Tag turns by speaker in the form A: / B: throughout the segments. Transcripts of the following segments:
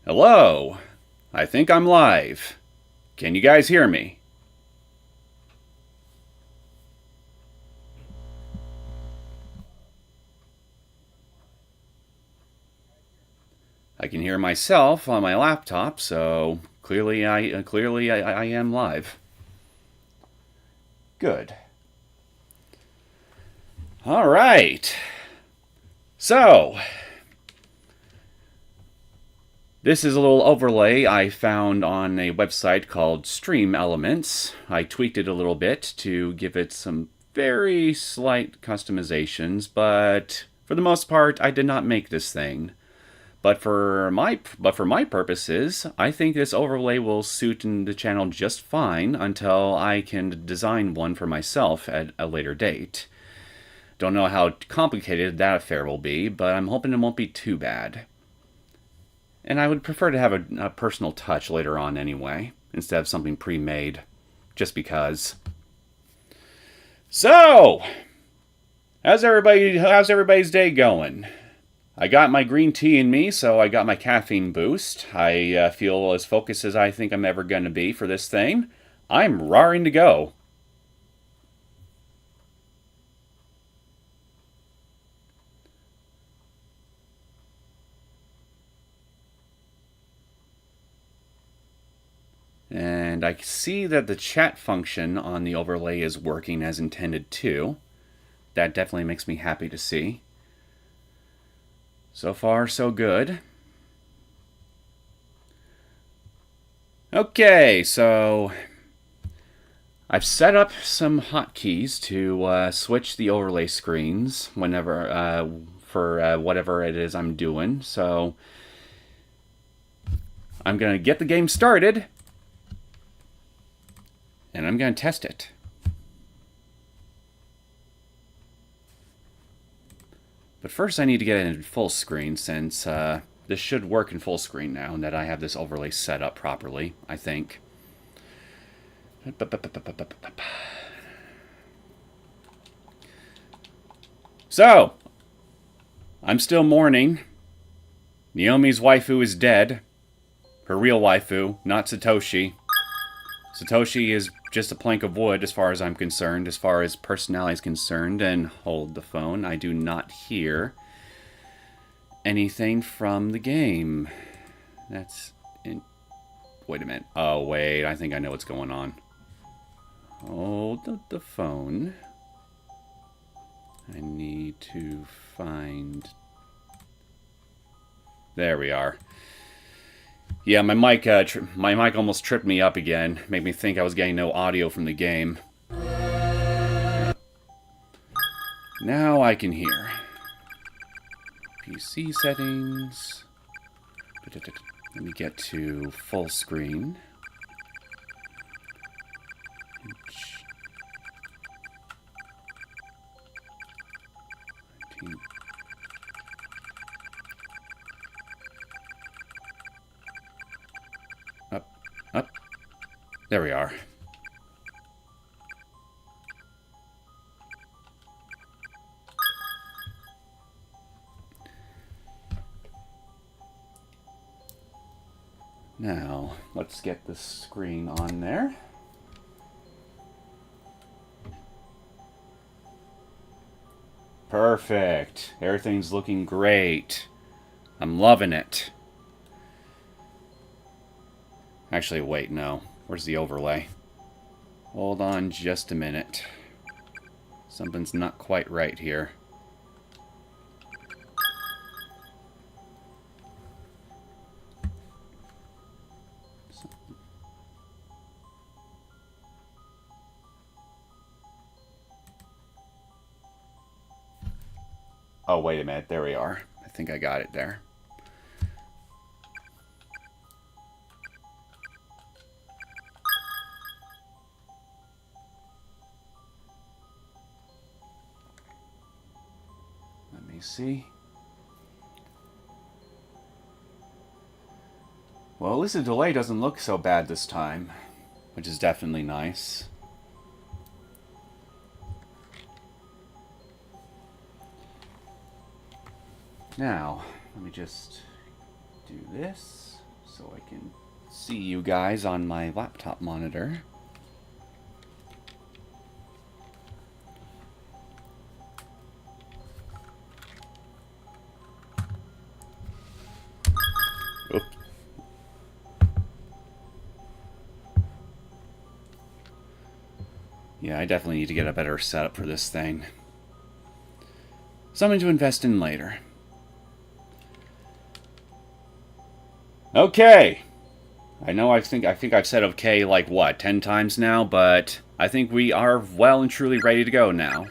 A: Hello. I think I'm live. Can you guys hear me? I can hear myself on my laptop, so clearly I am live. Good. All right. So, this is a little overlay I found on a website called Stream Elements. I tweaked it a little bit to give it some very slight customizations, but for the most part, I did not make this thing. But for my purposes, I think this overlay will suit in the channel just fine until I can design one for myself at a later date. Don't know how complicated that affair will be, but I'm hoping it won't be too bad. And I would prefer to have a personal touch later on anyway, instead of something pre-made, just because. So, how's everybody's day going? I got my green tea in me, so I got my caffeine boost. I feel as focused as I think I'm ever going to be for this thing. I'm raring to go. And I see that the chat function on the overlay is working as intended too. That definitely makes me happy to see. So far, so good. Okay, so I've set up some hotkeys to switch the overlay screens whenever for whatever it is I'm doing. So I'm going to get the game started, and I'm going to test it. But first I need to get it in full screen, since this should work in full screen now that I have this overlay set up properly, I think. So, I'm still mourning. Naomi's waifu is dead. Her real waifu, not Satoshi. Satoshi is just a plank of wood as far as I'm concerned, as far as personality is concerned. And hold the phone, I do not hear anything from the game. Wait a minute. Oh, wait, I think I know what's going on. Hold the phone. I need to find... There we are. Yeah, my mic almost tripped me up again. Made me think I was getting no audio from the game. Now I can hear. PC settings. Let me get to full screen. Up. There we are. Now, let's get the screen on there. Perfect. Everything's looking great. I'm loving it. Actually, wait, no. Where's the overlay? Hold on just a minute. Something's not quite right here. Oh, wait a minute. There we are. I think I got it there. Let me see. Well, at least the delay doesn't look so bad this time, which is definitely nice. Now, let me just do this. so I can see you guys on my laptop monitor. Oop. Yeah, I definitely need to get a better setup for this thing. Something to invest in later. Okay. I know I think I've said okay like what, 10 times now, but I think we are well and truly ready to go now.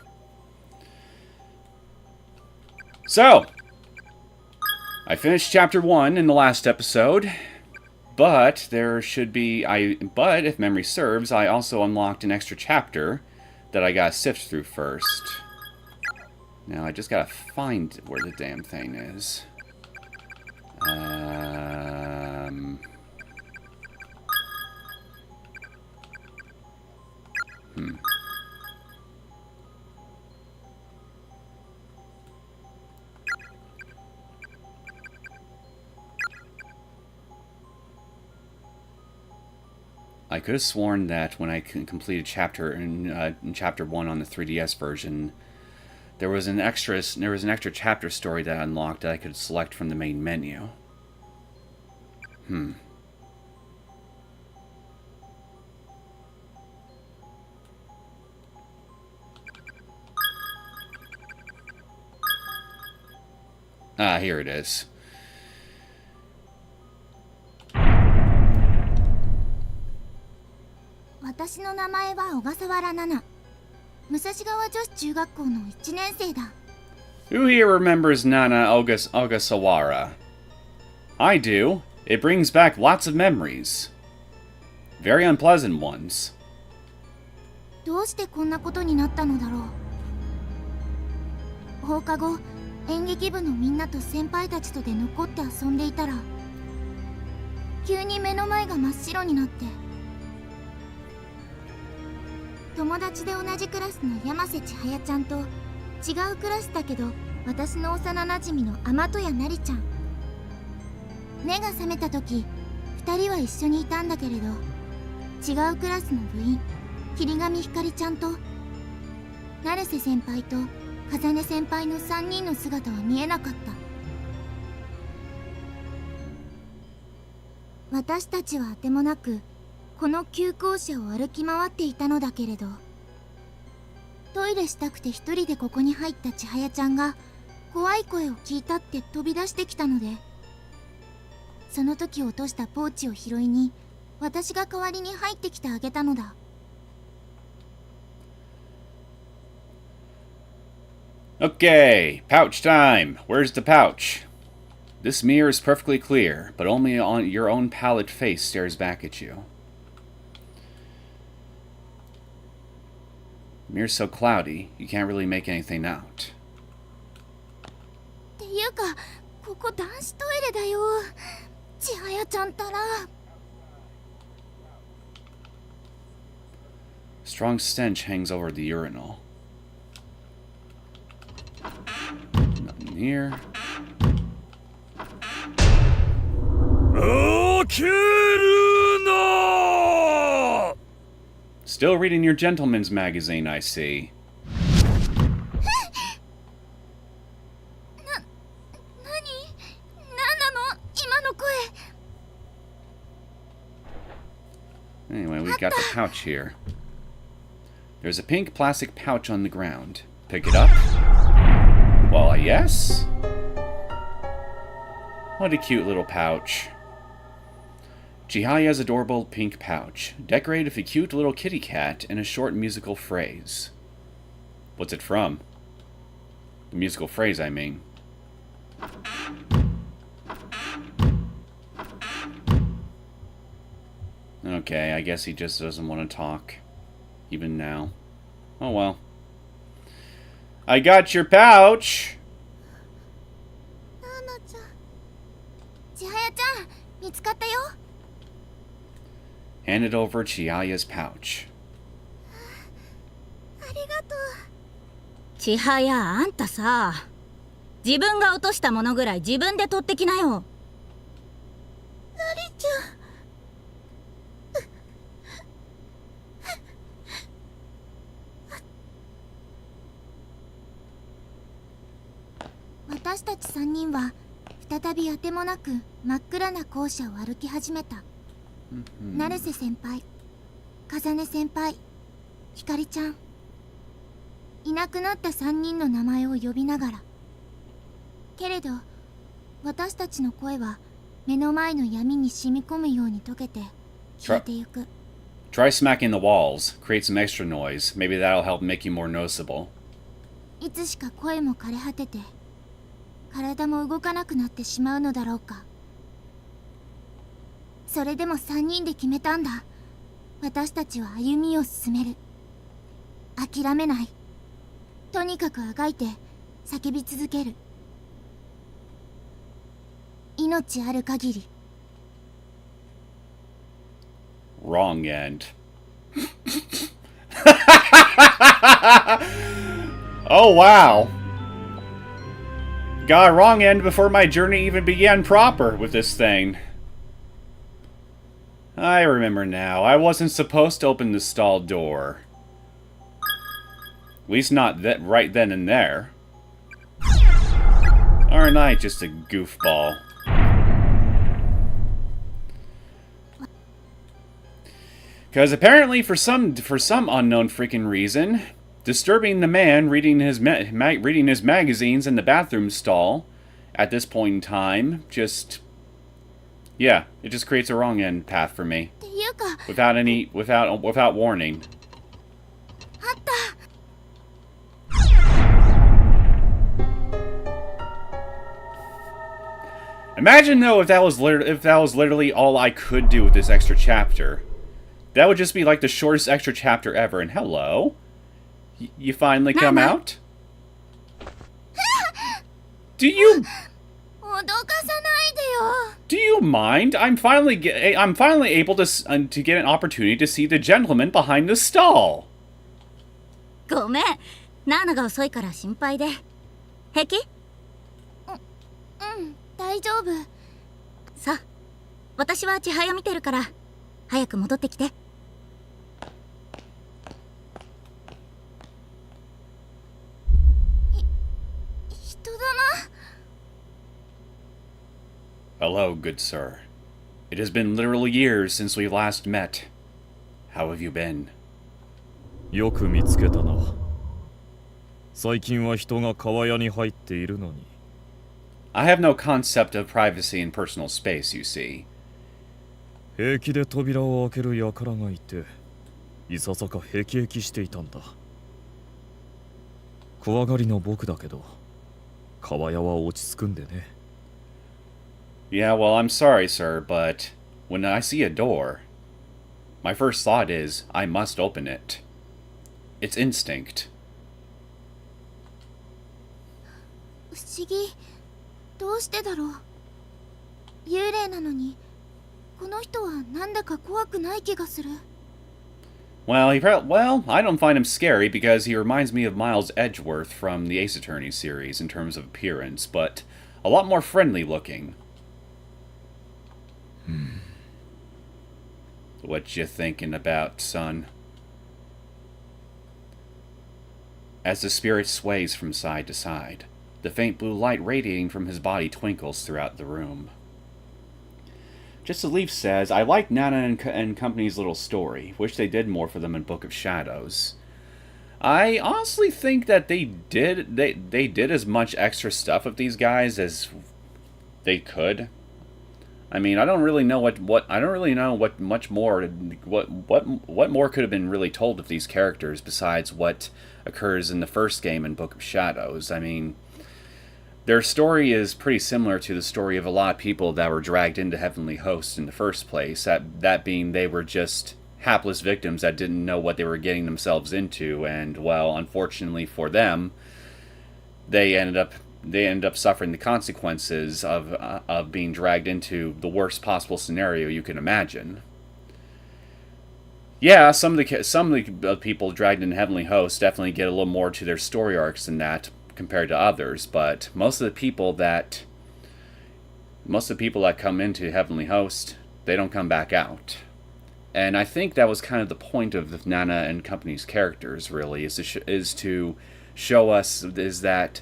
A: So, I finished chapter 1 in the last episode, but there should be but if memory serves, I also unlocked an extra chapter that I gotta sift through first. Now I just gotta find where the damn thing is. I could have sworn that when I completed chapter in chapter 1 on the 3DS version, there was an extra chapter story that I unlocked that I could select from the main menu. Ah, here it is. Who here remembers Nana Ogasawara? I do. It brings back lots of memories. Very unpleasant ones.
B: どうしてこんなことになったのだろう。放課後、演劇部のみんなと先輩たちとで残って遊んでいたら、急に目の前が真っ白になって、友達で同じクラスの山瀬千早ちゃんと違うクラスだけど私の幼なじみの天戸谷なりちゃん。目が覚めた時、2人は一緒にいたんだけれど、違うクラスの部員霧上ひかりちゃんと成瀬先輩と風音先輩の3人の姿は見えなかった。私たちはあてもなくこの旧校舎を歩き回っていたのだけれど、トイレしたくて一人でここに入った千早ちゃんが怖い声を聞いたって飛び出してきたので、その時落としたポーチを拾いに私が代わりに入ってきてあげたのだ。
A: Okay, pouch time. Where's the pouch? This mirror is perfectly clear, but only on your own pallid face stares back at you. The mirror's so cloudy, you can't really make anything out.
B: っていうか、ここ男子トイレだよ。千早ちゃんたら。
A: Strong stench hangs over the urinal. Nothing here. Still reading your gentleman's magazine, I see. Anyway, we got the pouch here. There's a pink plastic pouch on the ground. Pick it up? Well, yes. What a cute little pouch. Chihaya's adorable pink pouch, decorated with a cute little kitty cat and a short musical phrase. What's it from? The musical phrase, I mean. Okay, I guess he just doesn't want to talk. Even now. Oh well. I got your pouch! Handed over Chihaya's pouch.
C: 千早、あんたさ、自分が落としたものぐらい自分で取ってきなよ。
B: なりち私たち3人は再びあてもなく真っ暗な校舎を歩き始めた。成瀬先輩、風音先輩、ひかりちゃん、いなくなった3人の名前を呼びながら。けれど私たちの声は目の前の闇に染み込むように溶けて消えてゆく。
A: Try smacking the walls. Create some extra noise. Maybe that'll help make you more noticeable.
B: いつしか声も枯れ果てて体も動かなくなってしまうのだろうか。それでも3人で決めたんだ。私たちは歩みを進める。諦めない。とにかくあがいて叫び続ける。命ある限り。
A: Wrong end. Oh, wow. Got wrong end before my journey even began proper with this thing. I remember now. I wasn't supposed to open the stall door. At least not right then and there. Aren't I just a goofball? Because apparently, for some unknown freaking reason, disturbing the man reading his magazines in the bathroom stall at this point in time it just creates a wrong end path for me without warning.
B: あった。
A: Imagine though if that was literally all I could do with this extra chapter. That would just be like the shortest extra chapter ever. And hello, you finally come out? Do you mind? I'm finally able to get an opportunity to see the gentleman behind the stall.
C: ごめん、ナーナが遅いから心配で。平気？
B: 大丈夫。
C: さあ、私は千早見てるから早く戻ってきて。
B: 人だな。
A: Hello, good sir. It has been literal years since we last met. How have you been?
D: よく見つけたな。最近は人が川屋に入っているのに。
A: I have no concept of privacy and personal space, you see.
D: 平気で扉を開ける輩がいて、いささかヘキヘキしていたんだ。怖がりの僕だけど、川屋は落ち着くんでね。
A: Yeah, well, I'm sorry, sir, but when I see a door, my first thought is, I must open it. It's instinct.
B: 不思議。どうしてだろう。幽霊なのにこの人はなんだか怖くない気がする。
A: Well, I don't find him scary because he reminds me of Miles Edgeworth from the Ace Attorney series in terms of appearance, but a lot more friendly looking. What you thinking about, son? As the spirit sways from side to side, the faint blue light radiating from his body twinkles throughout the room. Just as Leaf says, I like Nana and Company's little story. Wish they did more for them in Book of Shadows. I honestly think that they did as much extra stuff with these guys as they could. I mean, I don't really know what more could have been really told of these characters besides what occurs in the first game in Book of Shadows. I mean, their story is pretty similar to the story of a lot of people that were dragged into Heavenly Host in the first place. That being, they were just hapless victims that didn't know what they were getting themselves into, and well, unfortunately for them, they ended up suffering the consequences of being dragged into the worst possible scenario you can imagine. Yeah, some of the people dragged in Heavenly Host definitely get a little more to their story arcs than that compared to others, but most of the people that come into Heavenly Host, they don't come back out. And I think that was kind of the point of Nana and Company's characters, really, is to show us is that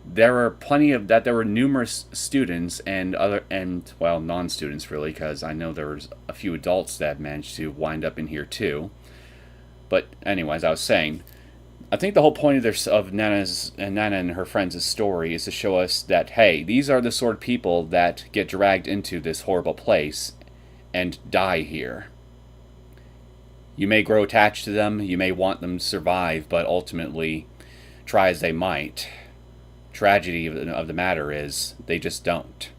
A: there were numerous students and non-students really, because I know there was a few adults that managed to wind up in here too. But anyways, I was saying, I think the whole point of Nana and her friends' story is to show us that, hey, these are the sort of people that get dragged into this horrible place and die here. You may grow attached to them, you may want them to survive, but ultimately, try as they might, tragedy of the matter is, they just don't.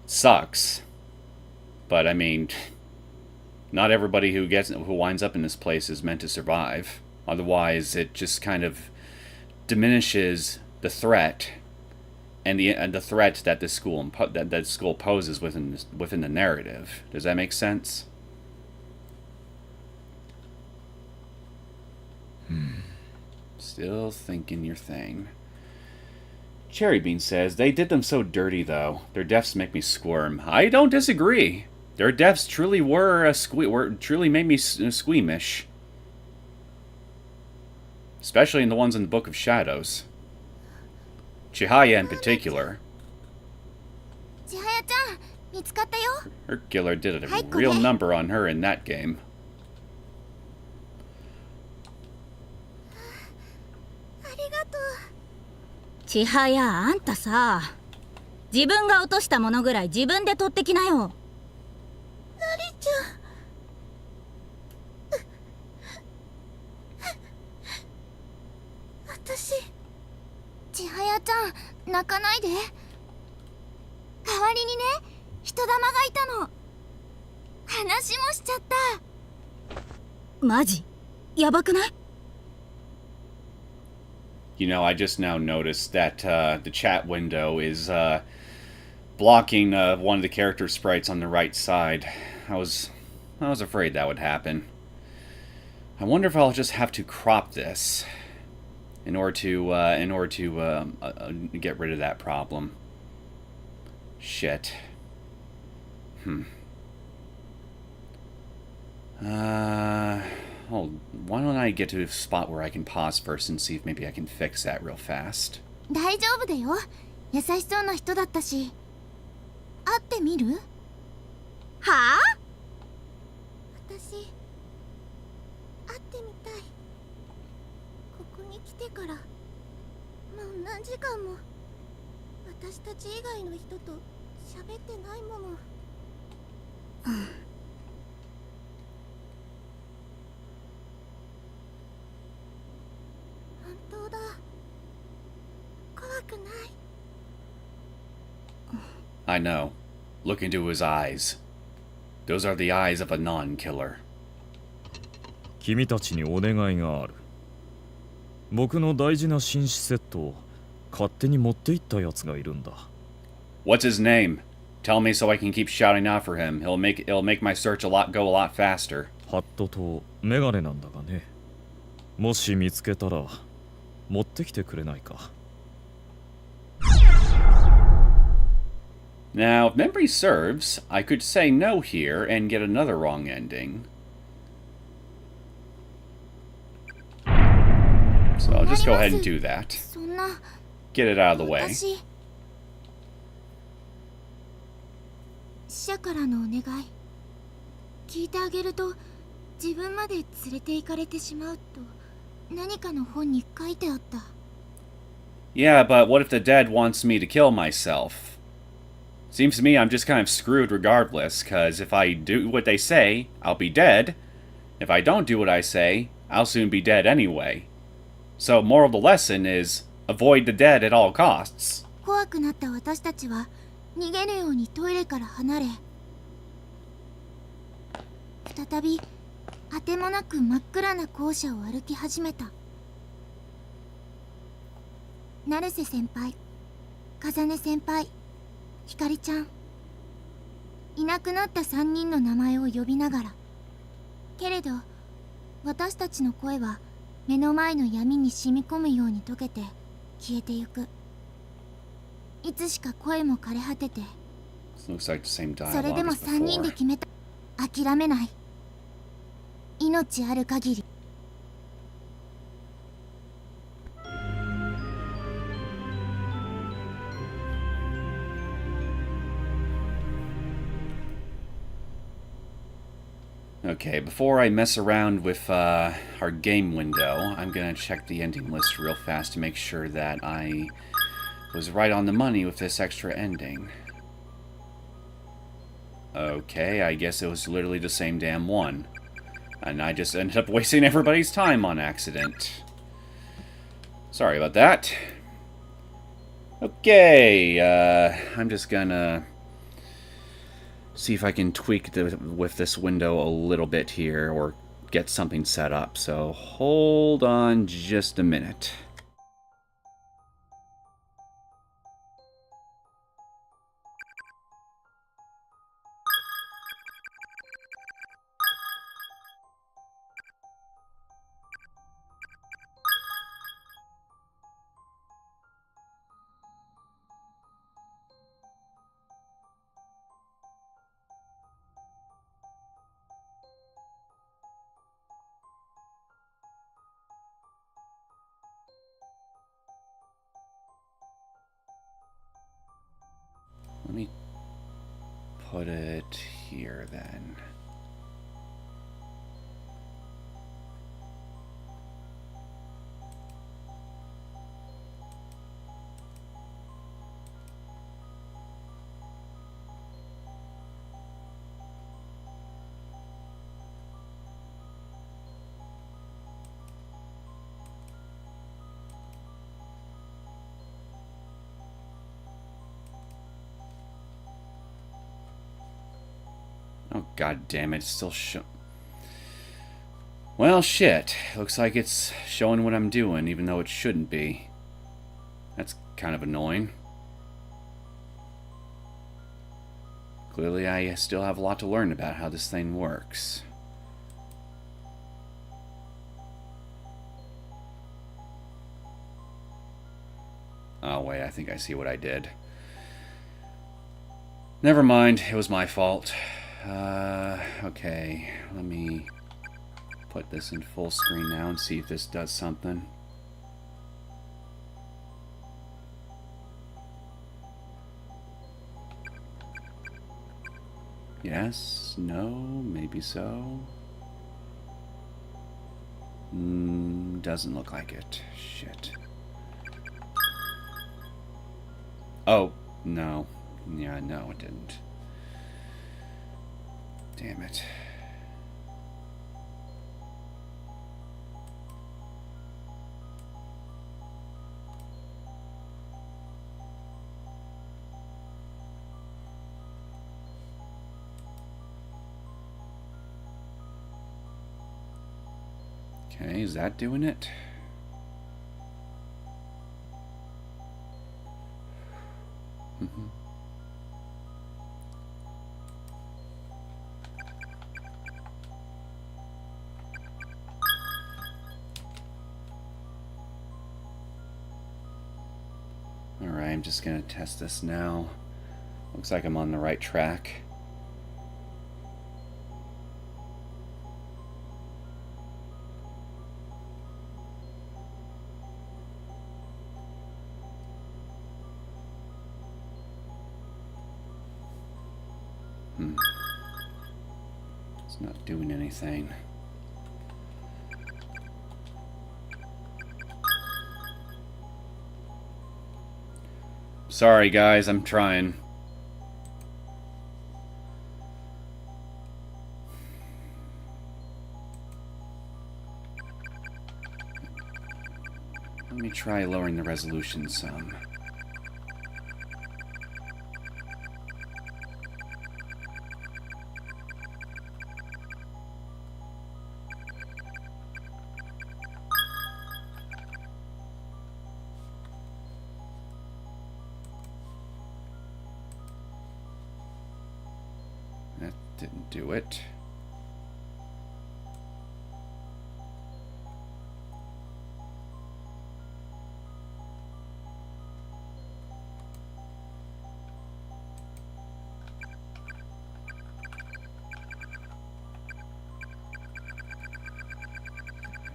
A: Sucks. But I mean, not everybody who winds up in this place is meant to survive. Otherwise, it just kind of diminishes the threat and the threat that the school that school poses within the narrative. Does that make sense? Still thinking your thing. Cherry Bean says, they did them so dirty, though. Their deaths make me squirm. I don't disagree. Their deaths truly truly made me squeamish. Especially in the ones in the Book of Shadows. Chihaya in particular.
B: Chihaya-chan, 見つかったよ.
A: Her killer did a real number on her in that game.
B: ありがとう.
C: 千早、あんたさ、自分が落としたものぐらい自分で取ってきなよ。
B: ナリちゃん。私、千早ちゃん、泣かないで。代わりにね、人玉がいたの。話もしちゃった。
C: マジ？やばくない？
A: You know, I just now noticed that the chat window is blocking one of the character sprites on the right side. I was afraid that would happen. I wonder if I'll just have to crop this in order to get rid of that problem. Shit. Oh, why don't I get to a spot where I can pause first and see if maybe I can fix that real fast.
B: 大丈夫だよ。優しそうな人だったし。会ってみる？
C: はあ？
B: 私、会ってみたい。ここに来てから、もう何時間も私たち以外の人と喋ってないもの。本当だ。怖くない。
A: I know. Look into his eyes. Those are the eyes of a non-killer.
D: 君たちにお願いがある。僕の大事な紳士セットを勝手に持って行ったやつがいるんだ。
A: What's his name? Tell me so I can keep shouting out for him. It'll make my search go a lot faster.
D: ハットとメガネなんだがね。もし見つけたら持ってきてくれないか。
A: Now, if memory serves, I could say no here and get another wrong ending. So I'll just go ahead and do that.
B: そんな。
A: Get it out of the way.
B: 私、死者からのお願い聞いてあげると自分まで連れて行かれてしまうと何かの本に書いてあった。
A: Yeah, but what if the dead wants me to kill myself? Seems to me I'm just kind of screwed regardless, cause if I do what they say, I'll be dead. If I don't do what I say, I'll soon be dead anyway. So, moral of the lesson is, avoid the dead at all costs.
B: 怖くなった私たちは逃げるようにトイレから離れ、再びあてもなく真っ暗な校舎を歩き始めた。成瀬先輩、風音先輩、ひかりちゃん、いなくなった3人の名前を呼びながら、けれど私たちの声は目の前の闇に染み込むように溶けて消えてゆく。いつしか声も枯れ果てて、
A: Looks like the same
B: それで
A: dialogue
B: も
A: as
B: 3人で
A: before.
B: 決めた。諦めない。命ある限り。
A: Okay, before I mess around with our game window, I'm gonna check the ending list real fast to make sure that I was right on the money with this extra ending. Okay, I guess it was literally the same damn one. And I just ended up wasting everybody's time on accident. Sorry about that. Okay, I'm just gonna see if I can tweak with this window a little bit here, or get something set up. So hold on just a minute. Let me put it here then. Oh, god damn it, it's still well, shit. Looks like it's showing what I'm doing, even though it shouldn't be. That's kind of annoying. Clearly, I still have a lot to learn about how this thing works. Oh, wait, I think I see what I did. Never mind, it was my fault. Okay, let me put this in full screen now and see if this does something. Yes, no, maybe so. Doesn't look like it. Shit. Oh, no. Yeah, no, it didn't. Damn it. Okay, is that doing it? Mm-hmm. Alright, I'm just gonna test this now. Looks like I'm on the right track. It's not doing anything. Sorry guys, I'm trying. Let me try lowering the resolution some. That didn't do it.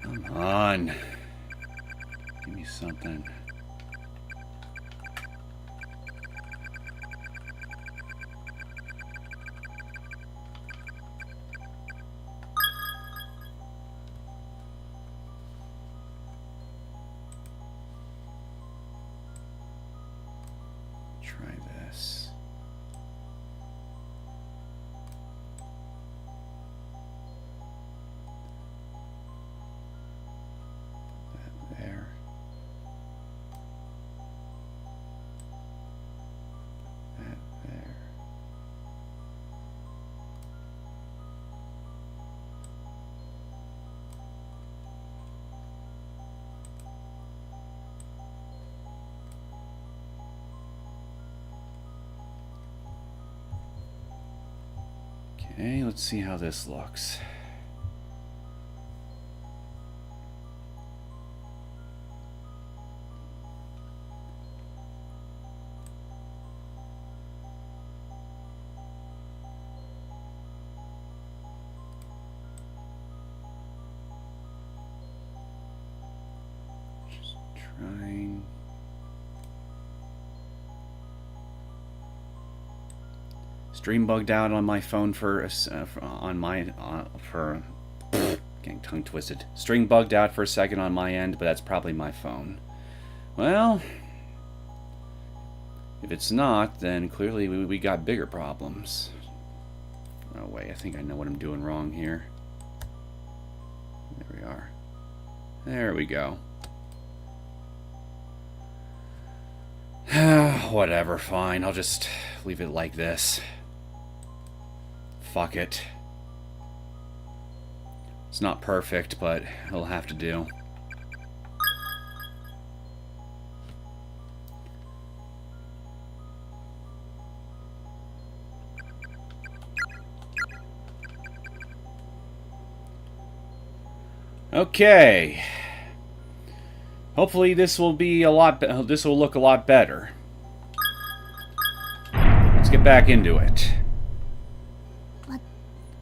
A: Come on. Give me something. Okay, let's see how this looks. Just trying. Stream bugged out on my phone for getting tongue twisted. Stream bugged out for a second on my end, but that's probably my phone. Well, if it's not, then clearly we got bigger problems. Oh wait, I think I know what I'm doing wrong here. There we are. There we go. Whatever, fine. I'll just leave it like this. Fuck it. It's not perfect, but it'll have to do. Okay. Hopefully this will be a lot. This will look a lot better. Let's get back into it.
B: What?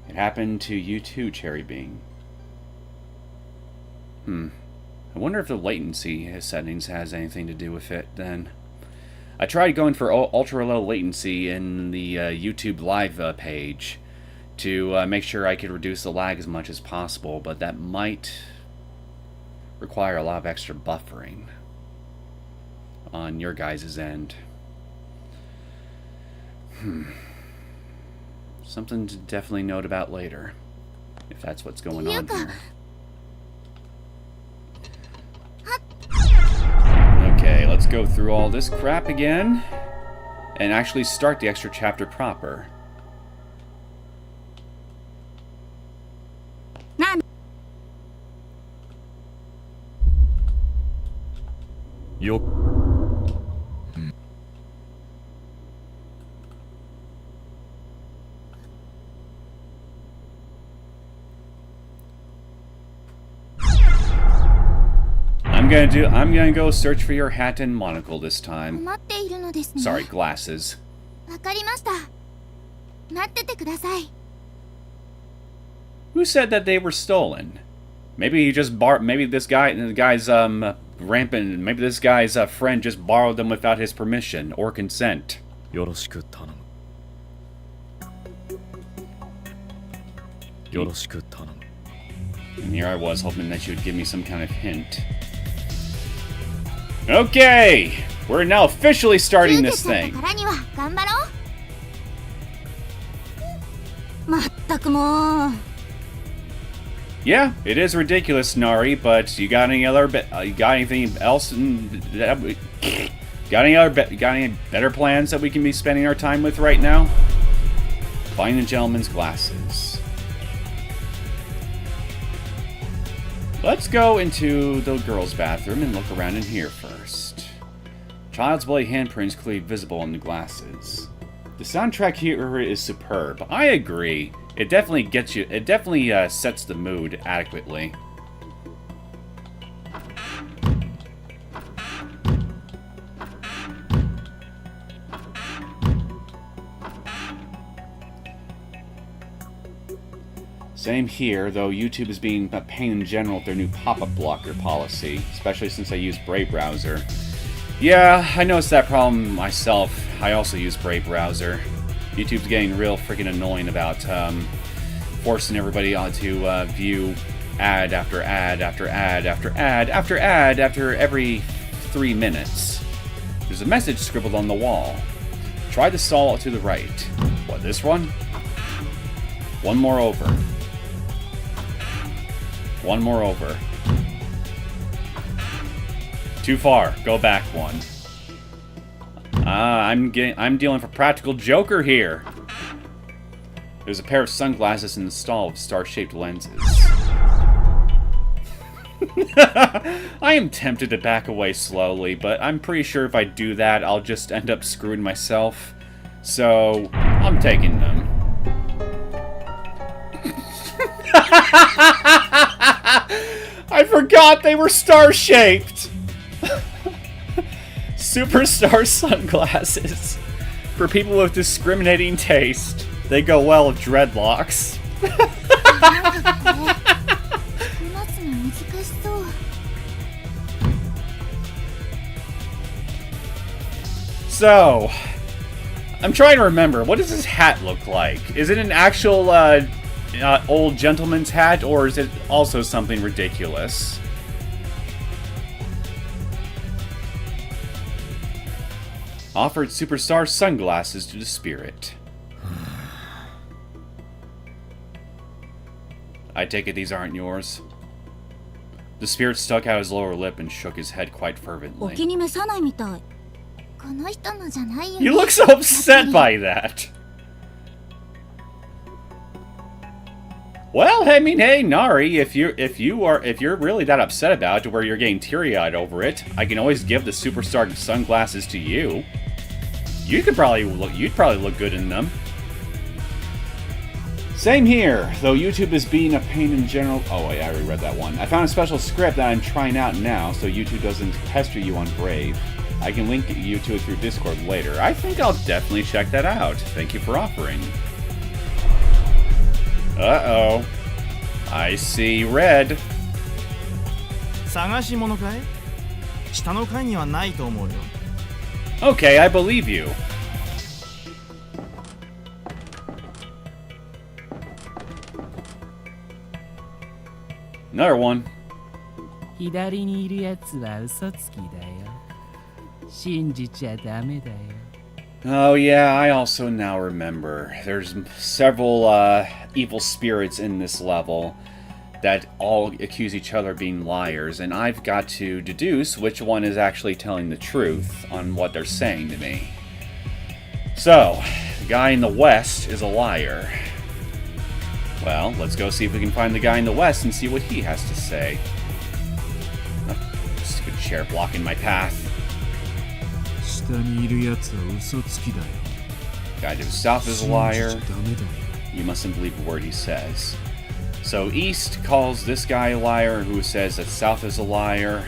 A: It happened to you too, Cherry Bean. I wonder if the latency settings has anything to do with it. Then I tried going for ultra low latency in the YouTube live page to make sure I could reduce the lag as much as possible, but that might require a lot of extra buffering on your guys' end. Something to definitely note about later, if that's what's going on here. Okay, let's go through all this crap again and actually start the extra chapter proper.
D: Yo.
A: I'm gonna go search for your hat and monocle this time.
B: 困っているのですね。
A: Sorry, glasses.
B: わかりました。待っててください。
A: Who said that they were stolen? Maybe he just maybe this guy's rampant. Maybe this guy's friend just borrowed them without his permission or consent.
D: よろしく頼む。よろしく頼む。
A: And here I was hoping that you would give me some kind of hint. Okay, we're now officially starting this thing.
B: からには頑張ろう。
C: まったくもう。
A: Yeah, it is ridiculous, Nari. But you got any other? You got anything else? Got any better plans that we can be spending our time with right now? Find the gentleman's glasses. Let's go into the girls' bathroom and look around in here first. Child's bloody handprints clearly visible on the glasses. The soundtrack here is superb. I agree. It definitely gets you. It definitely sets the mood adequately. Same here, though YouTube is being a pain in general with their new pop-up blocker policy, especially since I use Brave Browser. Yeah, I noticed that problem myself. I also use Brave Browser. YouTube's getting real freaking annoying about forcing everybody to view ad after ad after ad after ad after ad after every 3 minutes. There's a message scribbled on the wall. Try the stall to the right. What, this one? One more over. One more over. Too far. Go back one. I'm dealing with a practical joker here. There's a pair of sunglasses in the stall with star-shaped lenses. I am tempted to back away slowly, but I'm pretty sure if I do that, I'll just end up screwing myself. So, I'm taking them. I forgot they were star-shaped! Superstar sunglasses. For people with discriminating taste. They go well with dreadlocks.
B: なんかこれ話すの難しそう。
A: So, I'm trying to remember, what does this hat look like? Is it an actual old gentleman's hat, or is it also something ridiculous? Offered superstar sunglasses to the spirit. I take it these aren't yours? The spirit stuck out his lower lip and shook his head quite
C: お
A: fervently.
C: 気に召さないみたい。
B: この人のじゃないよね。
A: You look so upset by that! Well, I mean, hey, Nari, if you're really that upset about it, where you're getting teary-eyed over it, I can always give the superstar sunglasses to you. You'd probably look good in them. Same here, though YouTube is being a pain in general. Oh wait, I already read that one. I found a special script that I'm trying out now, so YouTube doesn't pester you on Brave. I can link you to it through Discord later. I think I'll definitely check that out. Thank you for offering. Uh-oh. I see red.
E: 探し物かい？下の階にはないと思うよ。
A: Okay, I believe you. Another one.
F: 左にいるやつは嘘つきだよ。信じちゃダメだよ。
A: Oh yeah, I also now remember. There's several evil spirits in this level that all accuse each other of being liars, and I've got to deduce which one is actually telling the truth on what they're saying to me. So, the guy in the west is a liar. Well, let's go see if we can find the guy in the west and see what he has to say. Oh, stupid chair blocking my path.
G: 下にいるやつは嘘つきだよ。
A: Guy to the south is a
G: 信
A: liar.
G: じちゃダメだよ。
A: You mustn't believe a word he says. So east calls this guy a liar, who says that south is a liar.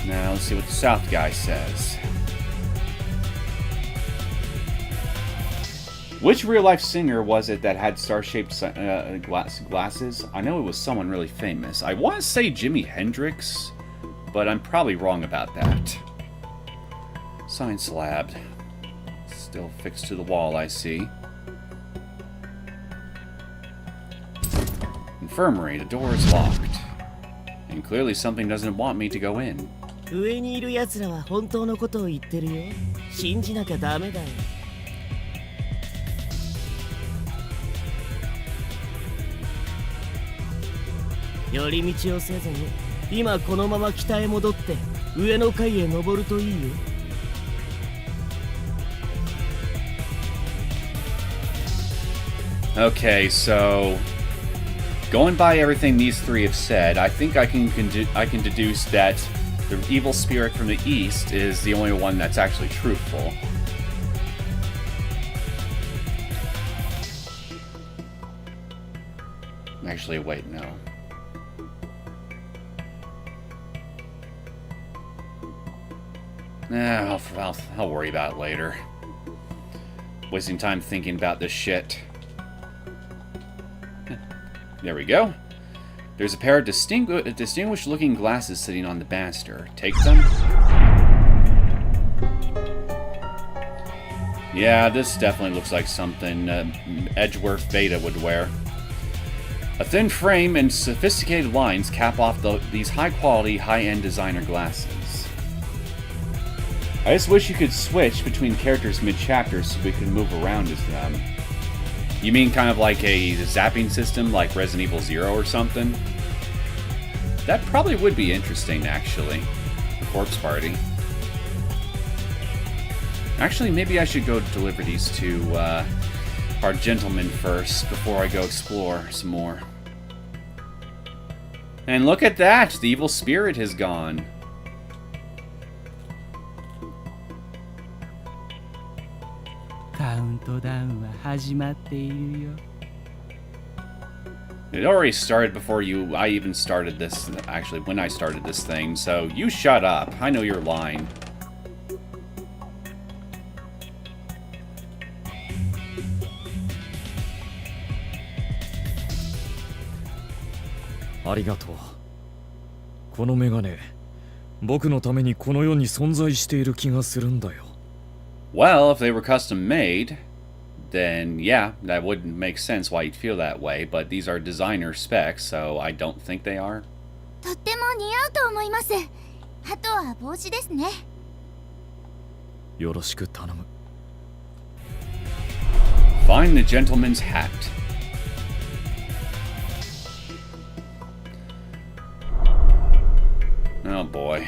A: Now let's see what the south guy says. Which real-life singer was it that had star-shaped glasses? I know it was someone really famous. I want to say Jimi Hendrix, but I'm probably wrong about that. Sign slabbed. Still fixed to the wall, I see. Infirmary, the door is locked. And clearly something doesn't want me to go in.
F: 上にいるやつらは本当のことを言ってるよ。信じなきゃダメだよ。寄り道をせずに、今このまま北へ戻って上の階へ登るといいよ。
A: Okay, so going by everything these three have said, I think I can deduce that the evil spirit from the east is the only one that's actually truthful. Actually, wait, no. Nah, I'll worry about it later. Wasting time thinking about this shit. There we go. There's a pair of distinguished-looking glasses sitting on the banister. Take them? Yeah, this definitely looks like something Edgeworth Beta would wear. A thin frame and sophisticated lines cap off these high-quality, high-end designer glasses. I just wish you could switch between characters mid-chapter so we could move around as them. You mean kind of like a zapping system like Resident Evil 0 or something? That probably would be interesting, actually. The Corpse Party. Actually, maybe I should go deliver these to our gentleman first before I go explore some more. And look at that! The evil spirit has gone. It already started before I even started this, actually, when I started this thing, so you shut up. I know you're lying.
D: Arigato. このメガネ、僕のためにこの世に存在している気がするんだよ。
A: Well, if they were custom made, then yeah, that wouldn't make sense why you'd feel that way, but these are designer specs, so I don't think they are.
B: とっても似合うと思います。あとは帽子ですね。
D: よろしく頼む。
A: Find the gentleman's hat. Oh boy.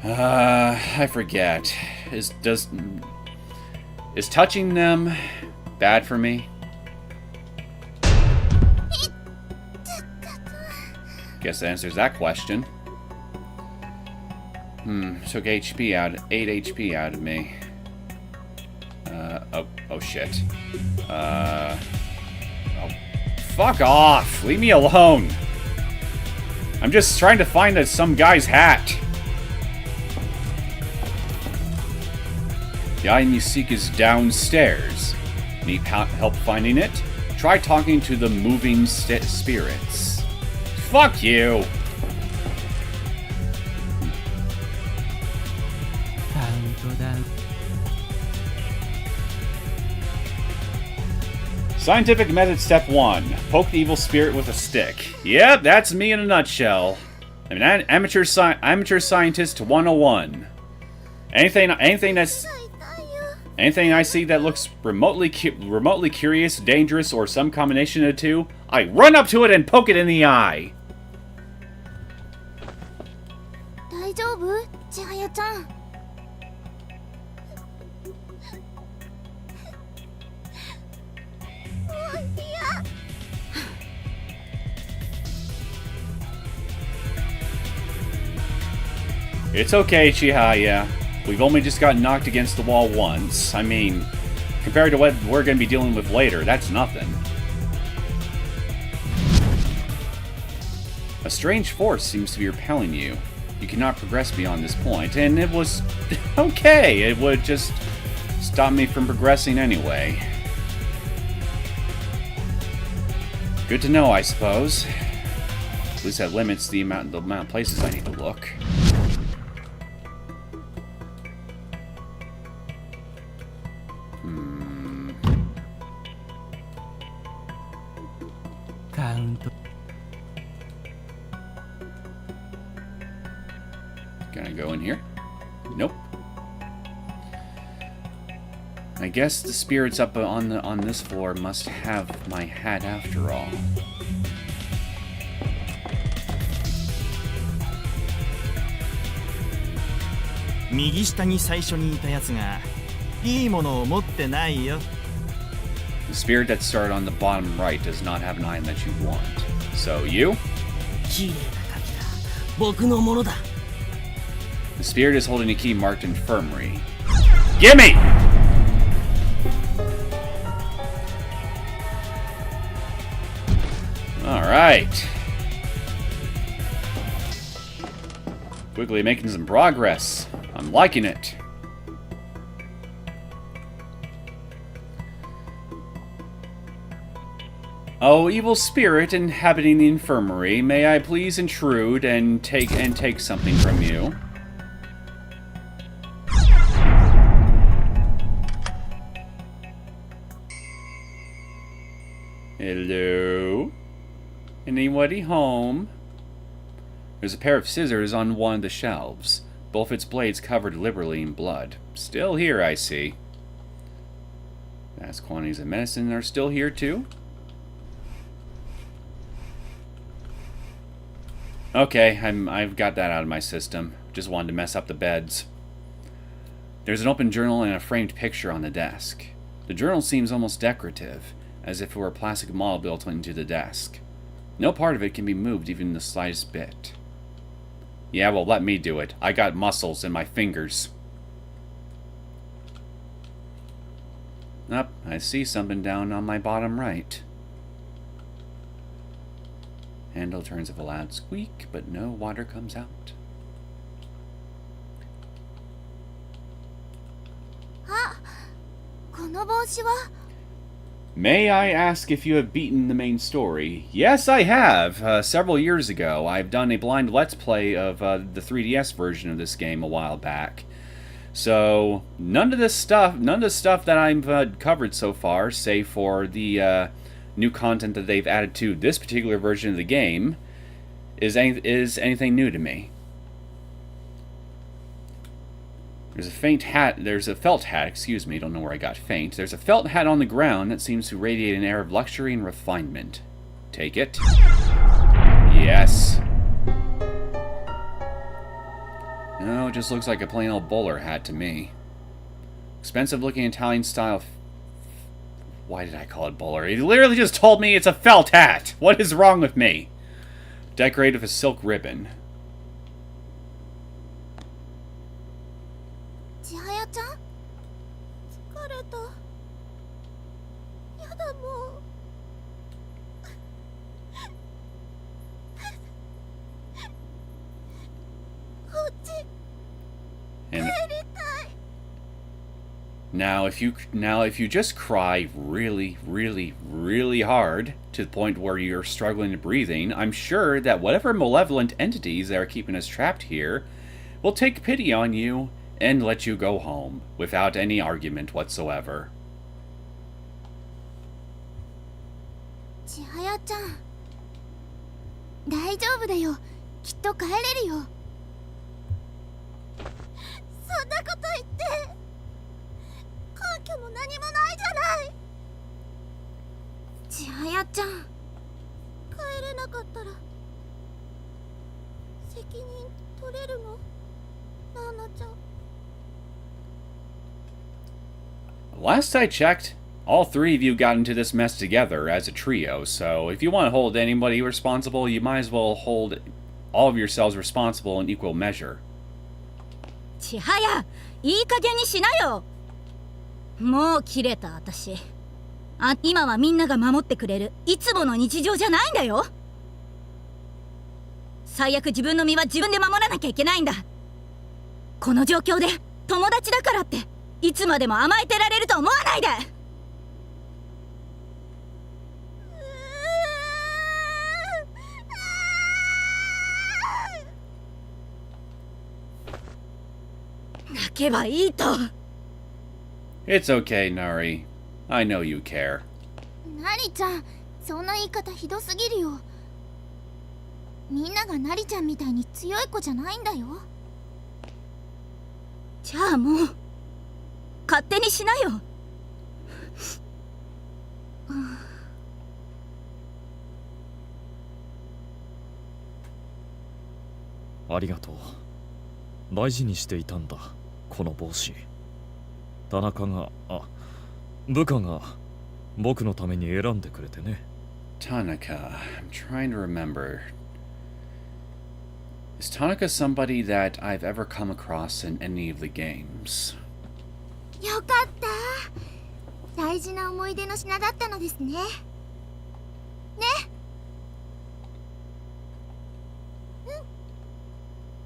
A: I forget. Is touching them bad for me? Guess that answers that question. Took HP out, 8 HP out of me. Oh shit. Oh, fuck off! Leave me alone! I'm just trying to find some guy's hat. The item you seek is downstairs. Need help finding it? Try talking to the moving spirits. Fuck you! Scientific method step 1. Poke the evil spirit with a stick. Yep, that's me in a nutshell. I'm an amateur scientist 101. Anything I see that looks remotely curious, dangerous, or some combination of the two, I run up to it and poke it in the eye.
B: 大丈夫？千早ちゃん。
A: It's okay, Chihaya. We've only just got knocked against the wall once. I mean, compared to what we're going to be dealing with later, that's nothing. A strange force seems to be repelling you. You cannot progress beyond this point, and it was okay. It would just stop me from progressing anyway. Good to know, I suppose. At least that limits the amount of places I need to look. Can I go in here? Nope. I guess the spirits up on this floor must have my hat after all.
E: 右下に最初にいたやつがいいものを持ってないよ。
A: The spirit that started on the bottom right does not have an item that you want. So you?
F: 綺麗な鍵だ。僕のものだ。
A: The spirit is holding a key marked infirmary. Gimme! Alright. Quickly making some progress. I'm liking it. Oh, evil spirit inhabiting the infirmary, may I please intrude and take something from you? Hello? Anybody home? There's a pair of scissors on one of the shelves, both its blades covered liberally in blood. Still here, I see. Vast quantities of medicine are still here, too? Okay, I've got that out of my system. Just wanted to mess up the beds. There's an open journal and a framed picture on the desk. The journal seems almost decorative, as if it were a plastic model built into the desk. No part of it can be moved even the slightest bit. Yeah, well, let me do it. I got muscles in my fingers. I see something down on my bottom right. Handle turns with a loud squeak, but no water comes out.
B: あ、この帽子は
A: May I ask if you have beaten the main story? Yes, I have. Several years ago, I've done a blind Let's Play of the 3DS version of this game a while back. So, none of the stuff that I've covered so far, save for the new content that they've added to this particular version of the game, is anything new to me. There's a felt hat, excuse me, don't know where I got faint. There's a felt hat on the ground that seems to radiate an air of luxury and refinement. Take it. Yes. No, it just looks like a plain old bowler hat to me. Expensive looking Italian style. Why did I call it bowler? He literally just told me it's a felt hat! What is wrong with me? Decorated with a silk ribbon.
B: 千早ちゃん疲れた。やだもう。こっち
A: And
B: 帰りたい。
A: now if you just cry really, really, really hard to the point where you're struggling to breathing, I'm sure that whatever malevolent entities that are keeping us trapped here will take pity on you and let you go home without any argument whatsoever.
B: 千早ちゃん大丈夫だよ。きっと帰れるよ。そんなこと言って根拠も何もないじゃない。千早ちゃん帰れなかったら責任取れるの？ナナちゃん。
A: Last I checked, all three of you got into this mess together as a trio, so if you want to hold anybody responsible, you might as well hold all of yourselves responsible in equal measure.
C: 千早、いい加減にしなよ。もう切れた私。今はみんなが守ってくれるいつもの日常じゃないんだよ。最悪自分の身は自分で守らなきゃいけないんだ。この状況で友達だからっていつまでも甘えてられると思わないで。泣けばいいと。
A: It's okay, Nari. I know you care.
B: ナリちゃんそんな言い方ひどすぎるよ。みんながナリちゃんみたいに強い子じゃないんだよ。
C: じゃあもう勝手にしなよ。
D: ありがとう。大事にしていたんだ、この帽子。田中が、部下が僕のために選んでくれてね。
A: Tanaka. I'm trying to remember. Is Tanaka somebody that I've ever come across in any of the games?
B: よかった大事な思い出の品だったのですね。ね。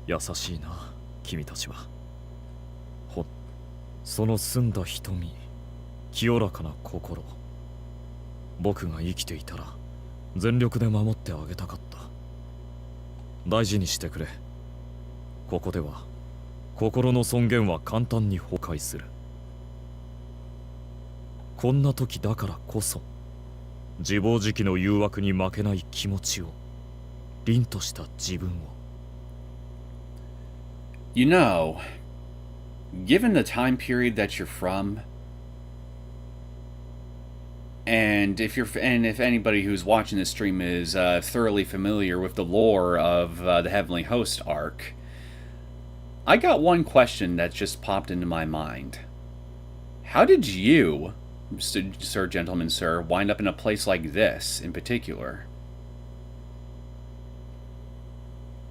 D: 優しいな、君たちは。その澄んだ瞳、清らかな心。僕が生きていたら全力で守ってあげたかった。大事にしてくれ。ここでは心の尊厳は簡単に崩壊する。こんな時だからこそ自暴自棄の誘惑に負けない気持ちを、凛とした自分を。
A: You know, given the time period that you're from, and if anybody who's watching this stream is thoroughly familiar with the lore of the Heavenly Host arc, I got one question that's just popped into my mind. How did you, sir, gentlemen, sir, wind up in a place like this in particular?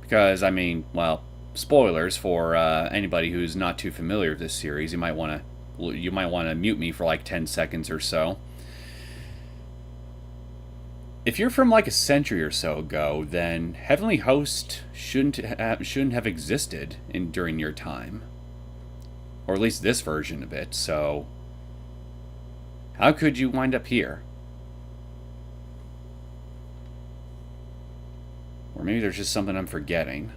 A: Because, I mean, well, spoilers for anybody who's not too familiar with this series. You might want to mute me for like 10 seconds or so. If you're from like a century or so ago, then Heavenly Host shouldn't have existed during your time. Or at least this version of it, so how could you wind up here? Or maybe there's just something I'm forgetting.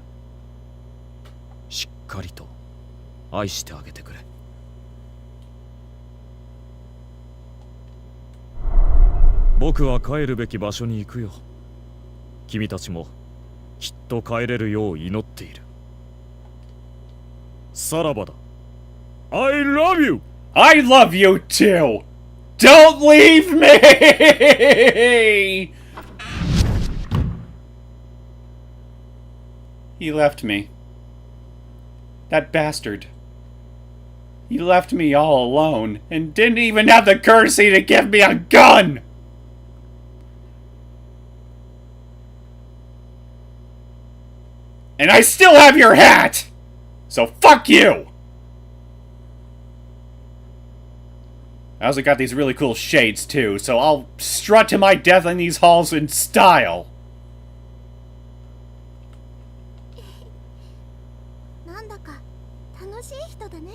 D: しっかりと愛してあげてくれ。僕は帰るべき場所に行くよ。君たちもきっと帰れるよう祈っている。さらばだ。I love you!
A: I love you too! Don't leave me! He left me. That bastard. He left me all alone and didn't even have the courtesy to give me a gun! And I still have your hat! So fuck you! I also got these really cool shades too, so I'll strut to my death in these halls in style!
B: なんだか楽しい人だね。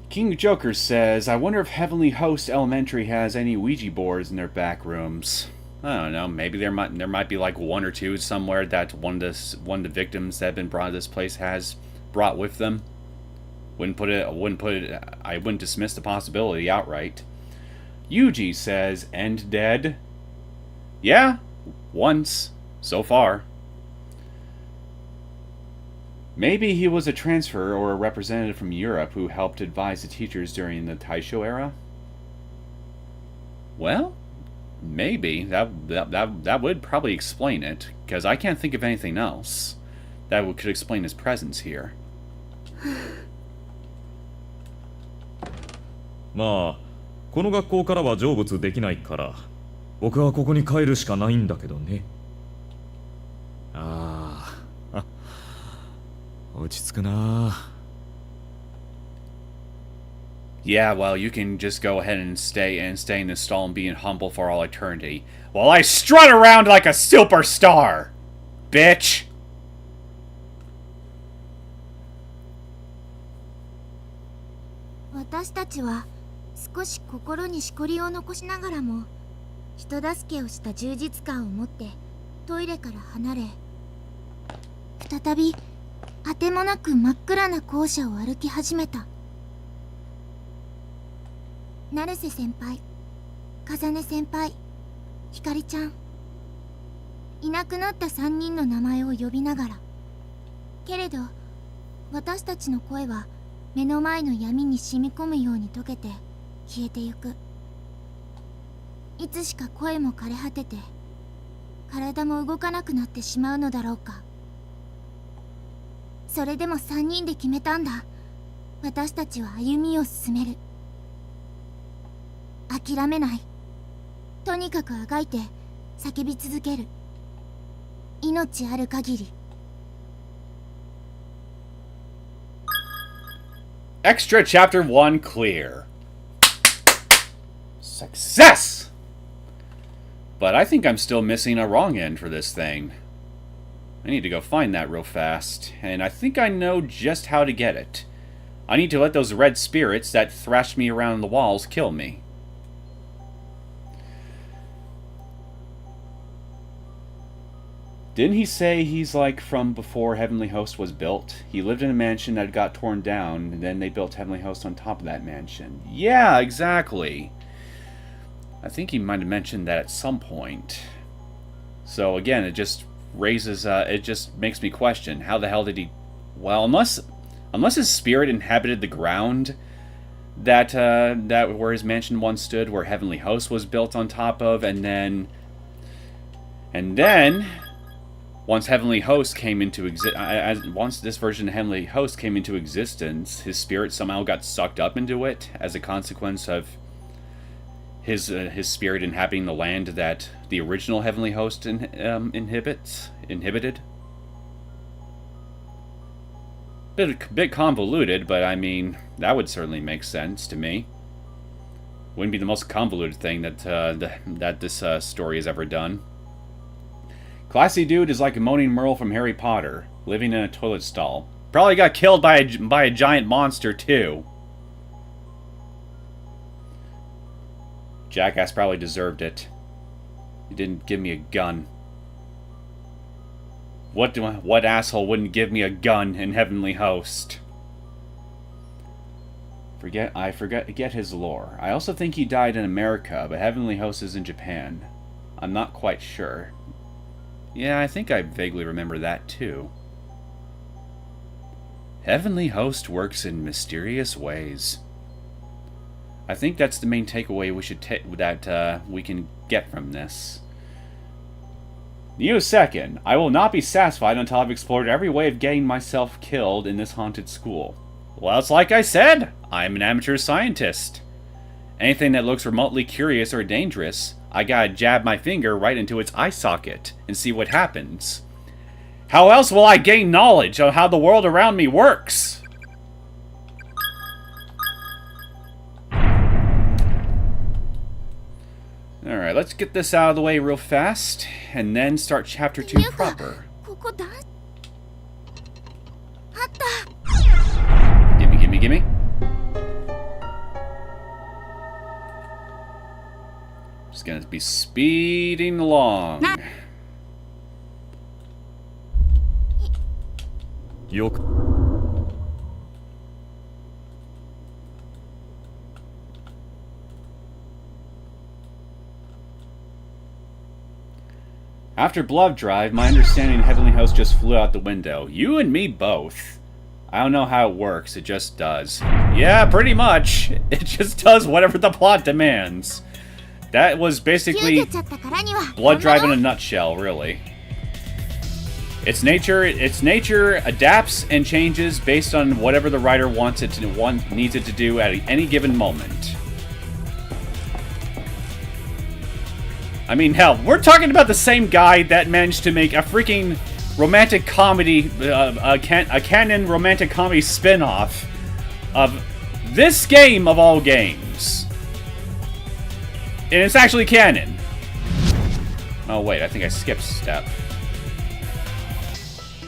A: King Joker says, I wonder if Heavenly Host Elementary has any Ouija boards in their back rooms. I don't know, maybe there might be like one or two somewhere that one of the victims that have been brought to this place has brought with them. I wouldn't dismiss the possibility outright. Yuji says, End dead? Yeah, once, so far. Maybe he was a transfer or a representative from Europe who helped advise the teachers during the Taisho era? Well, maybe. That would probably explain it, because I can't think of anything else that could explain his presence here.
D: まあこの学校からは成仏できないから僕はここに帰るしかないんだけどね。ああ落ち着くな。
A: Yeah, well, you can just go ahead and stay in the stall and be humble for all eternity, while I strut around like a superstar, bitch.
B: 私たちは少し心にしこりを残しながらも人助けをした充実感を持ってトイレから離れ、再びあてもなく真っ暗な校舎を歩き始めた。成瀬先輩、風音先輩、ひかりちゃん、いなくなった3人の名前を呼びながら、けれど私たちの声は目の前の闇に染み込むように溶けて消えてゆく。いつしか声も枯れ果てて体も動かなくなってしまうのだろうか。それでも3人で決めたんだ。私たちは歩みを進める。諦めない。とにかくあがいて叫び続ける。命ある限り。
A: Extra Chapter 1 clear. Success! But I think I'm still missing a wrong end for this thing. I need to go find that real fast, and I think I know just how to get it. I need to let those red spirits that thrashed me around the walls kill me. Didn't he say he's like from before Heavenly Host was built? He lived in a mansion that got torn down, and then they built Heavenly Host on top of that mansion. Yeah, exactly. I think he might have mentioned that at some point. So again, it just raises, it just makes me question, how the hell did he... Well, unless his spirit inhabited the ground that where his mansion once stood, where Heavenly Host was built on top of, and then once Heavenly Host came into once this version of Heavenly Host came into existence, his spirit somehow got sucked up into it as a consequence of his spirit inhabiting the land that the original Heavenly Host inhibited. Bit convoluted, but I mean, that would certainly make sense to me. Wouldn't be the most convoluted thing that this story has ever done. Classy dude is like a moaning Merle from Harry Potter, living in a toilet stall. Probably got killed by a giant monster, too. Jackass probably deserved it. He didn't give me a gun. What asshole wouldn't give me a gun in Heavenly Host? I forget his lore. I also think he died in America, but Heavenly Host is in Japan. I'm not quite sure. Yeah, I think I vaguely remember that too. Heavenly Host works in mysterious ways. I think that's the main takeaway we can get from this. Neosekken. I will not be satisfied until I've explored every way of getting myself killed in this haunted school. Well, it's like I said. I'm an amateur scientist. Anything that looks remotely curious or dangerous, I gotta jab my finger right into its eye socket and see what happens. How else will I gain knowledge of how the world around me works? Alright, let's get this out of the way real fast, and then start Chapter 2 proper. Gimme. Just gonna be speeding along. After Blood Drive, my understanding of Heavenly Host just flew out the window. You and me both. I don't know how it works, it just does. Yeah, pretty much. It just does whatever the plot demands. That was basically Blood Drive in a nutshell, really. Its nature adapts and changes based on whatever the writer needs it to do at any given moment. I mean, hell, we're talking about the same guy that managed to make a freaking romantic comedy, a canon romantic comedy spin-off of this game of all games. And it's actually canon. Oh wait, I think I skipped a step.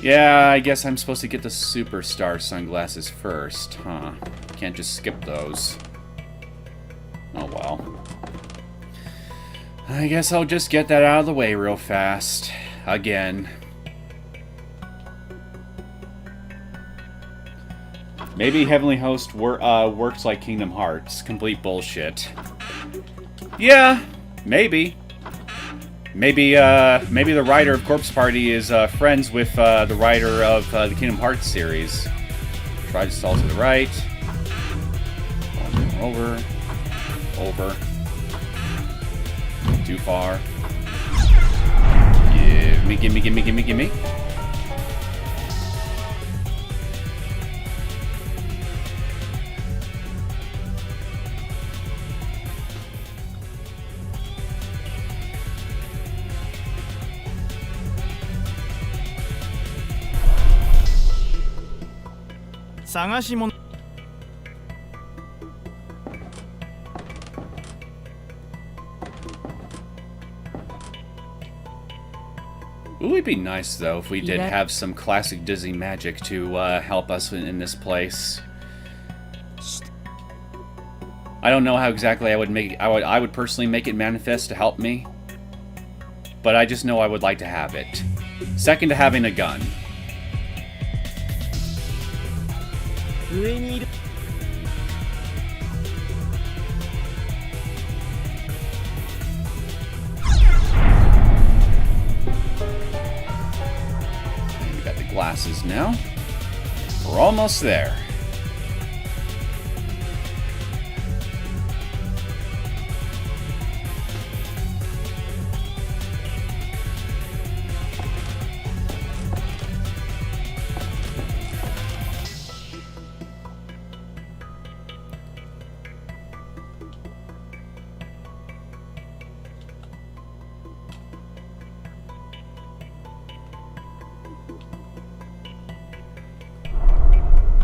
A: Yeah, I guess I'm supposed to get the superstar sunglasses first, huh? Can't just skip those. Oh well. I guess I'll just get that out of the way real fast. Again. Maybe Heavenly Host works like Kingdom Hearts. Complete bullshit. Yeah, maybe. Maybe the writer of Corpse Party is friends with the writer of the Kingdom Hearts series. Try to stall to the right. Over. Too far. Gimme.
E: 探し物
A: It would be nice, though, if we did have some classic Disney magic to help us in this place. I don't know how exactly I would make it. I would personally make it manifest to help me, but I just know I would like to have it. Second to having a gun.
F: 上にいる
A: We got the glasses now. We're almost there.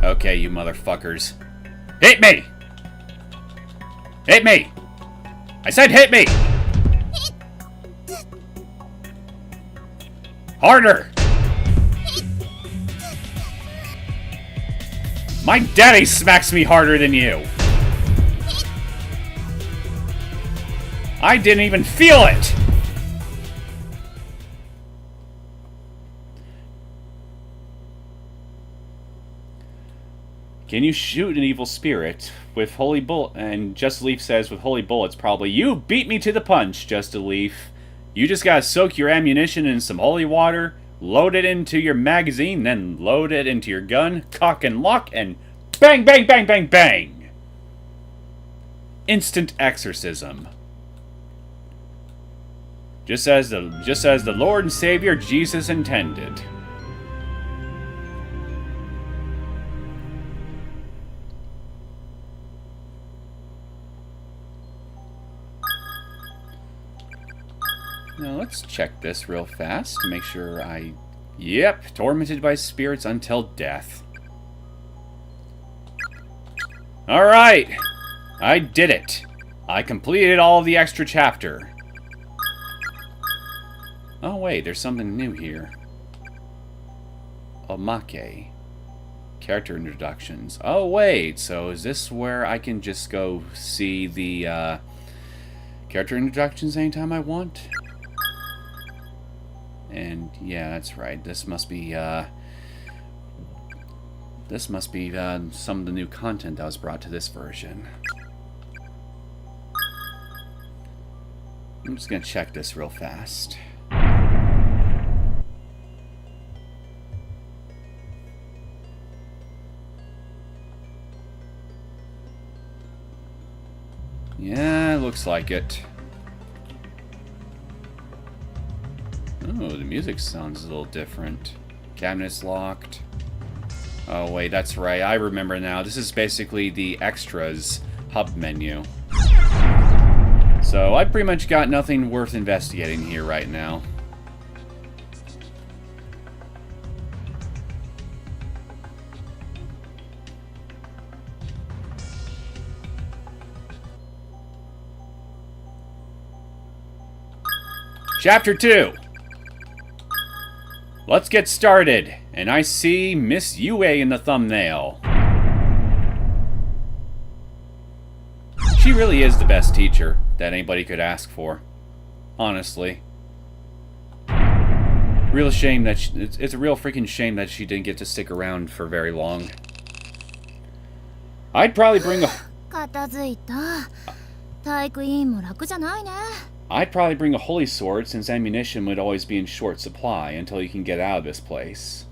A: Okay, you motherfuckers. Hit me! Hit me! I said hit me! Harder! My daddy smacks me harder than you! I didn't even feel it! Can you shoot an evil spirit with holy bullet? And Just a Leaf says with holy bullets, probably. You beat me to the punch, Just a Leaf. You just gotta soak your ammunition in some holy water, load it into your magazine, then load it into your gun, cock and lock, and bang, bang, bang, bang, bang! Instant exorcism. Just as the Lord and Savior Jesus intended. Now let's check this real fast to make sure I... Yep, tormented by spirits until death. Alright! I did it! I completed all of the extra chapter. Oh wait, there's something new here. Omake. Character introductions. Oh wait, so is this where I can just go see the character introductions anytime I want? And yeah, that's right. This must be some of the new content that was brought to this version. I'm just gonna check this real fast. Yeah, looks like it. Oh, the music sounds a little different. Cabinet's locked. Oh, wait, that's right. I remember now. This is basically the extras hub menu. So, I pretty much got nothing worth investigating here right now. Chapter 2. Let's get started. And I see Miss Yue in the thumbnail. She really is the best teacher that anybody could ask for. Honestly. Real shame that it's a real freaking shame that she didn't get to stick around for very long. I'd probably bring a...
B: 片付いた。体育委員も楽じゃないね。
A: I'd probably bring a holy sword, since ammunition would always be in short supply until you can get out of this place.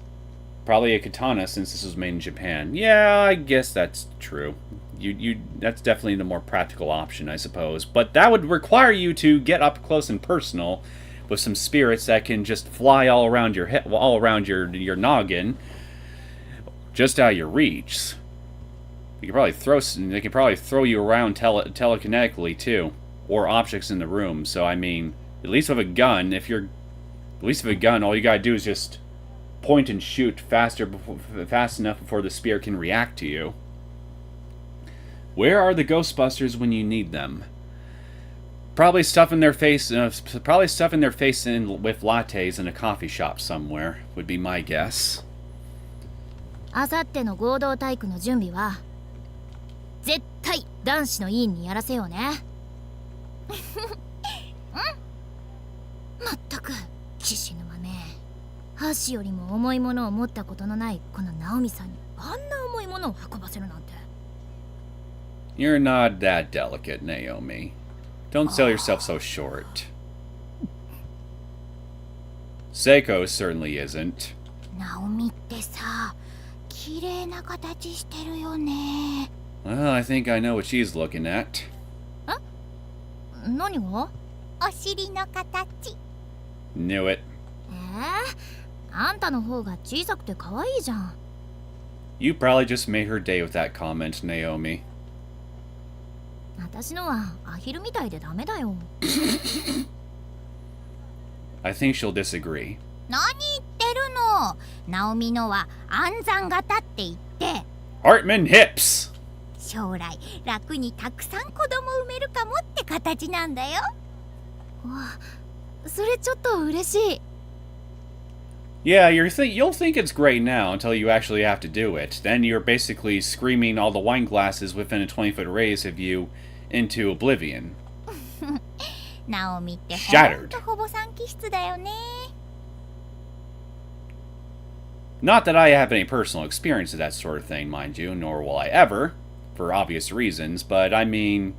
A: Probably a katana, since this was made in Japan. Yeah, I guess that's true. That's definitely the more practical option, I suppose. But that would require you to get up close and personal with some spirits that can just fly all around your head, all around your noggin, just out of your reach. You could probably they can probably throw you around telekinetically too. Or objects in the room. So I mean, at least with a gun, all you gotta do is just point and shoot fast enough before the spear can react to you. Where are the Ghostbusters when you need them? Probably stuffing their face in with lattes in a coffee shop somewhere. Would be my guess.
B: あさっての合同体育の準備は絶対男子の委員にやらせようね。まったく騎士沼ね。箸よりも重いものを持ったことのないこのナオミさんにあんな重いものを運ばせるなんて。
A: You're not that delicate, Naomi. Don't sell yourself so short. Seiko certainly isn't.
B: ナオミってさ、綺麗な形してるよね。
A: Well, I think I know what she's looking at.
B: 何が？お尻の形。
A: Knew it.
B: あんたの方が小さくて可愛いじゃん。
A: You probably just made her day with that comment, Naomi.
B: 私のはアヒルみたいでダメだよ。
A: I think she'll disagree.
B: 何言ってるの？ナオミのは暗算型って言って。
A: Hartman hips!
B: 将来楽にたくさん子供産めるかもって形なんだよ。わ、それちょっと嬉しい。
A: Yeah, you'll think it's great now until you actually have to do it. Then you're basically screaming all the wine glasses within a 20-foot radius of you into oblivion.
B: ナオミってほんとほぼ産気質だよね。
A: Not that I have any personal experience of that sort of thing, mind you, nor will I ever, for obvious reasons, but I mean,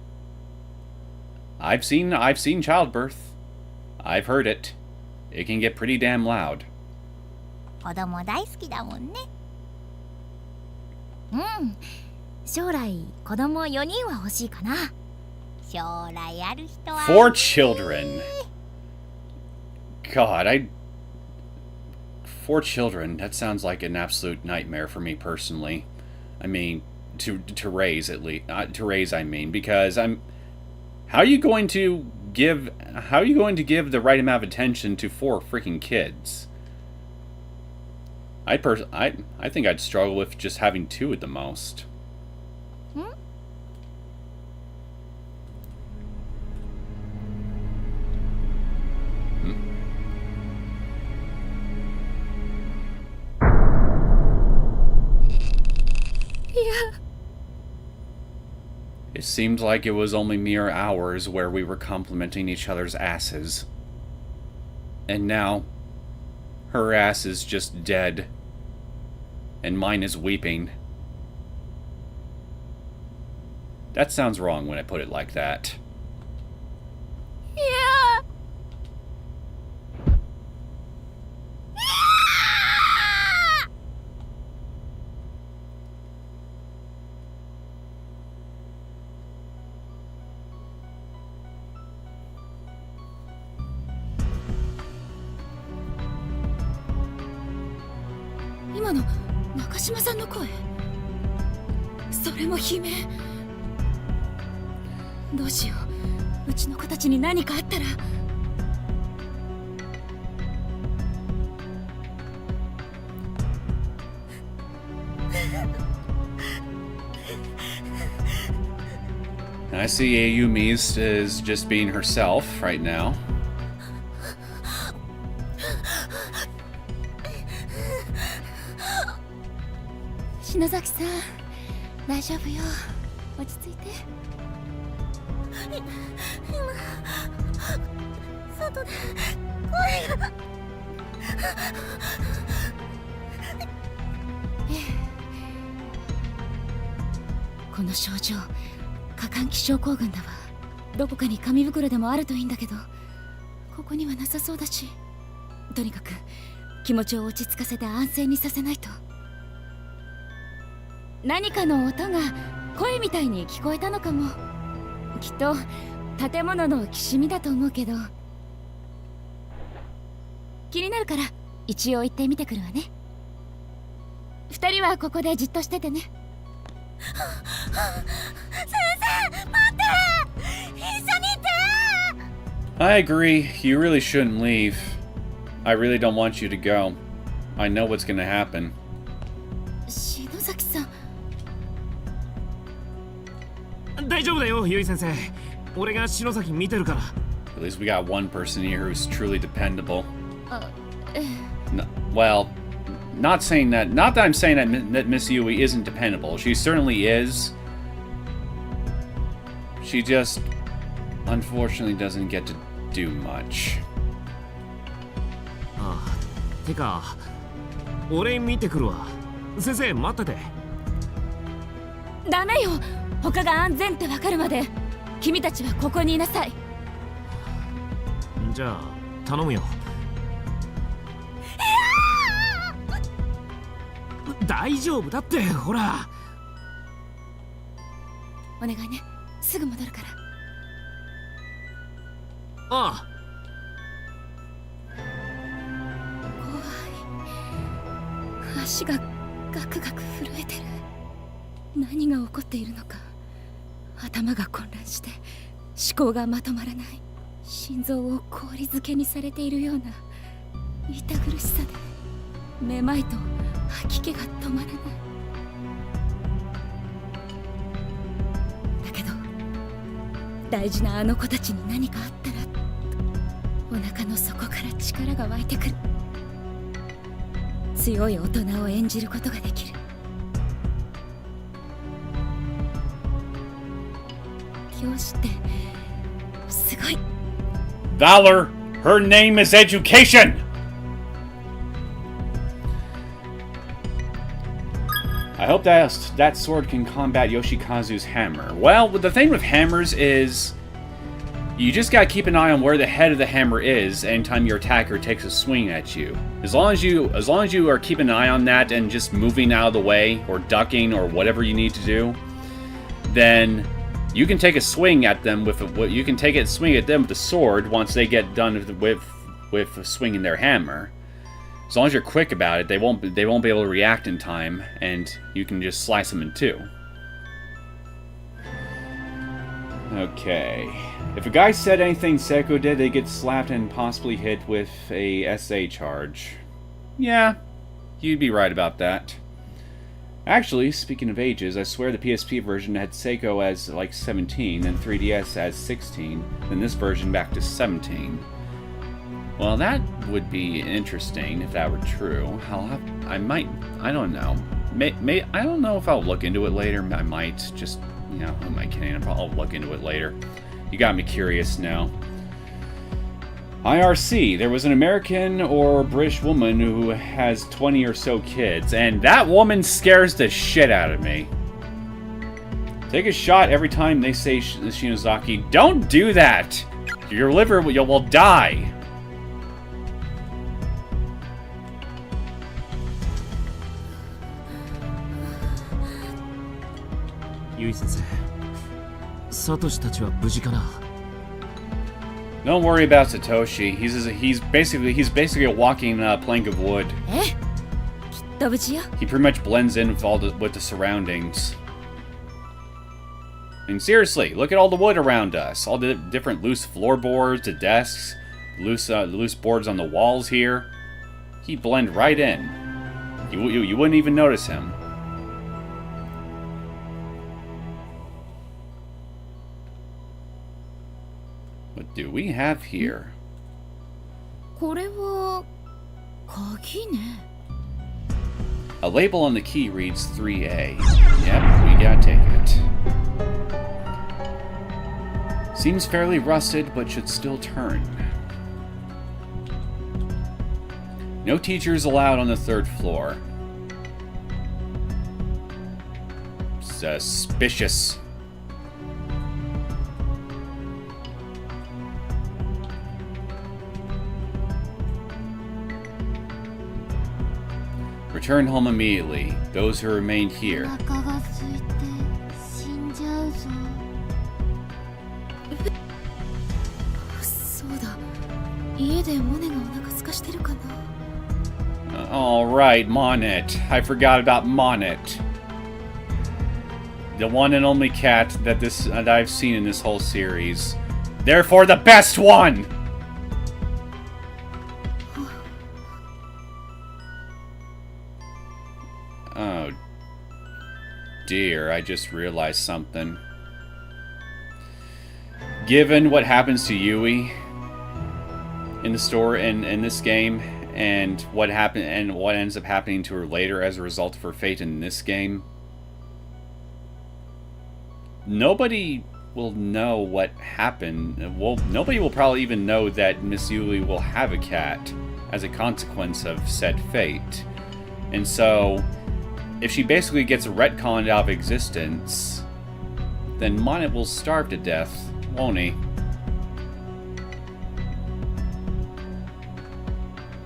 A: I've seen childbirth. I've heard it. It can get pretty damn loud.
B: 子供大好きだもんね。うん、将来子供4人は欲しいかな。将来ある人は
A: 4 children. God, 4 children, that sounds like an absolute nightmare for me personally. I mean, to raise at least, to raise I mean, because how are you going to give the right amount of attention to 4 freaking kids? I think I'd struggle with just having 2 at the most.
B: Hmm?
C: Yeah.
A: It seemed like it was only mere hours where we were complimenting each other's asses. And now, her ass is just dead. And mine is weeping. That sounds wrong when I put it like that.
C: Yeah. 今の中島さんの声、それも悲鳴。どうしよう、うちの子たちに何かあったら。
A: I see Ayumi is just being herself right now.
C: 篠崎さん、大丈夫よ。落ち着いて。
B: 今外で声が。
C: この症状、過換気症候群だわ。どこかに紙袋でもあるといいんだけど、ここにはなさそうだし。とにかく気持ちを落ち着かせて安静にさせないと。何かの音が声みたいに聞こえたのかも。きっと建物のきしみだと思うけど、気になるから一応行ってみてくるわね。二人はここでじっとしててね。
B: 先生、待って！一緒にいて！
A: I agree. You really shouldn't leave. I really don't want you to go. I know what's gonna happen.
C: 篠崎さん。
E: 大丈夫だよ、ゆい先生。俺が篠崎見てるから。
A: At least we got one person here who's truly dependable.
C: ええ。
A: Well, not that I'm saying that Miss Yui isn't dependable. She certainly is. She just, unfortunately, doesn't get to do much.
E: ああ、てか、俺見てくるわ。先生、待ってて。
C: ダメよ。他が安全ってわかるまで君たちはここにいなさい。
E: じゃあ頼むよ。大丈夫だってほら。
C: お願いね、すぐ戻るから。
E: ああ。
C: 怖い。足がガクガク震えてる。何が起こっているのか。頭が混乱して思考がまとまらない。心臓を氷漬けにされているような痛苦しさで、めまいと吐き気が止まらない。大事なあの子たちに何かあったらお腹の底から力が湧いてくる。強い大人を演じることができる。教師ってすごい。
A: Valor! Her name is education! I hope that sword can combat Yoshikazu's hammer. Well, the thing with hammers is you just gotta keep an eye on where the head of the hammer is anytime your attacker takes a swing at you. As long as you are keeping an eye on that and just moving out of the way or ducking or whatever you need to do, then you can take a swing at them with the sword once they get done with swinging their hammer. As long as you're quick about it, they won't be able to react in time, and you can just slice them in two. Okay. If a guy said anything Seiko did, they get slapped and possibly hit with a SA charge. Yeah, you'd be right about that. Actually, speaking of ages, I swear the PSP version had Seiko as like 17 and 3DS as 16, then this version back to 17. Well, that would be interesting if that were true. I don't know. I don't know if I'll look into it later. I might just, who am I kidding? I'll look into it later. You got me curious now. IRC, there was an American or British woman who has 20 or so kids, and that woman scares the shit out of me. Take a shot every time they say Shinozaki. Don't do that! Your liver will die.
F: ゆい先生、サトシたちは無事かな？
A: Don't worry about Satoshi. He's basically a walking plank of wood.
C: きっと無事よ。
A: He pretty much blends in with the surroundings. I mean, seriously, look at all the wood around us. All the different loose floorboards, the desks, loose boards on the walls here. He'd blend right in. You wouldn't even notice him. What do we have here?
C: これは鍵ね。
A: A label on the key reads 3A. Yep, we gotta take it. Seems fairly rusted, but should still turn. No teachers allowed on the 3rd floor. Suspicious. Return home immediately. Those who remained here.
B: お腹が空いて死んじゃうぞ。
C: そうだ。家でモネがお腹空かしてるかな。
A: Alright, Monet. I forgot about Monet. The one and only cat that I've seen in this whole series. Therefore, the best one! Oh dear, I just realized something. Given what happens to Yui in the story in this game, and what ends up happening to her later as a result of her fate in this game, nobody will know what happened. Well, nobody will probably even know that Miss Yui will have a cat as a consequence of said fate. And so, if she basically gets retconned out of existence, then Monet will starve to death, won't he?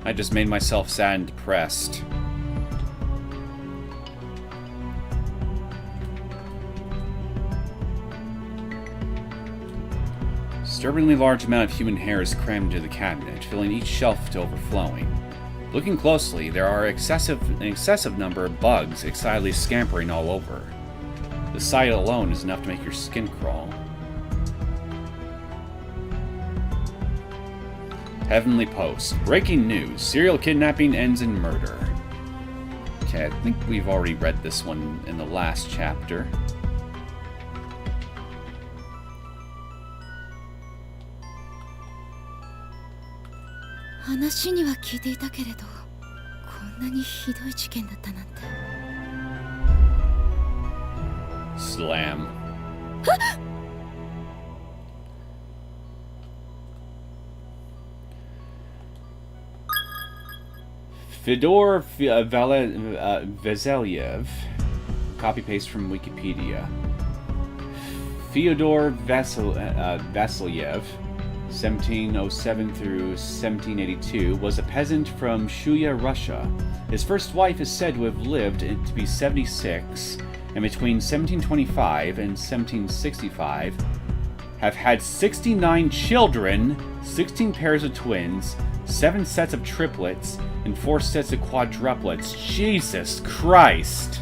A: I just made myself sad and depressed. Disturbingly large amount of human hair is crammed into the cabinet, filling each shelf to overflowing. Looking closely, there are an excessive number of bugs excitedly scampering all over. The sight alone is enough to make your skin crawl. Heavenly Post. Breaking news. Serial kidnapping ends in murder. Okay, I think we've already read this one in the last chapter.
C: 話には聞いていたけれど、こんなにひどい事件だったなんて。
A: Slam. Fedor Vasilyev. Copy paste from Wikipedia. Fyodor Vasilyev, 1707 through 1782, was a peasant from Shuya, Russia. His first wife is said to have lived to be 76, and between 1725 and 1765 have had 69 children, 16 pairs of twins, 7 sets of triplets, and 4 sets of quadruplets. Jesus Christ!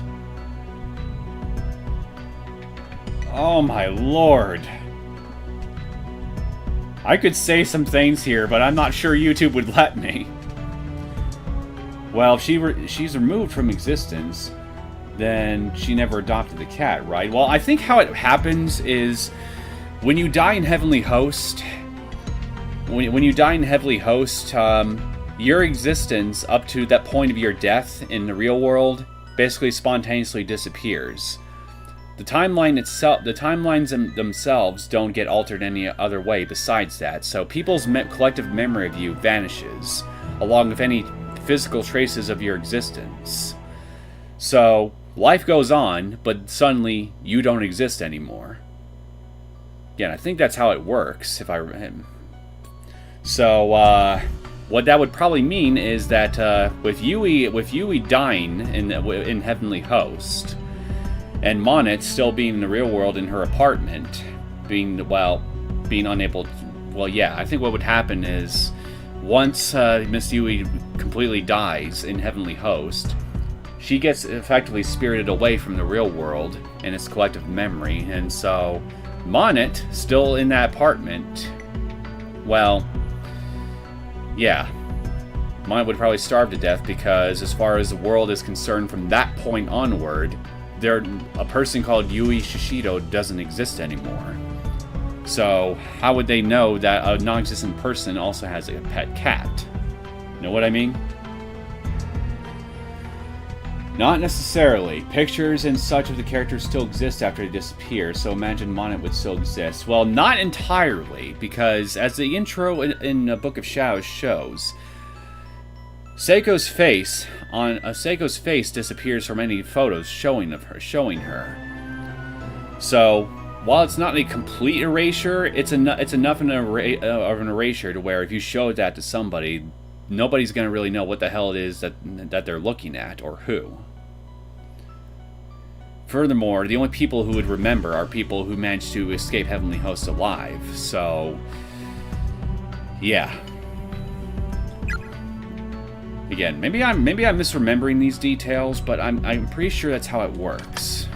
A: Oh my lord. I could say some things here, but I'm not sure YouTube would let me. Well, if she's removed from existence, then she never adopted the cat, right? Well, I think how it happens is when you die in Heavenly Host, when you die in Heavenly Host, your existence up to that point of your death in the real world basically spontaneously disappears. The timelines themselves don't get altered any other way besides that, so people's collective memory of you vanishes, along with any physical traces of your existence. So, life goes on, but suddenly you don't exist anymore. Again, I think that's how it works, So, what that would probably mean is that with Yui dying in Heavenly Host, and Monet still being in the real world in her apartment, being unable to, I think what would happen is once Miss Yui completely dies in Heavenly Host, she gets effectively spirited away from the real world and its collective memory, and so Monet, still in that apartment, Monet would probably starve to death because as far as the world is concerned from that point onward, a person called Yui Shishido doesn't exist anymore. So how would they know that a non-existent person also has a pet cat? Know what I mean? Not necessarily. Pictures and such of the characters still exist after they disappear, so imagine Monet would still exist. Well, not entirely, because as the intro in the Book of Shadows shows, Seiko's face disappears from any photos showing her. So, while it's not a complete erasure, it's enough of an erasure to where if you show that to somebody, nobody's going to really know what the hell it is that they're looking at or who. Furthermore, the only people who would remember are people who managed to escape Heavenly Host alive. So, yeah. Again, maybe I'm misremembering these details, but I'm pretty sure that's how it works.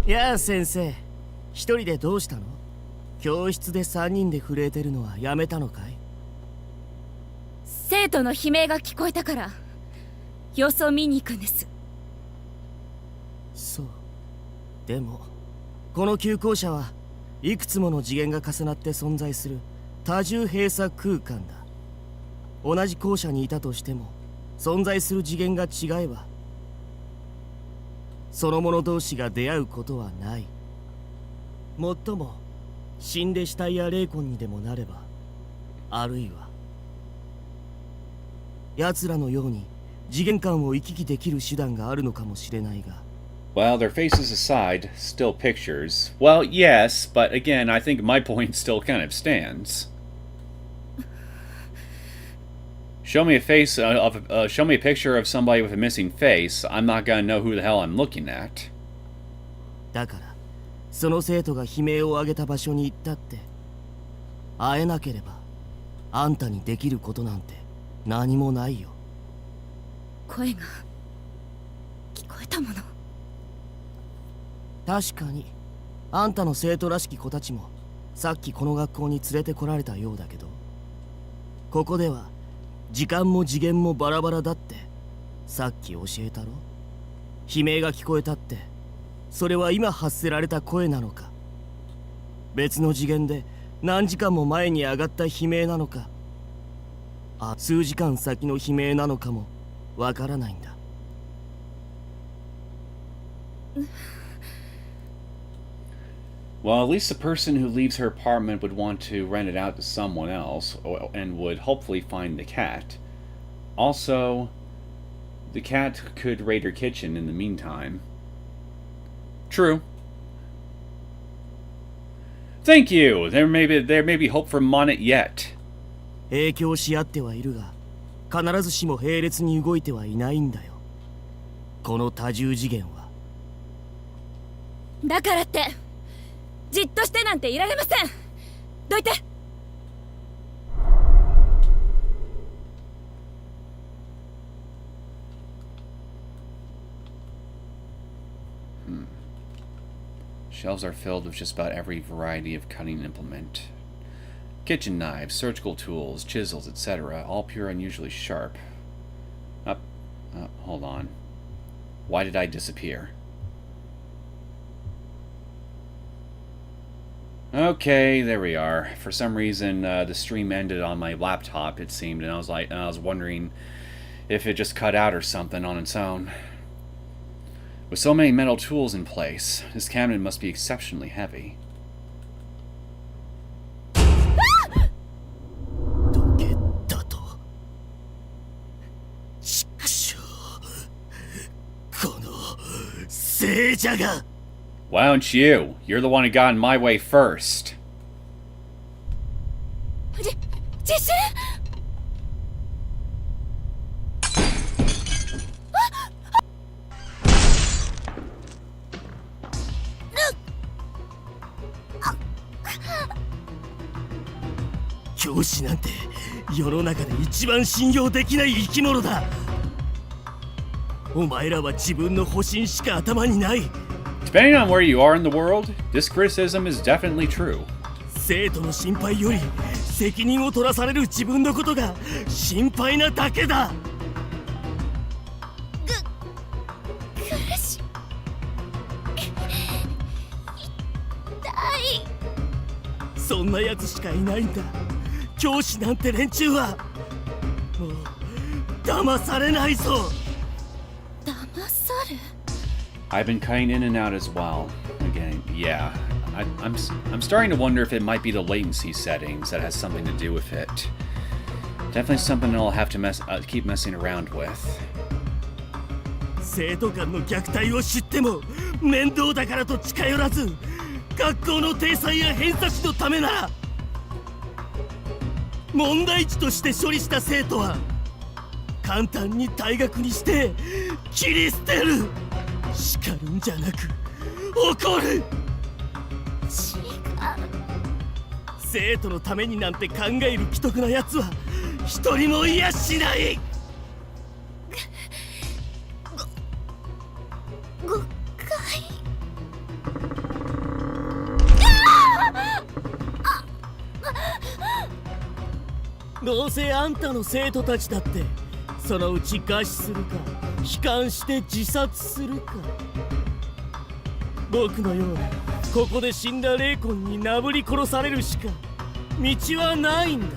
F: Yeah, 先生。一人でどうしたの？教室で3人で震えてるのはやめたのかい？
C: 生徒の悲鳴が聞こえたから様子を見に行くんです。
F: そう。でもこの旧校舎はいくつもの次元が重なって存在する多重閉鎖空間だ。同じ校舎にいたとしても存在する次元が違えばその者同士が出会うことはない。もっとも死んで死体や霊魂にでもなれば、あるいは奴らのように次元間を行き来できる手段があるのかもしれないが。
A: Well, their faces aside, still pictures. Well, yes, but again, I think my point still kind of stands. Show me a picture of somebody with a missing face. I'm not gonna know who the hell I'm looking at.
F: だからその生徒が悲鳴を上げた場所に行ったって、会えなければあんたにできることなんて何もないよ。
C: 声が聞こえたもの。
F: 確かにあんたの生徒らしき子たちもさっきこの学校に連れてこられたようだけど、ここでは時間も次元もバラバラだってさっき教えたろ。悲鳴が聞こえたってそれは今発せられた声なのか別の次元で何時間も前に上がった悲鳴なのか、数時間先の悲鳴なのかもわからないんだ。
A: Well, at least the person who leaves her apartment would want to rent it out to someone else, and would hopefully find the cat. Also, the cat could raid her kitchen in the meantime. True. Thank you! There may be hope for Monet yet.
F: 影響し合ってはいるが、必ずしも並列に動いてはいないんだよ。この多重次元は。
C: だからってじっとしてなんていられません。どいて。
A: Shelves are filled with just about every variety of cutting implement. Kitchen knives, surgical tools, chisels, etc., all pure and unusually sharp. Hold on. Why did I disappear? Okay, there we are. For some reason, the stream ended on my laptop, it seemed, and I was wondering if it just cut out or something on its own. With so many metal tools in place, this cabinet must be exceptionally heavy.
F: どけたと。ちくしょう。この聖者が。
A: Why don't you? You're the one who got in my way first.
C: 自信。
F: 教師なんて世の中で一番信用できない生き物だ。お前らは自分の保身しか頭にない。
A: Depending on where you are in the world, this criticism is definitely true.
F: 生徒の心配より責任を取らされる自分のことが心配なだけだ。
B: 苦しい。痛い。
F: そんなやつしかいないんだ。教師なんて連中はもう騙されないぞ。
B: 騙さる。
A: I've been cutting in and out as well. Again, yeah. I'm starting to wonder if it might be the latency settings that has something to do with it. Definitely something I'll have to keep messing around with.
F: 生徒間の虐待を知っても面倒だからと近寄らず、学校の体裁や偏差値のためなら問題児として処理した生徒は簡単に退学にして切り捨てる。叱るんじゃなく怒る。
B: 違う。
F: 生徒のためになんて考える奇特なやつは一人もいやしない。
B: 誤解。
F: どうせあんたの生徒たちだってそのうち餓死するか悲観して自殺するか。僕のようにここで死んだ霊魂になぶり殺されるしか道はないんだ。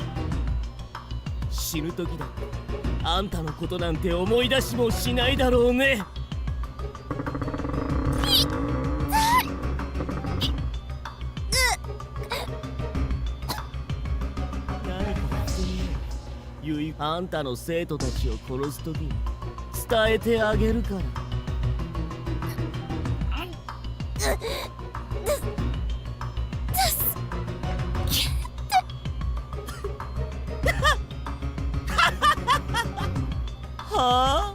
F: 死ぬ時だってあんたのことなんて思い出しもしないだろうね。あんたの生徒たちを殺すときに伝えてあげるから。はあ？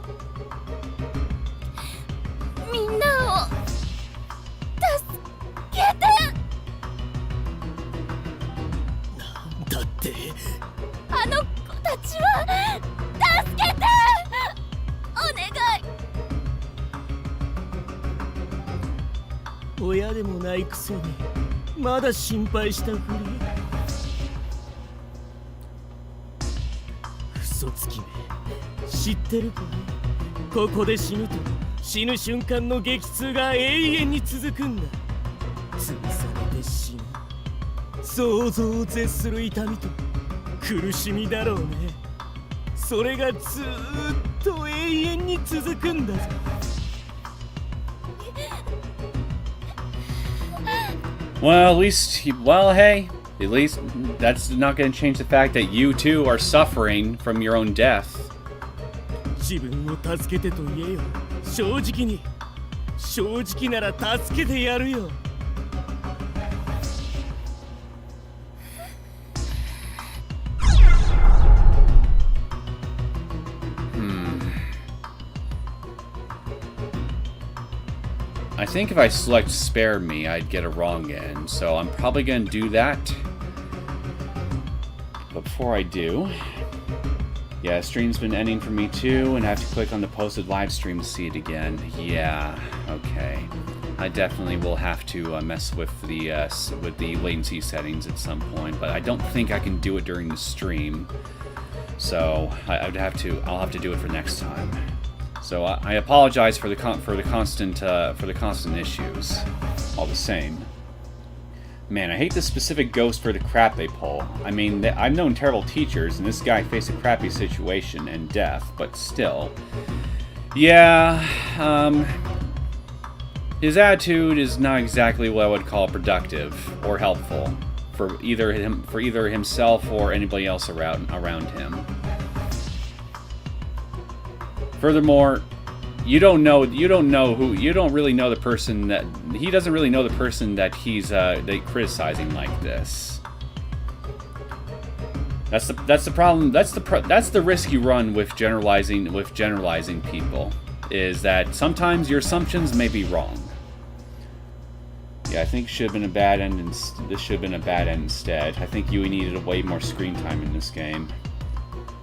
B: みんなを助けて。
F: なんだって。
B: あの子たちは助けて。お願い。
F: 親でもないくせにまだ心配したふり。嘘つきめ、知ってるかい？ここで死ぬと死ぬ瞬間の激痛が永遠に続くんだ。潰されて死ぬ。想像を絶する痛みと苦しみだろうね。それがずーっと永遠に続くんだぞ。
A: Well, at least, well, hey, at least that's not going to change the fact that you too are suffering from your own death.
F: 自分を助けてと言えよ。正直に。正直なら助けてやるよ。
A: I think if I select spare me, I'd get a wrong end, so I'm probably going to do that. But before I do, yeah, stream's been ending for me too, and I have to click on the posted live stream to see it again. Yeah, okay. I definitely will have to mess with the latency settings at some point, but I don't think I can do it during the stream. So I'll have to do it for next time. So I apologize for the constant issues. All the same, man, I hate this specific ghost for the crap they pull. I mean, I've known terrible teachers, and this guy faced a crappy situation and death, but still, yeah, his attitude is not exactly what I would call productive or helpful for either himself or anybody else around him. Furthermore, you don't really know the person that he doesn't really know the person that he's criticizing like this. That's the problem. That's the risk you run with generalizing people, is that sometimes your assumptions may be wrong. Yeah, I think it should have been a bad end, and this should have been a bad end instead. I think you needed way more screen time in this game.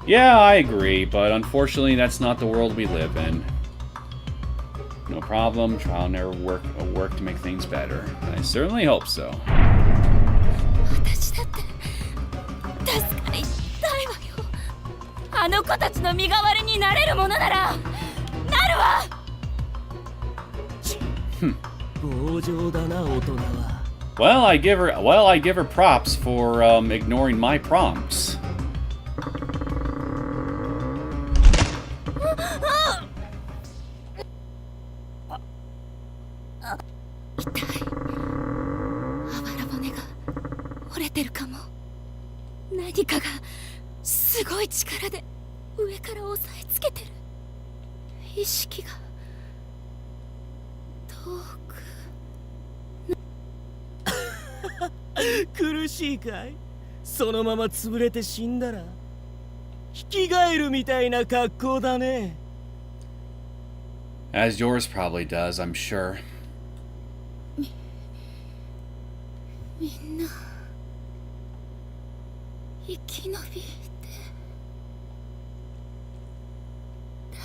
A: Yeah, I agree, but unfortunately that's not the world we live in. No problem, trial and error work to make things better. I certainly hope so.
C: 私だって助かりたいわよ。あの子たちの身代わりになれるものならなるわ。
F: 強情だな、大人は。
A: Well, I give her props for ignoring my prompts.
F: "苦しいかい？そのまま潰れて死んだら生き返るみたいな格好だね。
A: As yours probably does, I'm sure.
C: みんな生き延びて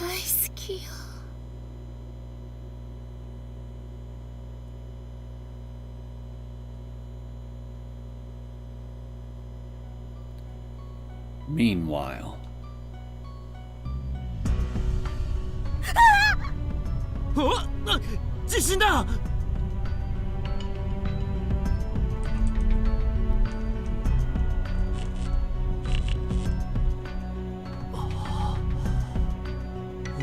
C: 大好きよ。
A: Meanwhile.
F: 地震だ。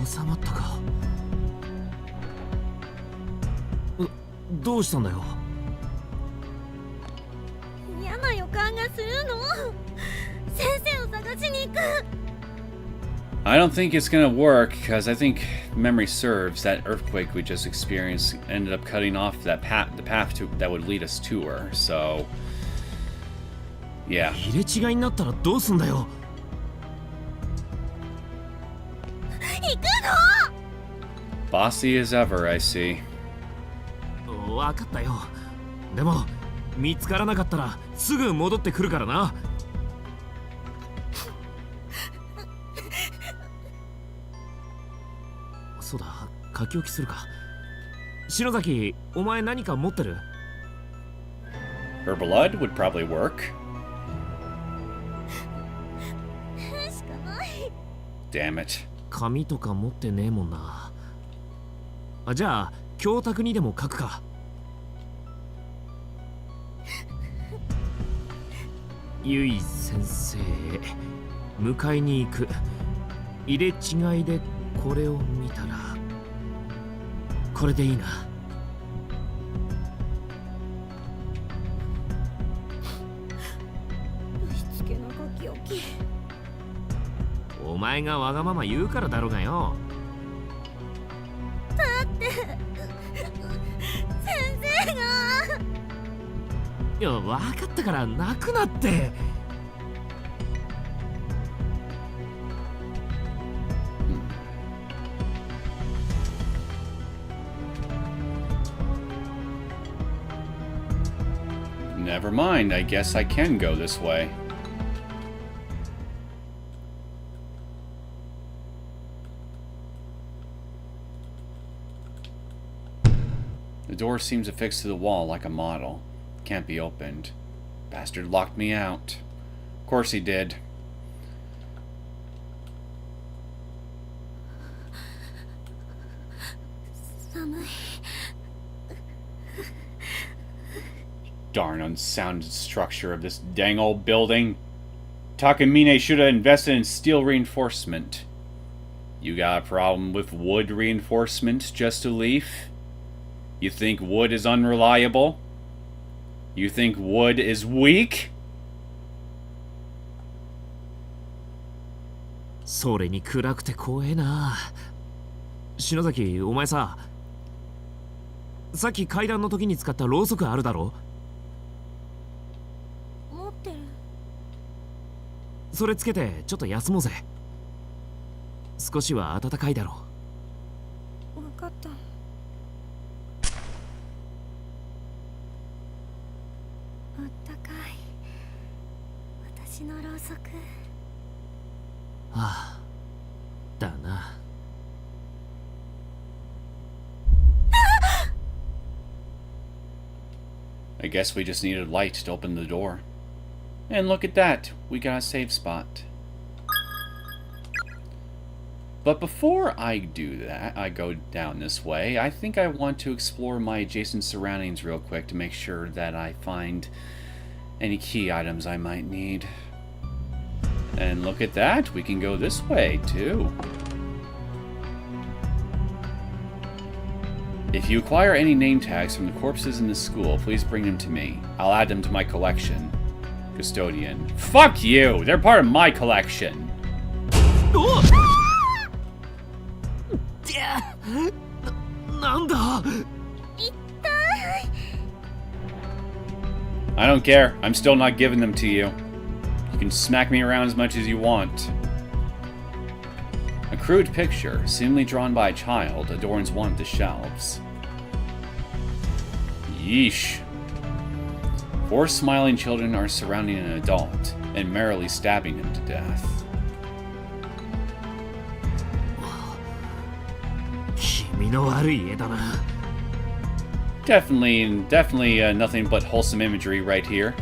F: 収まったか。どうしたんだよ。
B: 嫌な予感がするの。先生を探しに行く。
A: I don't think it's gonna work, because I think memory serves that earthquake we just experienced ended up cutting off the path that would lead us to her. So, yeah.
F: 入れ違いになったらどうすんだよ。
B: 行くの。
A: Bossy as ever, I see.
F: わかったよ。でも見つからなかったらすぐ戻ってくるからな。そうだ、書き置きするか。篠崎、お前何か持ってる？
A: Her blood would probably work.
B: しかない。
A: Damn it.
F: 紙とか持ってねえもんな。あ、じゃあ教託にでも書くか。ゆい先生へ迎えに行く。入れ違いでこれを見たらこれでいいな。
C: しつけな書き置き。
F: お前がわがまま言うからだろうがよ。
B: 先生が。
F: いや、分かったから泣くなって。
A: Never mind, I guess I can go this way. The door seems affixed to the wall like a model. Can't be opened. Bastard locked me out. Of course he did. Darn unsound structure of this dang old building. Takamine should have invested in steel reinforcement. You got a problem with wood reinforcement, Just a Leaf? You think wood is unreliable? You think wood is weak?
F: それに暗くて怖えな。篠崎、お前さ、さっき階段の時に使ったろうそくあるだろ。
B: 持ってる。
F: それつけてちょっと休もうぜ。少しは暖かいだろう。
C: 分かった。
B: あったかい。私のろうそく。
F: ああ、だな。
A: I guess we just needed light to open the door. And look at that, we got a safe spot. But before I do that, I go down this way, I think I want to explore my adjacent surroundings real quick to make sure that I find any key items I might need. And look at that, we can go this way too. If you acquire any name tags from the corpses in the school, please bring them to me. I'll add them to my collection. Custodian. Fuck you! They're part of my collection! I don't care. I'm still not giving them to you. You can smack me around as much as you want. A crude picture, seemingly drawn by a child, adorns one of the shelves. Yeesh. 4 smiling children are surrounding an adult and merrily stabbing him to death. Definitely nothing but wholesome imagery right here.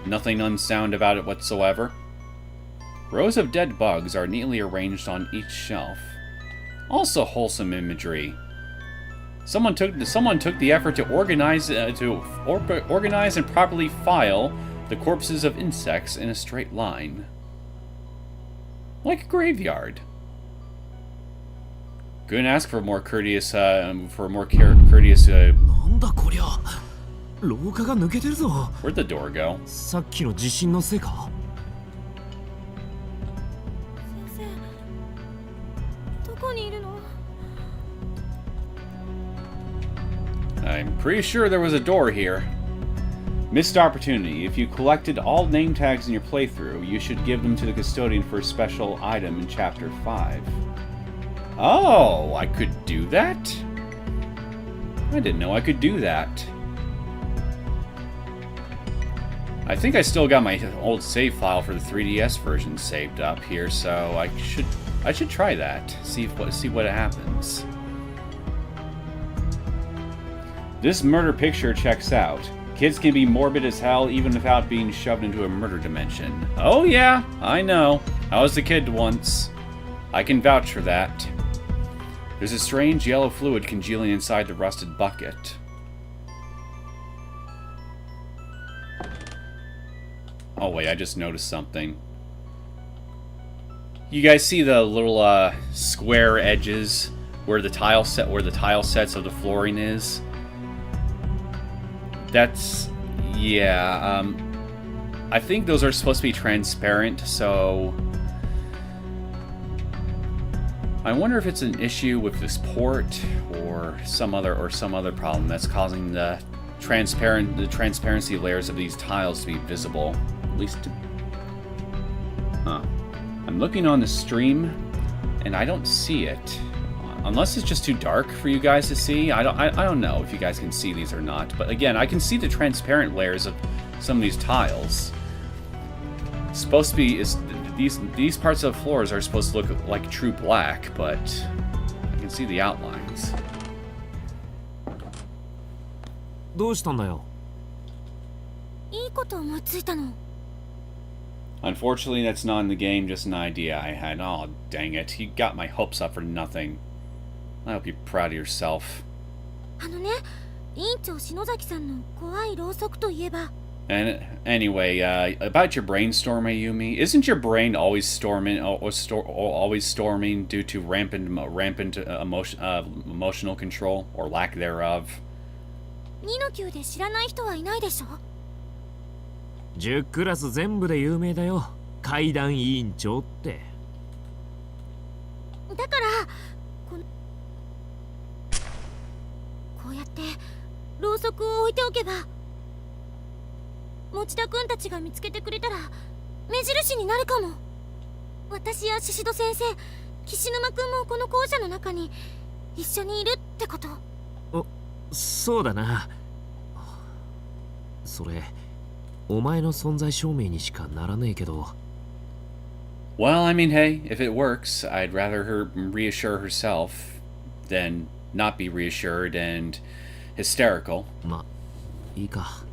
A: Nothing unsound about it whatsoever. Rows of dead bugs are neatly arranged on each shelf. Also wholesome imagery. Someone took the effort to organize and properly file the corpses of insects in a straight line, like a graveyard. Couldn't ask for more courteous. Where'd the door go?
F: さっきの地震のせいか。
C: 先生、どこにいるの？
A: I'm pretty sure there was a door here. Missed opportunity. If you collected all name tags in your playthrough, you should give them to the custodian for a special item in Chapter 5. Oh, I could do that? I didn't know I could do that. I think I still got my old save file for the 3DS version saved up here, so I should try that. See what happens. This murder picture checks out. Kids can be morbid as hell even without being shoved into a murder dimension. Oh yeah, I know. I was a kid once. I can vouch for that. There's a strange yellow fluid congealing inside the rusted bucket. Oh wait, I just noticed something. You guys see the little square edges where the tile sets of the flooring is? That's, yeah, I think those are supposed to be transparent, so I wonder if it's an issue with this port or some other problem that's causing the transparency layers of these tiles to be visible. At least I'm looking on the stream and I don't see it. Unless it's just too dark for you guys to see. I don't know if you guys can see these or not. But again, I can see the transparent layers of some of these tiles. It's supposed to be these parts of the floors are supposed to look like true black, but I can see the outlines.
F: どうしたんだよ。
B: いいこと思いついたの。
A: Unfortunately, that's not in the game, just an idea I had. Oh, dang it. You got my hopes up for nothing. I hope you're proud of yourself.
B: あのね、委員長篠崎さんの怖いろうそくといえば。
A: And anyway, about your brainstorm, Ayumi, isn't your brain always storming due to rampant emotional control or lack thereof?
B: 2の級で知らない人はいないでしょ。
F: 10クラス全部で有名だよ。階段委員長って。
B: だからこうやってろうそくを置いておけば、持田くんたちが見つけてくれたら目印になるかも。私や宍戸先生、岸沼くんもこの校舎の中に一緒にいるってこと。
F: そうだな。それお前の存在証明にしかならねえけど。
A: Well, I mean, hey, if it works, I'd rather her reassure herself than not be reassured and hysterical.
F: ま、いいか。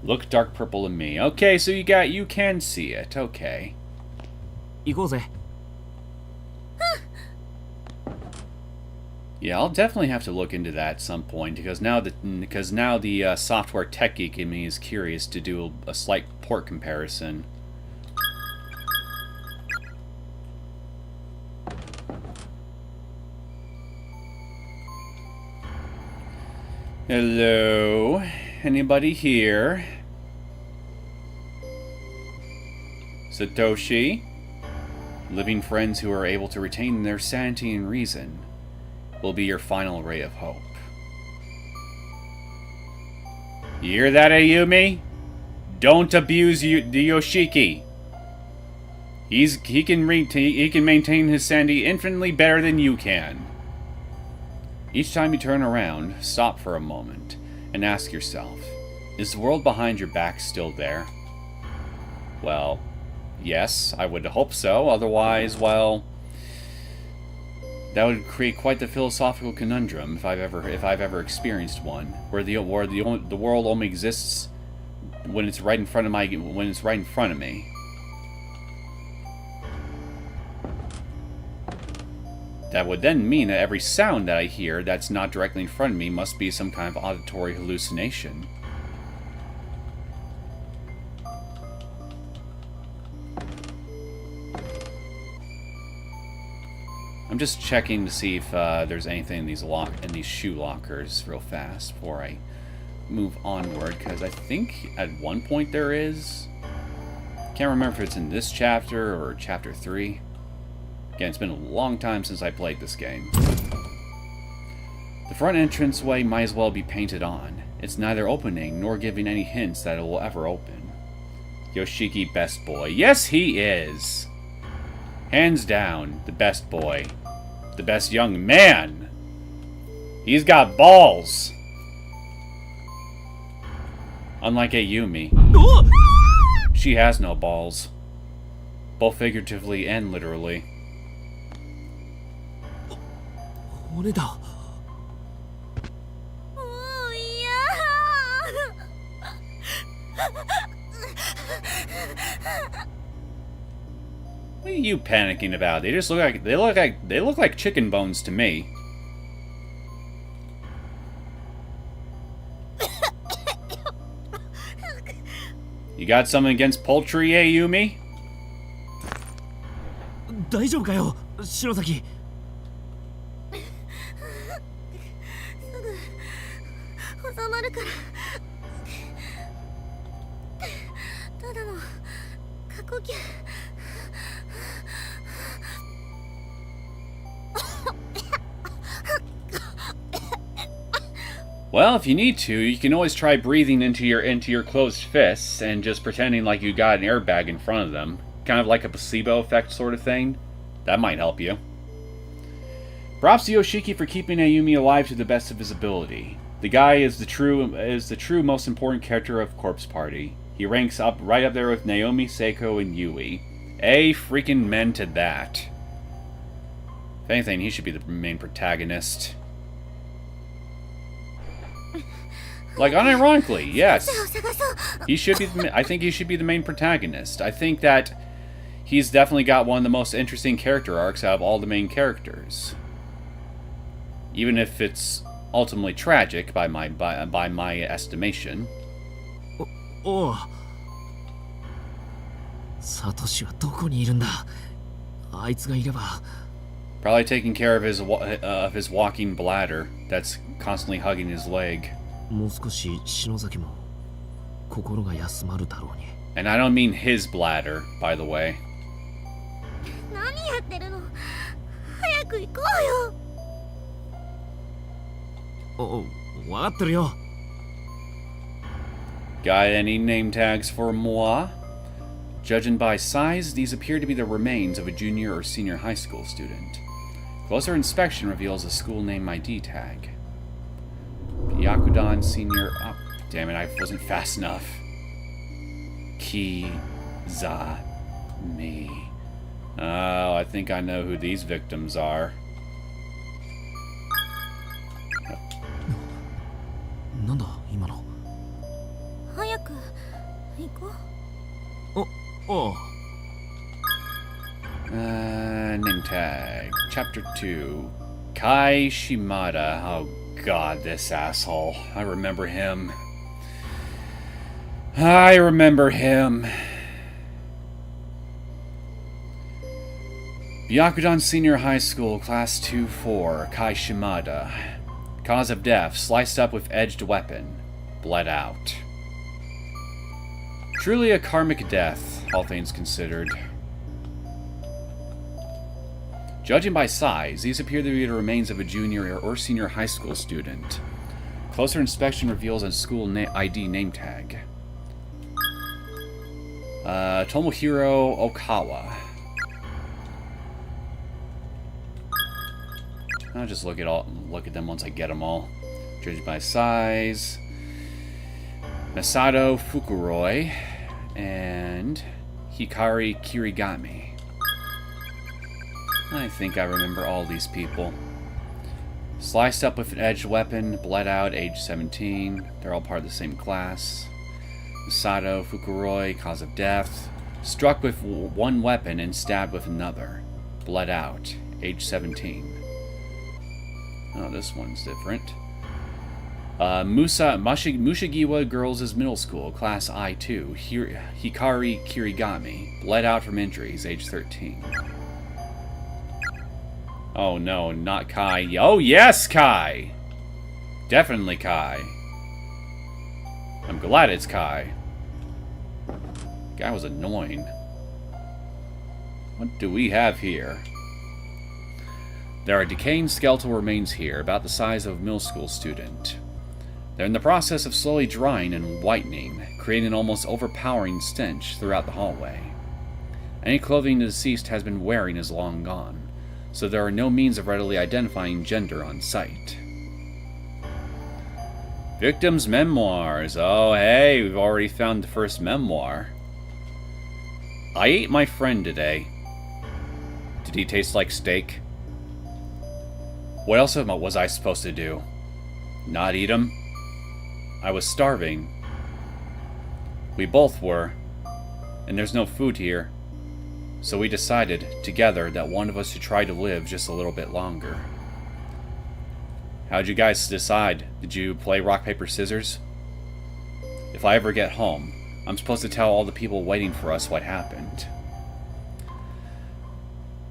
A: Look dark purple to me. Okay, so you can see it. Okay.
F: 行こうぜ。
A: Yeah, I'll definitely have to look into that at some point because now the software tech geek in me is curious to do a slight port comparison. Hello, anybody here? Satoshi? Living friends who are able to retain their sanity and reason will be your final ray of hope. You hear that, Ayumi? Don't abuse the Yoshiki. He can maintain his sanity infinitely better than you can. Each time you turn around, stop for a moment and ask yourself, is the world behind your back still there? Well, yes, I would hope so. Otherwise, well, that would create quite the philosophical conundrum if I've ever experienced one, where the world only exists when it's right in front of me. That would then mean that every sound that I hear that's not directly in front of me must be some kind of auditory hallucination. I'm just checking to see if there's anything in these shoe lockers real fast before I move onward, because I think at one point there is. Can't remember if it's in this chapter or chapter 3. Again, it's been a long time since I played this game. The front entranceway might as well be painted on. It's neither opening nor giving any hints that it will ever open. Yoshiki, best boy. Yes, he is! Hands down, the best boy. The best young man! He's got balls! Unlike Ayumi. She has no balls. Both figuratively and literally.
F: 俺だ。
A: What are you panicking about? They just look like chicken bones to me. You got something against poultry, Ayumi?
F: 大丈夫かよ白崎。
B: 収まるから。ただの過呼吸。
A: Well, if you need to, you can always try breathing into your closed fists and just pretending like you got an airbag in front of them. Kind of like a placebo effect sort of thing. That might help you. Props to Yoshiki for keeping Ayumi alive to the best of his ability. The guy is the true most important character of Corpse Party. He ranks up right up there with Naomi, Seiko, and Yui. Freakin men to that. If anything, he should be the main protagonist. Like, unironically, yes. He should be. I think he should be the main protagonist. I think that he's definitely got one of the most interesting character arcs out of all the main characters. Even if it's ultimately tragic by my estimation.
F: おう。サトシはどこにいるんだ。あいつがいれば。
A: Probably taking care of his walking bladder that's constantly hugging his leg.
F: もう少し篠崎も心が休まるだろうに。
A: And I don't mean his bladder, by the way.
B: 何やってるの？早く行こうよ。
F: お、わかってるよ。
A: Got any name tags for moi? Judging by size, these appear to be the remains of a junior or senior high school student. Closer inspection reveals a school name ID tag. Byakudan Senior... Oh, damn it, I wasn't fast enough. Ki-za-mi. Oh, I think I know who these victims are.
F: なんだ今の。
B: 早く行こう。
F: おう。
A: Name tag. Chapter 2. Kai Shimada. Oh, God, this asshole. I remember him. Byakudan Senior High School, Class 2-4, Kai Shimada. Cause of death, sliced up with edged weapon. Bled out. Truly a karmic death, all things considered. Judging by size, these appear to be the remains of a junior or senior high school student. Closer inspection reveals a school ID name tag. Tomohiro Okawa. I'll just look at them once I get them all. Judged by size, Masato Fukuroi and Hikari Kirigami. I think I remember all these people. Sliced up with an edged weapon, bled out, age 17. They're all part of the same class. Masato Fukuroi, cause of death. Struck with one weapon and stabbed with another. Bled out, age 17. Oh, this one's different. Mushigiwa Girls' Middle School, Class I-2. Hikari Kirigami. Bled out from injuries, age 13. Oh no, not Kai. Oh yes, Kai! Definitely Kai. I'm glad it's Kai. Guy was annoying. What do we have here? There are decaying skeletal remains here, about the size of a middle school student. They're in the process of slowly drying and whitening, creating an almost overpowering stench throughout the hallway. Any clothing the deceased has been wearing is long gone, so there are no means of readily identifying gender on sight. Victim's memoirs. Oh, hey, we've already found the first memoir. I ate my friend today. Did he taste like steak? What else was I supposed to do? Not eat him? I was starving. We both were. And there's no food here. So we decided, together, that one of us should try to live just a little bit longer. How'd you guys decide? Did you play rock, paper, scissors? If I ever get home, I'm supposed to tell all the people waiting for us what happened.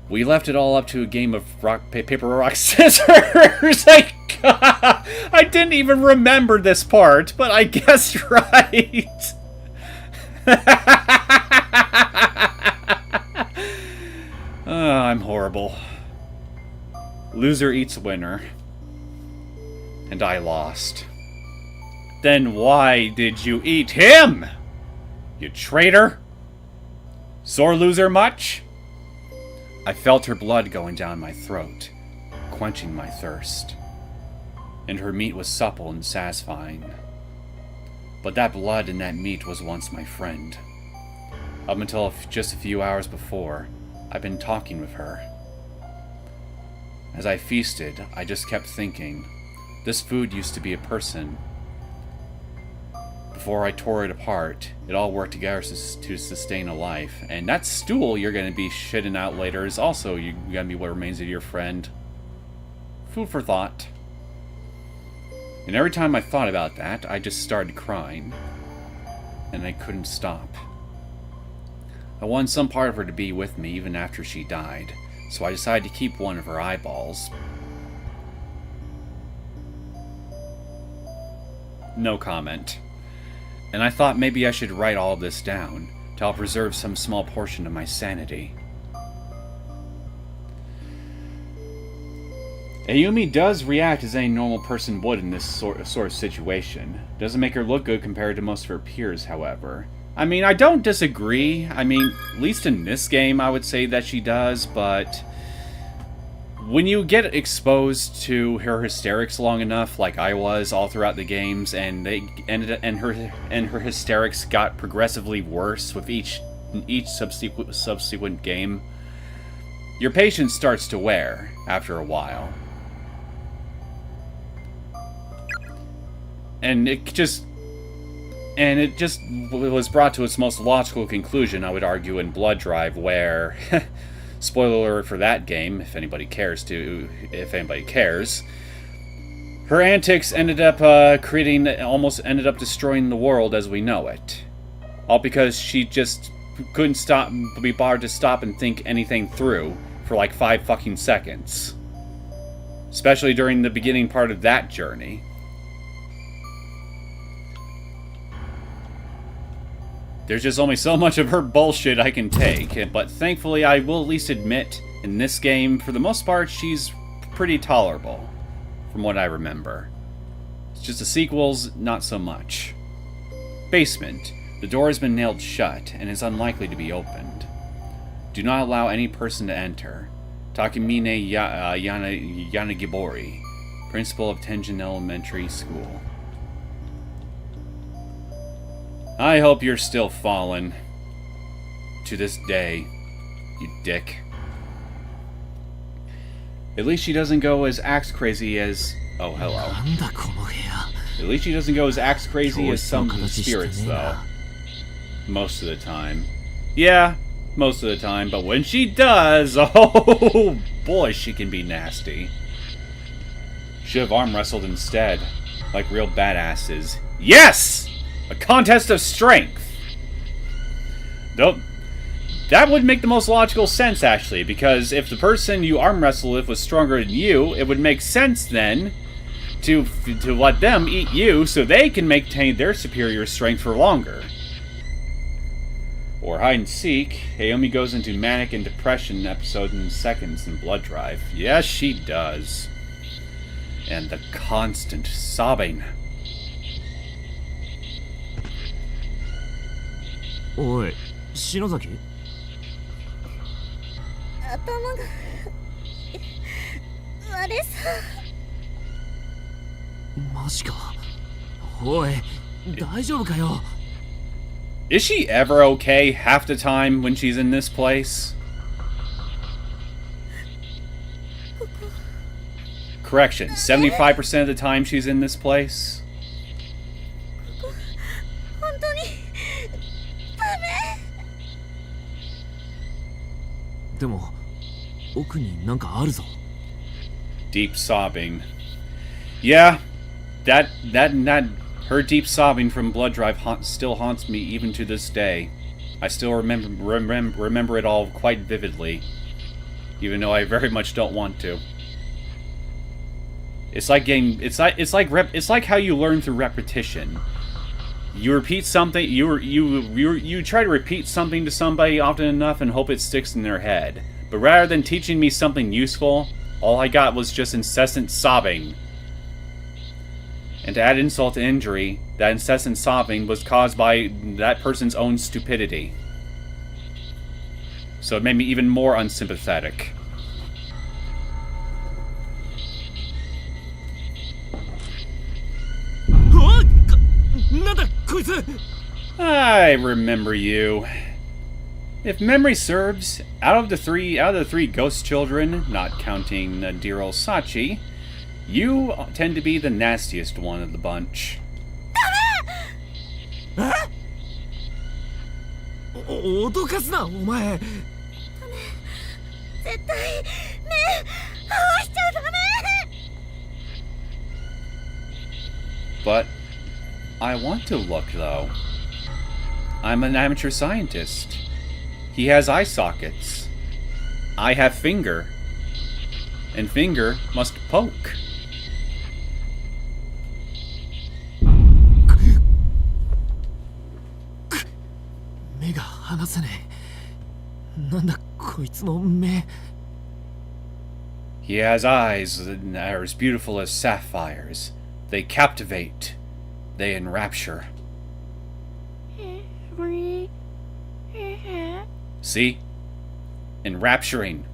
A: We left it all up to a game of paper, rock, scissors. I didn't even remember this part, but I guessed right. I'm horrible. Loser eats winner. And I lost. Then why did you eat him? You traitor? Sore loser much? I felt her blood going down my throat, quenching my thirst. And her meat was supple and satisfying. But that blood and that meat was once my friend. Up until just a few hours before, I'd been talking with her. As I feasted, I just kept thinking, this food used to be a person. Before I tore it apart, it all worked together to sustain a life. And that stool you're going to be shitting out later is also going to be what remains of your friend. Food for thought. And every time I thought about that, I just started crying. And I couldn't stop. I wanted some part of her to be with me even after she died, so I decided to keep one of her eyeballs. No comment. And I thought maybe I should write all of this down, to help preserve some small portion of my sanity. Ayumi does react as any normal person would in this sort of situation. Doesn't make her look good compared to most of her peers, however. I mean, I don't disagree. I mean, at least in this game, I would say that she does, but when you get exposed to her hysterics long enough, like I was all throughout the games, and her hysterics got progressively worse with each subsequent game, your patience starts to wear after a while. And it just was brought to its most logical conclusion, I would argue, in Blood Drive, where, spoiler alert for that game, if anybody cares, her antics ended up almost ended up destroying the world as we know it. All because she just couldn't be bothered to stop and think anything through for like 5 fucking seconds. Especially during the beginning part of that journey. There's just only so much of her bullshit I can take, but thankfully I will at least admit, in this game, for the most part, she's pretty tolerable, from what I remember. It's just the sequels, not so much. Basement. The door has been nailed shut, and is unlikely to be opened. Do not allow any person to enter. Takemine Yanagibori, principal of Tenjin Elementary School. I hope you're still fallen. To this day, you dick. At least she doesn't go as axe crazy as... Oh, hello. At least she doesn't go as axe crazy as some of the spirits, though. Most of the time. Yeah, most of the time, but when she does, oh boy, she can be nasty. Should have arm wrestled instead, like real badasses. Yes! A contest of strength! Nope. That would make the most logical sense, actually, because if the person you arm wrestle with was stronger than you, it would make sense then to let them eat you so they can maintain their superior strength for longer. Or hide and seek. Naomi goes into manic and depression episode in seconds in Blood Drive. Yes, she does. And the constant sobbing.
F: おい、篠崎？
B: 頭が割れさ。
F: マジか。おい、大丈夫かよ。
A: Is she ever okay half the time when she's in this place? Correction, 75% of the time she's in this place?
B: 本当にダメ。
F: でも、奥になんかあるぞ。
A: Deep sobbing. Yeah, that Her deep sobbing from blood drive still haunts me even to this day. I still remember it all quite vividly, even though I very much don't want to. It's like how you learn through repetition. You repeat something. You try to repeat something to somebody often enough and hope it sticks in their head. But rather than teaching me something useful, all I got was just incessant sobbing. And to add insult to injury, that incessant sobbing was caused by that person's own stupidity. So it made me even more unsympathetic. I remember you. If memory serves, out of the three ghost children, not counting dear old Sachi, you tend to be the nastiest one of the bunch.
F: 脅かすなお前。
B: 絶対目合わしちゃダメ。
A: But I want to look, though. I'm an amateur scientist. He has eye sockets. I have finger. And finger must poke.
F: 目が離せねえ。なんだこいつの目。
A: He has eyes that are as beautiful as sapphires. They captivate. They enrapture. See? Enrapturing.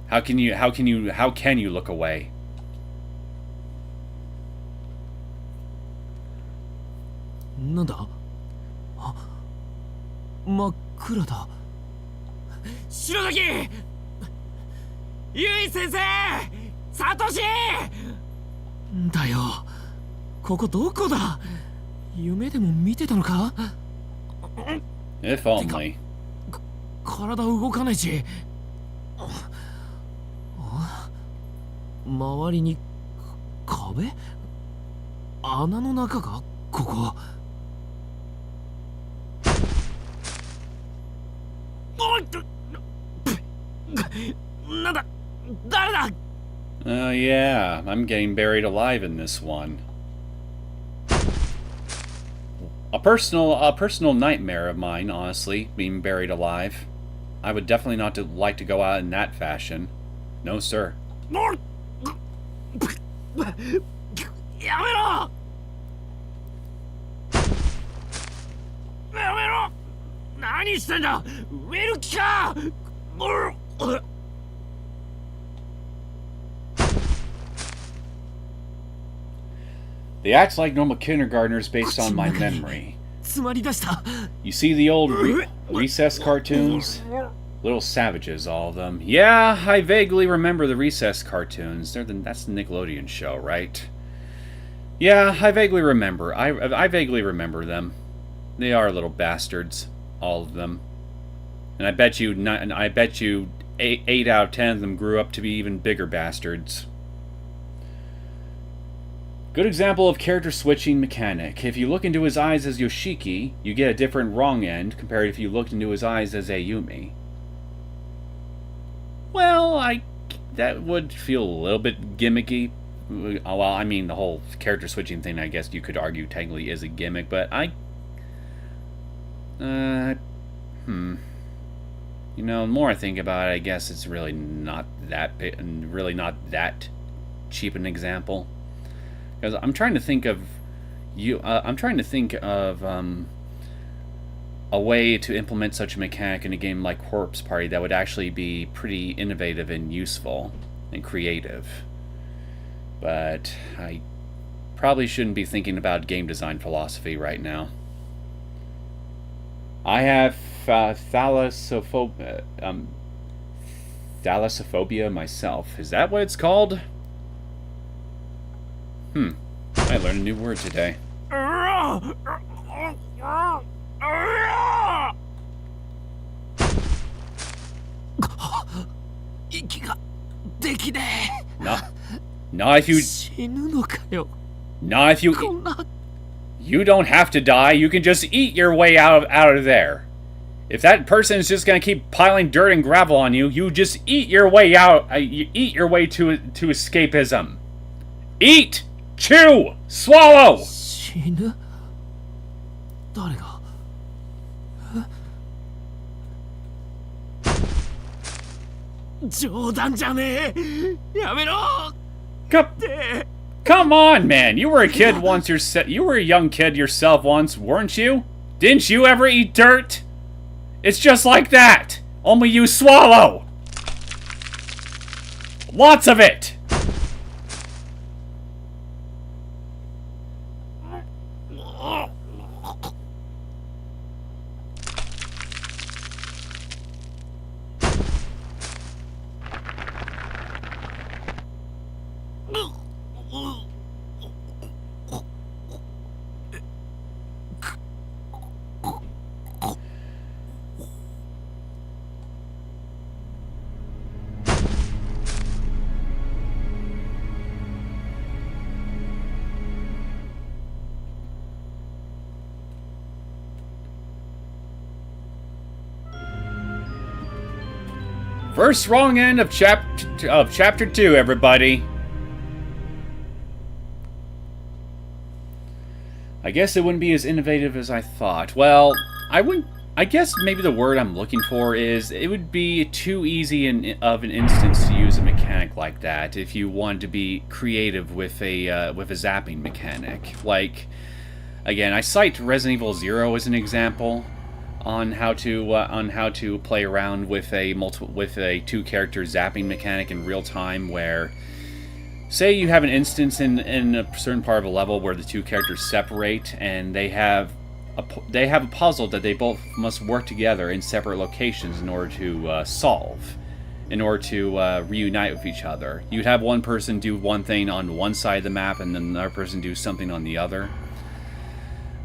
A: How can you look away?
F: なんだあ、真っ暗だ。白崎ゆい先生サトシだよ。ここどこだ。夢でも見てたのか。
A: If only.
F: 体動かないし。周りに壁？穴の中がここ。なんだ誰だ。
A: Oh yeah, I'm getting buried alive in this one. A personal nightmare of mine, honestly, being buried alive. I would definitely not like to go out in that fashion. No, sir.
F: やめろ。やめろ。何してんだ。ウェルキか。
A: They act like normal kindergartners based on my memory. You see the old recess cartoons? Little savages, all of them. Yeah, I vaguely remember the recess cartoons. That's the Nickelodeon show, right? Yeah, I vaguely remember. I vaguely remember them. They are little bastards, all of them. And I bet you 8 out of 10 of them grew up to be even bigger bastards. Good example of character switching mechanic. If you look into his eyes as Yoshiki, you get a different wrong end compared if you looked into his eyes as Ayumi. Well, that would feel a little bit gimmicky. Well, I mean, the whole character switching thing, I guess you could argue technically is a gimmick, but You know, the more I think about it, I guess it's really not that cheap an example. Because I'm trying to think of a way to implement such a mechanic in a game like Corpse Party that would actually be pretty innovative and useful and creative. But I probably shouldn't be thinking about game design philosophy right now. I have thalassophobia myself. Is that what it's called? I learned a new word today. No, if you... Not if you... You don't have to die. You can just eat your way out of there. If that person is just gonna keep piling dirt and gravel on you, you just eat your way out. You eat your way to escapism. Eat, chew, swallow.
F: 死ぬ誰が冗談じゃねえやめろ
A: Come on, man. You were a kid once yourself. You were a young kid yourself once, weren't you? Didn't you ever eat dirt? It's just like that. Only you swallow. Lots of it. First wrong end of chapter 2, everybody. I guess it wouldn't be as innovative as I thought. Well, I guess maybe the word I'm looking for is it would be too easy of an instance to use a mechanic like that if you wanted to be creative with a zapping mechanic. Like, again, I cite Resident Evil 0 as an example on how to play around with a two-character zapping mechanic in real time, where say you have an instance in a certain part of a level where the two characters separate and they have a puzzle that they both must work together in separate locations in order to solve, in order to reunite with each other. You'd have one person do one thing on one side of the map and then another person do something on the other.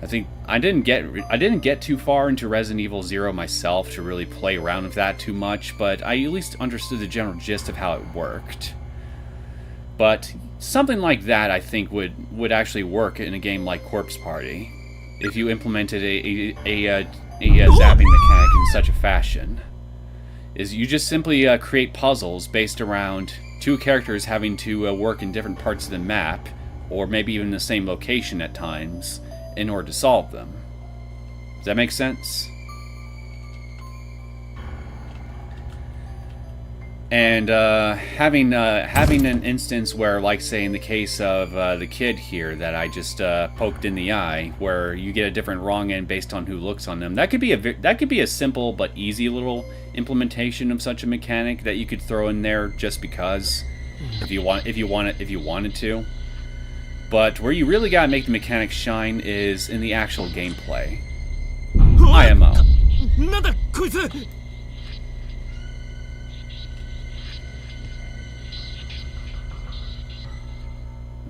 A: I think I didn't get too far into Resident Evil 0 myself to really play around with that too much, but I at least understood the general gist of how it worked. But something like that, I think, would actually work in a game like Corpse Party if you implemented a zapping mechanic in such a fashion. Is you just simply create puzzles based around two characters having to work in different parts of the map, or maybe even the same location at times, in order to solve them. Does that make sense? And having an instance where, like, say in the case of the kid here that I just poked in the eye, where you get a different wrong end based on who looks on them, that could be a simple but easy little implementation of such a mechanic that you could throw in there just because, if you wanted to. But where you really gotta make the mechanics shine is in the actual gameplay. IMO.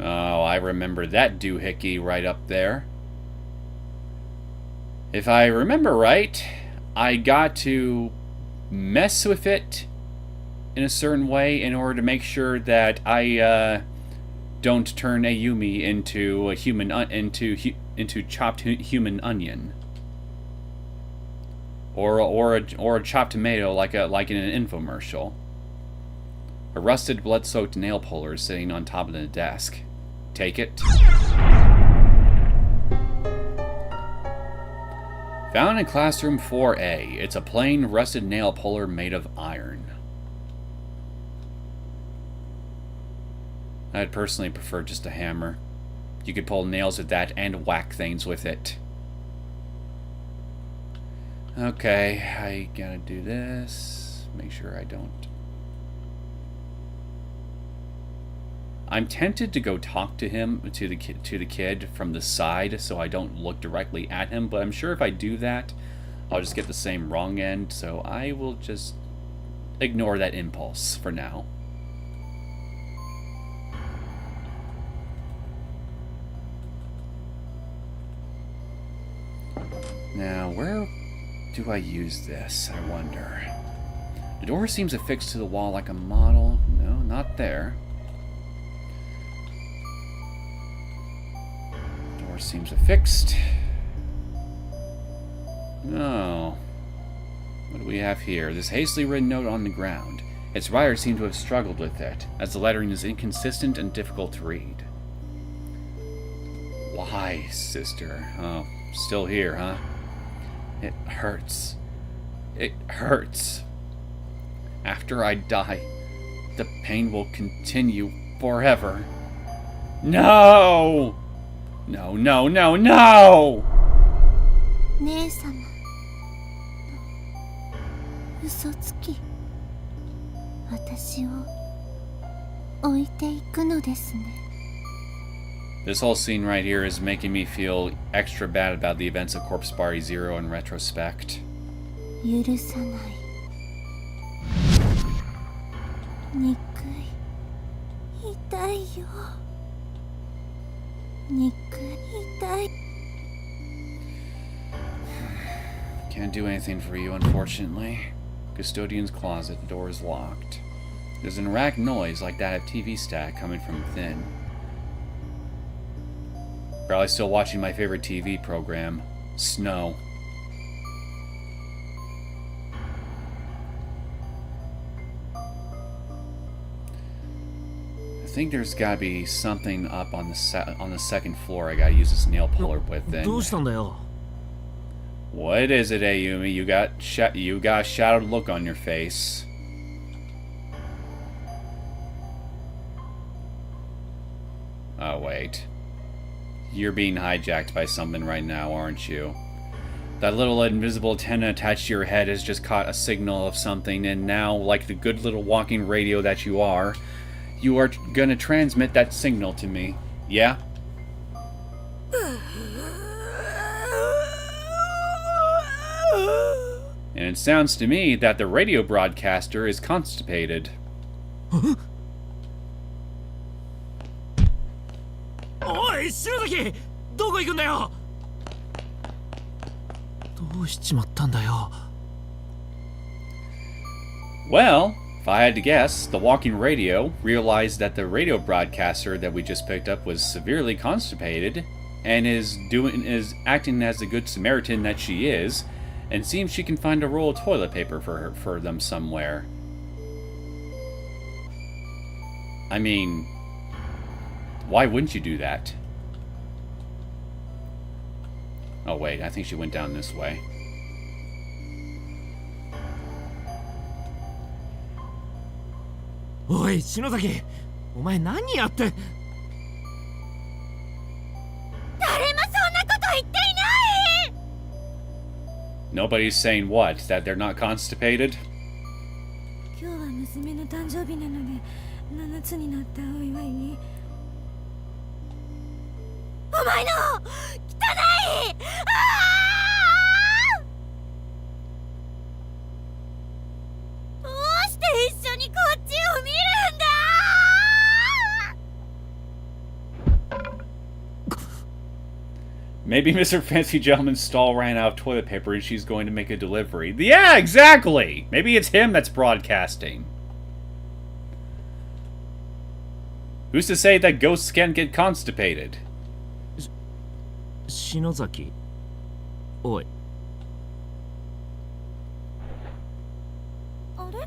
A: Oh, I remember that doohickey right up there. If I remember right, I got to mess with it in a certain way in order to make sure that I don't turn Ayumi into a human into chopped human onion, or a chopped tomato like in an infomercial. A rusted, blood-soaked nail puller is sitting on top of the desk. Take it. Found in classroom 4A. It's a plain rusted nail puller made of iron. I'd personally prefer just a hammer. You could pull nails with that and whack things with it. Okay, I gotta do this. Make sure I don't. I'm tempted to go talk to him, to the kid from the side, so I don't look directly at him, but I'm sure if I do that, I'll just get the same wrong end, so I will just ignore that impulse for now. Now, where do I use this, I wonder? The door seems affixed to the wall like a model. No, not there. Door seems fixed. Oh. What do we have here? This hastily written note on the ground. Its writer seemed to have struggled with it, as the lettering is inconsistent and difficult to read. Why, sister? Oh, still here, huh? It hurts. It hurts. After I die, the pain will continue forever. No! No, no, no, no!
B: 姉様嘘つき私を置いていくのですね
A: This whole scene right here is making me feel extra bad about the events of Corpse Party Zero in retrospect.
B: 許さない憎い痛いよ憎い痛い
A: Can't do anything for you, unfortunately. Custodian's closet, the door is locked. There's an erratic noise like that of TV static coming from within. Probably still watching my favorite TV program, Snow. I think there's gotta be something up on the second floor I gotta use this nail puller with. Then.
F: どうしたんだよ
A: What is it, Ayumi? You got a shadowed look on your face. Oh wait. You're being hijacked by something right now, aren't you? That little invisible antenna attached to your head has just caught a signal of something, and now, like the good little walking radio that you are gonna transmit that signal to me. Yeah? And it sounds to me that the radio broadcaster is constipated.
F: おい篠崎どこ行くんだよどうしちまったんだよ
A: Well, if I had to guess, the walking radio realized that the radio broadcaster that we just picked up was severely constipated and is acting as the good Samaritan that she is, and seems she can find a roll of toilet paper for them somewhere. I mean, why wouldn't you do that? Oh wait, I think she went down this way.
F: Oi, Shinozaki! お前何やって
A: Nobody's saying what? That they're not constipated?
C: 今日は娘の誕生日なので7つになったお祝いにお前の汚いどうして一緒にこっちを見るんだ
A: Maybe Mr. Fancy Gentleman's stall ran out of toilet paper and she's going to make a delivery. Yeah, exactly! Maybe it's him that's broadcasting. Who's to say that ghosts can't get constipated?
F: 篠崎おい
B: あれ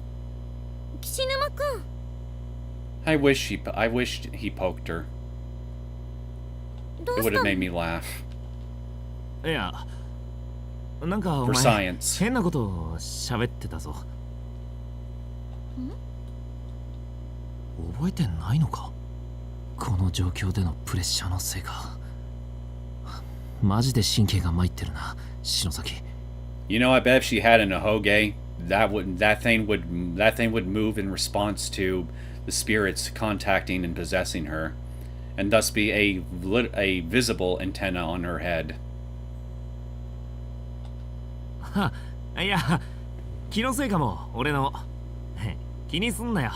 B: 岸沼くん
A: I wish he poked her.
B: どう
A: It
B: し
A: would
B: た
A: have
B: の
A: made me laugh.
F: いやなんかお
A: For
F: 前
A: science.
F: 変なことを喋ってたぞ覚えてないのかこの状況でのプレッシャーのせいかマジで神経が参ってるな篠崎
A: You know, I bet if she had an ahoge, that thing would move in response to the spirits contacting and possessing her, and thus be a visible antenna on her head.
F: いや気のせいかも俺の気にすんなよ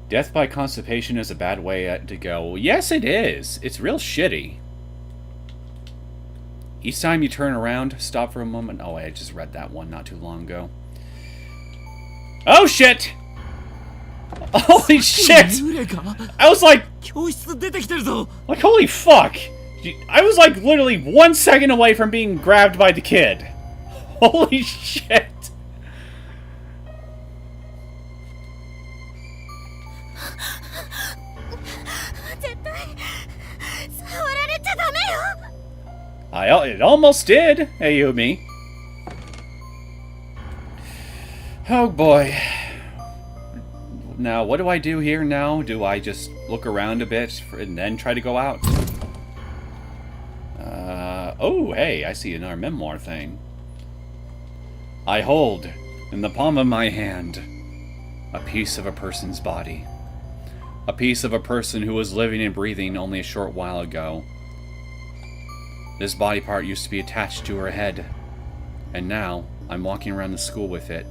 A: Death by constipation is a bad way to go. Yes, it is. It's real shitty. Each time you turn around, stop for a moment. Oh, I just read that one not too long ago. Oh, shit! Holy shit!
F: 幽霊か
A: I was like,
F: 教室出てきてるぞ
A: holy fuck! I was like literally 1 second away from being grabbed by the kid. Holy shit!
B: 絶対触られちゃダメよ
A: It almost did, Ayumi. Oh boy. Now, what do I do here now? Do I just look around a bit and then try to go out? Oh, hey, I see another memoir thing. I hold, in the palm of my hand, a piece of a person's body. A piece of a person who was living and breathing only a short while ago. This body part used to be attached to her head, and now I'm walking around the school with it.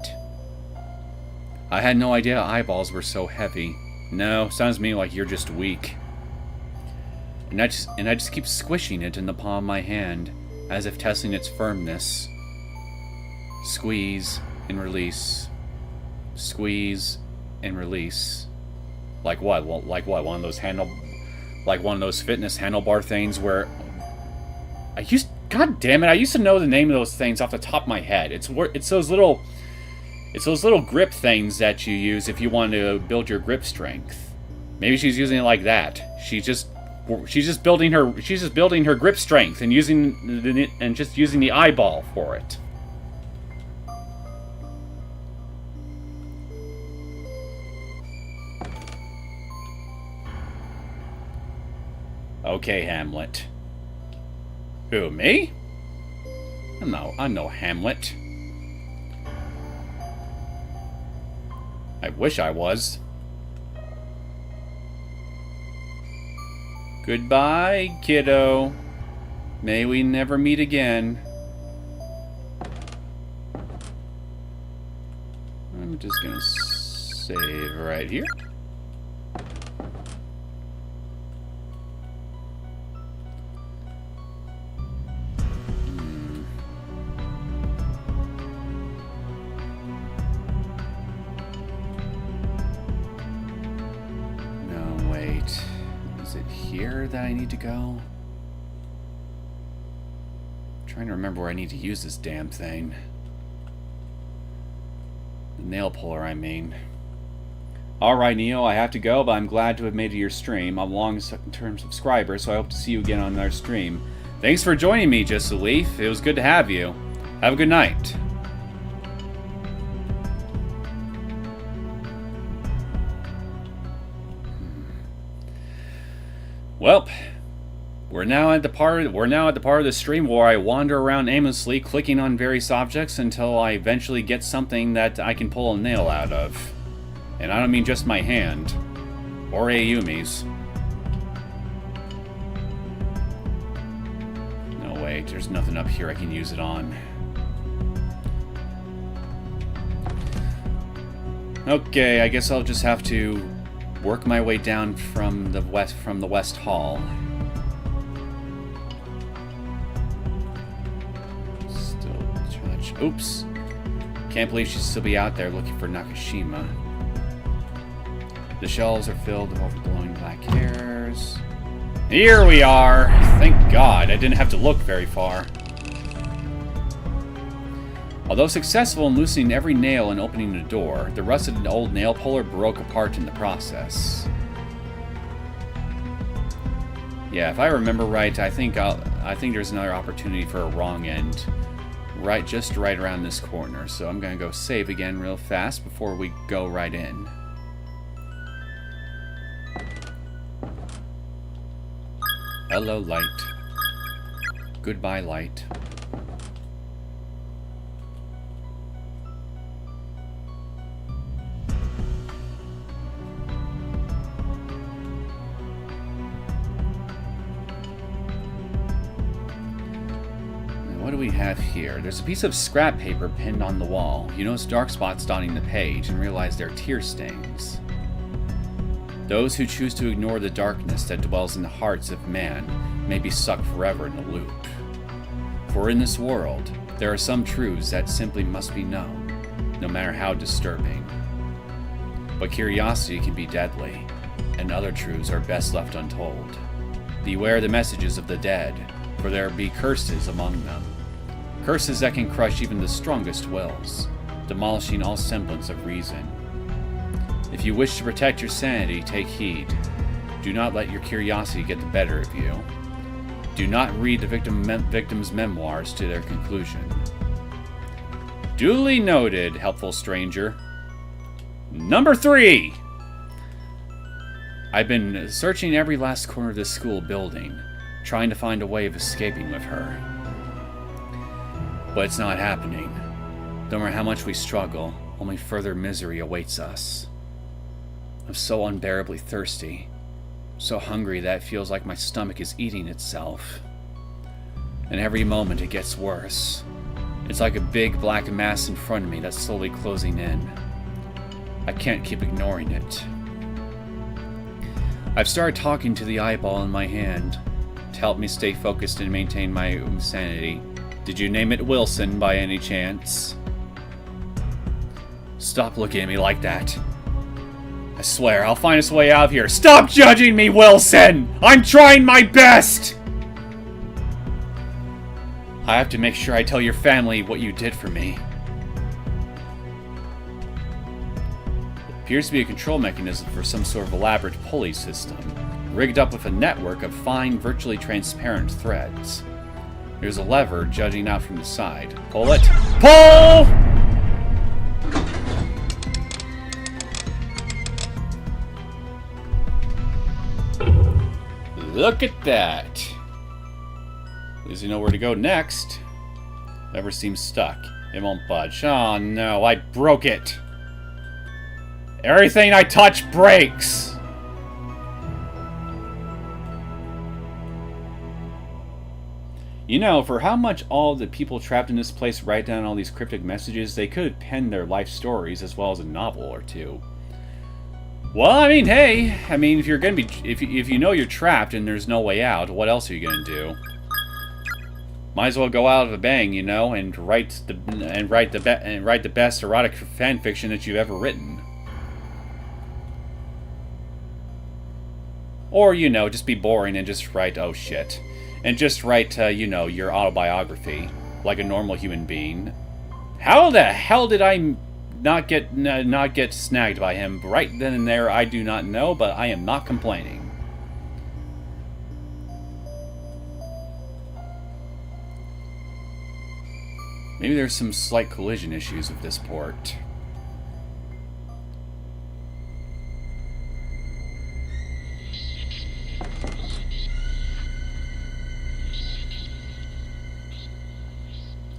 A: I had no idea eyeballs were so heavy. No, sounds to me like you're just weak. And I just keep squishing it in the palm of my hand, as if testing its firmness. Squeeze and release. Squeeze and release. Like what? Well, like what? One of those fitness handlebar things where God damn it! I used to know the name of those things off the top of my head. It's those little grip things that you use if you want to build your grip strength. Maybe she's using it like that. She's just building her grip strength and just using the eyeball for it. Okay, Hamlet. Who, me? I'm no Hamlet. I wish I was. Goodbye, kiddo. May we never meet again. I'm just gonna save right here. That I need to go? I'm trying to remember where I need to use this damn thing. The nail puller, I mean. Alright, Neo, I have to go, but I'm glad to have made it to your stream. I'm a long-term subscriber, so I hope to see you again on our stream. Thanks for joining me, Just a Leaf. It was good to have you. Have a good night. Well, we're now at the part of the stream where I wander around aimlessly, clicking on various objects until I eventually get something that I can pull a nail out of. And I don't mean just my hand, or Ayumi's. No, wait, there's nothing up here I can use it on. Okay, I guess I'll just have to work my way down from the west hall. Still touch. Oops. Can't believe she'd still be out there looking for Nakashima. The shelves are filled with overblowing black hairs. Here we are! Thank God, I didn't have to look very far. Although successful in loosening every nail and opening the door, the rusted old nail puller broke apart in the process. Yeah, if I remember right, I think there's another opportunity for a wrong end, just right around this corner. So I'm gonna go save again real fast before we go right in. Hello, light. Goodbye, light. What do we have here? There's a piece of scrap paper pinned on the wall. You notice dark spots dotting the page and realize they're tear stains. Those who choose to ignore the darkness that dwells in the hearts of man may be sucked forever in the loop. For in this world, there are some truths that simply must be known, no matter how disturbing. But curiosity can be deadly, and other truths are best left untold. Beware the messages of the dead, for there be curses among them. Curses that can crush even the strongest wills, demolishing all semblance of reason. If you wish to protect your sanity, take heed. Do not let your curiosity get the better of you. Do not read the victim's memoirs to their conclusion. Duly noted, helpful stranger. Number 3! I've been searching every last corner of this school building, trying to find a way of escaping with her. But it's not happening. No matter how much we struggle, only further misery awaits us. I'm so unbearably thirsty, so hungry that it feels like my stomach is eating itself. And every moment it gets worse. It's like a big black mass in front of me that's slowly closing in. I can't keep ignoring it. I've started talking to the eyeball in my hand to help me stay focused and maintain my sanity. Did you name it Wilson by any chance? Stop looking at me like that. I swear, I'll find us a way out of here. Stop judging me, Wilson! I'm trying my best! I have to make sure I tell your family what you did for me. It appears to be a control mechanism for some sort of elaborate pulley system, rigged up with a network of fine, virtually transparent threads. There's a lever jutting out from the side. Pull it. Pull! Look at that. At least you know where to go next. Lever seems stuck. It won't budge. Oh no, I broke it. Everything I touch breaks. You know, for how much all the people trapped in this place write down all these cryptic messages, they could have penned their life stories as well as a novel or two. Well, I mean, hey, if you're gonna be, if you know you're trapped and there's no way out, what else are you gonna do? Might as well go out with a bang, you know, and write the best erotic fan fiction that you've ever written. Or, you know, just be boring and just write, oh shit. And just write, you know, your autobiography, like a normal human being. How the hell did I not get snagged by him right then and there? I do not know, but I am not complaining. Maybe there's some slight collision issues with this port.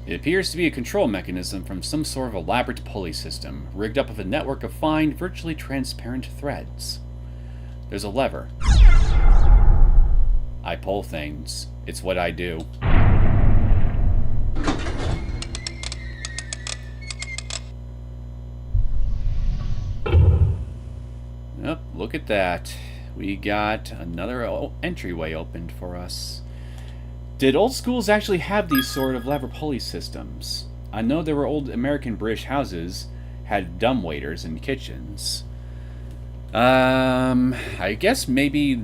A: It appears to be a control mechanism from some sort of elaborate pulley system, rigged up with a network of fine, virtually transparent threads. There's a lever. I pull things. It's what I do. Yep, look at that. We got another entryway opened for us. Did old schools actually have these sort of lever pulley systems? I know there were old American British houses had dumbwaiters in kitchens. I guess maybe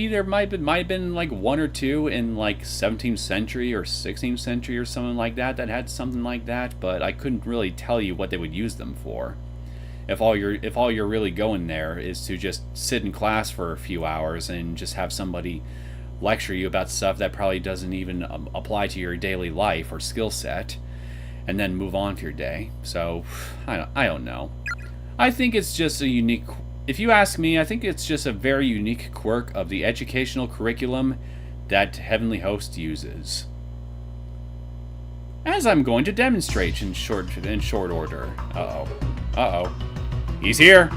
A: there might have been like one or two in like 17th century or 16th century or something like that had something like that, but I couldn't really tell you what they would use them for. If all you're really going there is to just sit in class for a few hours and just have somebody lecture you about stuff that probably doesn't even apply to your daily life or skill set, and then move on to your day. So, I don't know. I think it's just a unique... If you ask me, I think it's just a very unique quirk of the educational curriculum that Heavenly Host uses. As I'm going to demonstrate in short order. Uh-oh. Uh-oh. He's here!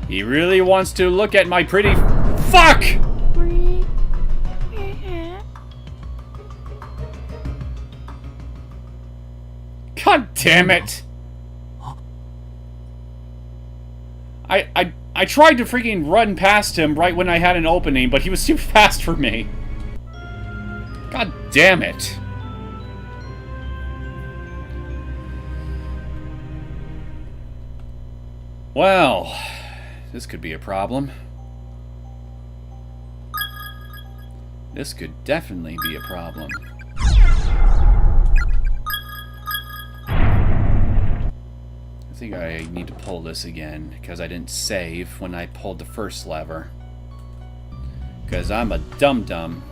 A: He really wants to look at my pretty... Fuck! God damn it! I tried to freaking run past him right when I had an opening, but he was too fast for me. God damn it. Well, this could be a problem. This could definitely be a problem. I think I need to pull this again, because I didn't save when I pulled the first lever. Because I'm a dum-dum.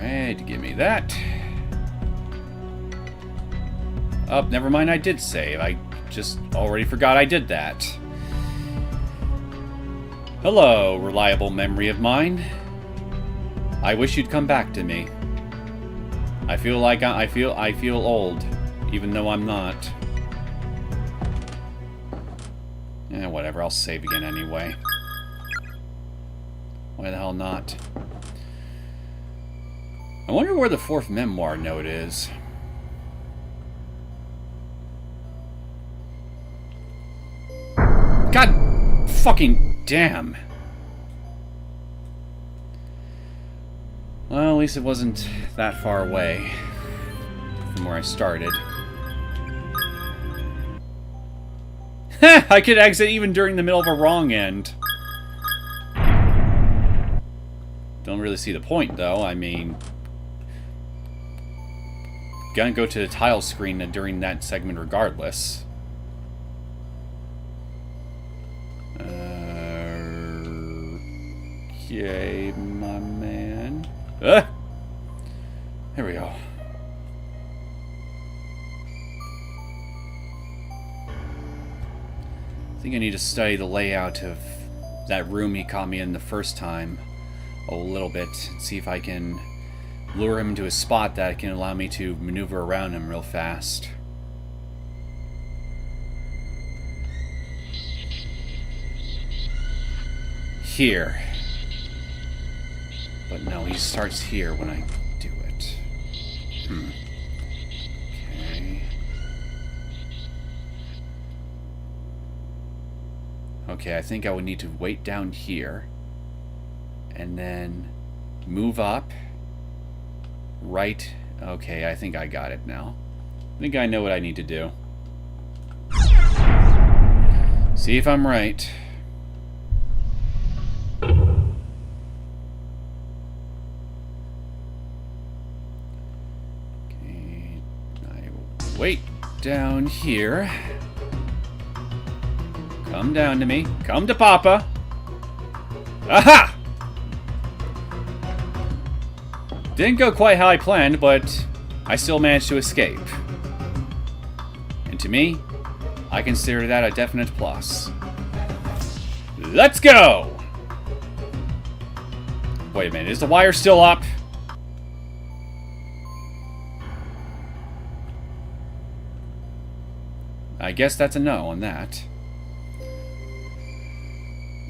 A: Alright, give me that. Oh, never mind, I did save. I just already forgot I did that. Hello, reliable memory of mine. I wish you'd come back to me. I feel like I feel old, even though I'm not. Eh, whatever, I'll save again anyway. Why the hell not? I wonder where the 4th memoir note is. God fucking damn. Well, at least it wasn't that far away from where I started. Heh! I could exit even during the middle of a wrong end. Don't really see the point, though. I mean, gonna go to the tile screen during that segment regardless. Okay, my man. There we go. I think I need to study the layout of that room he caught me in the first time a little bit. See if I can lure him to a spot that can allow me to maneuver around him real fast. Here. But no, he starts here when I do it. Okay. Okay, I think I would need to wait down here. And then move up. Right. Okay, I think I got it now. I think I know what I need to do. See if I'm right. Wait down here. Come down to me. Come to Papa. Aha! Didn't go quite how I planned, but I still managed to escape. And to me, I consider that a definite plus. Let's go! Wait a minute, is the wire still up? I guess that's a no on that.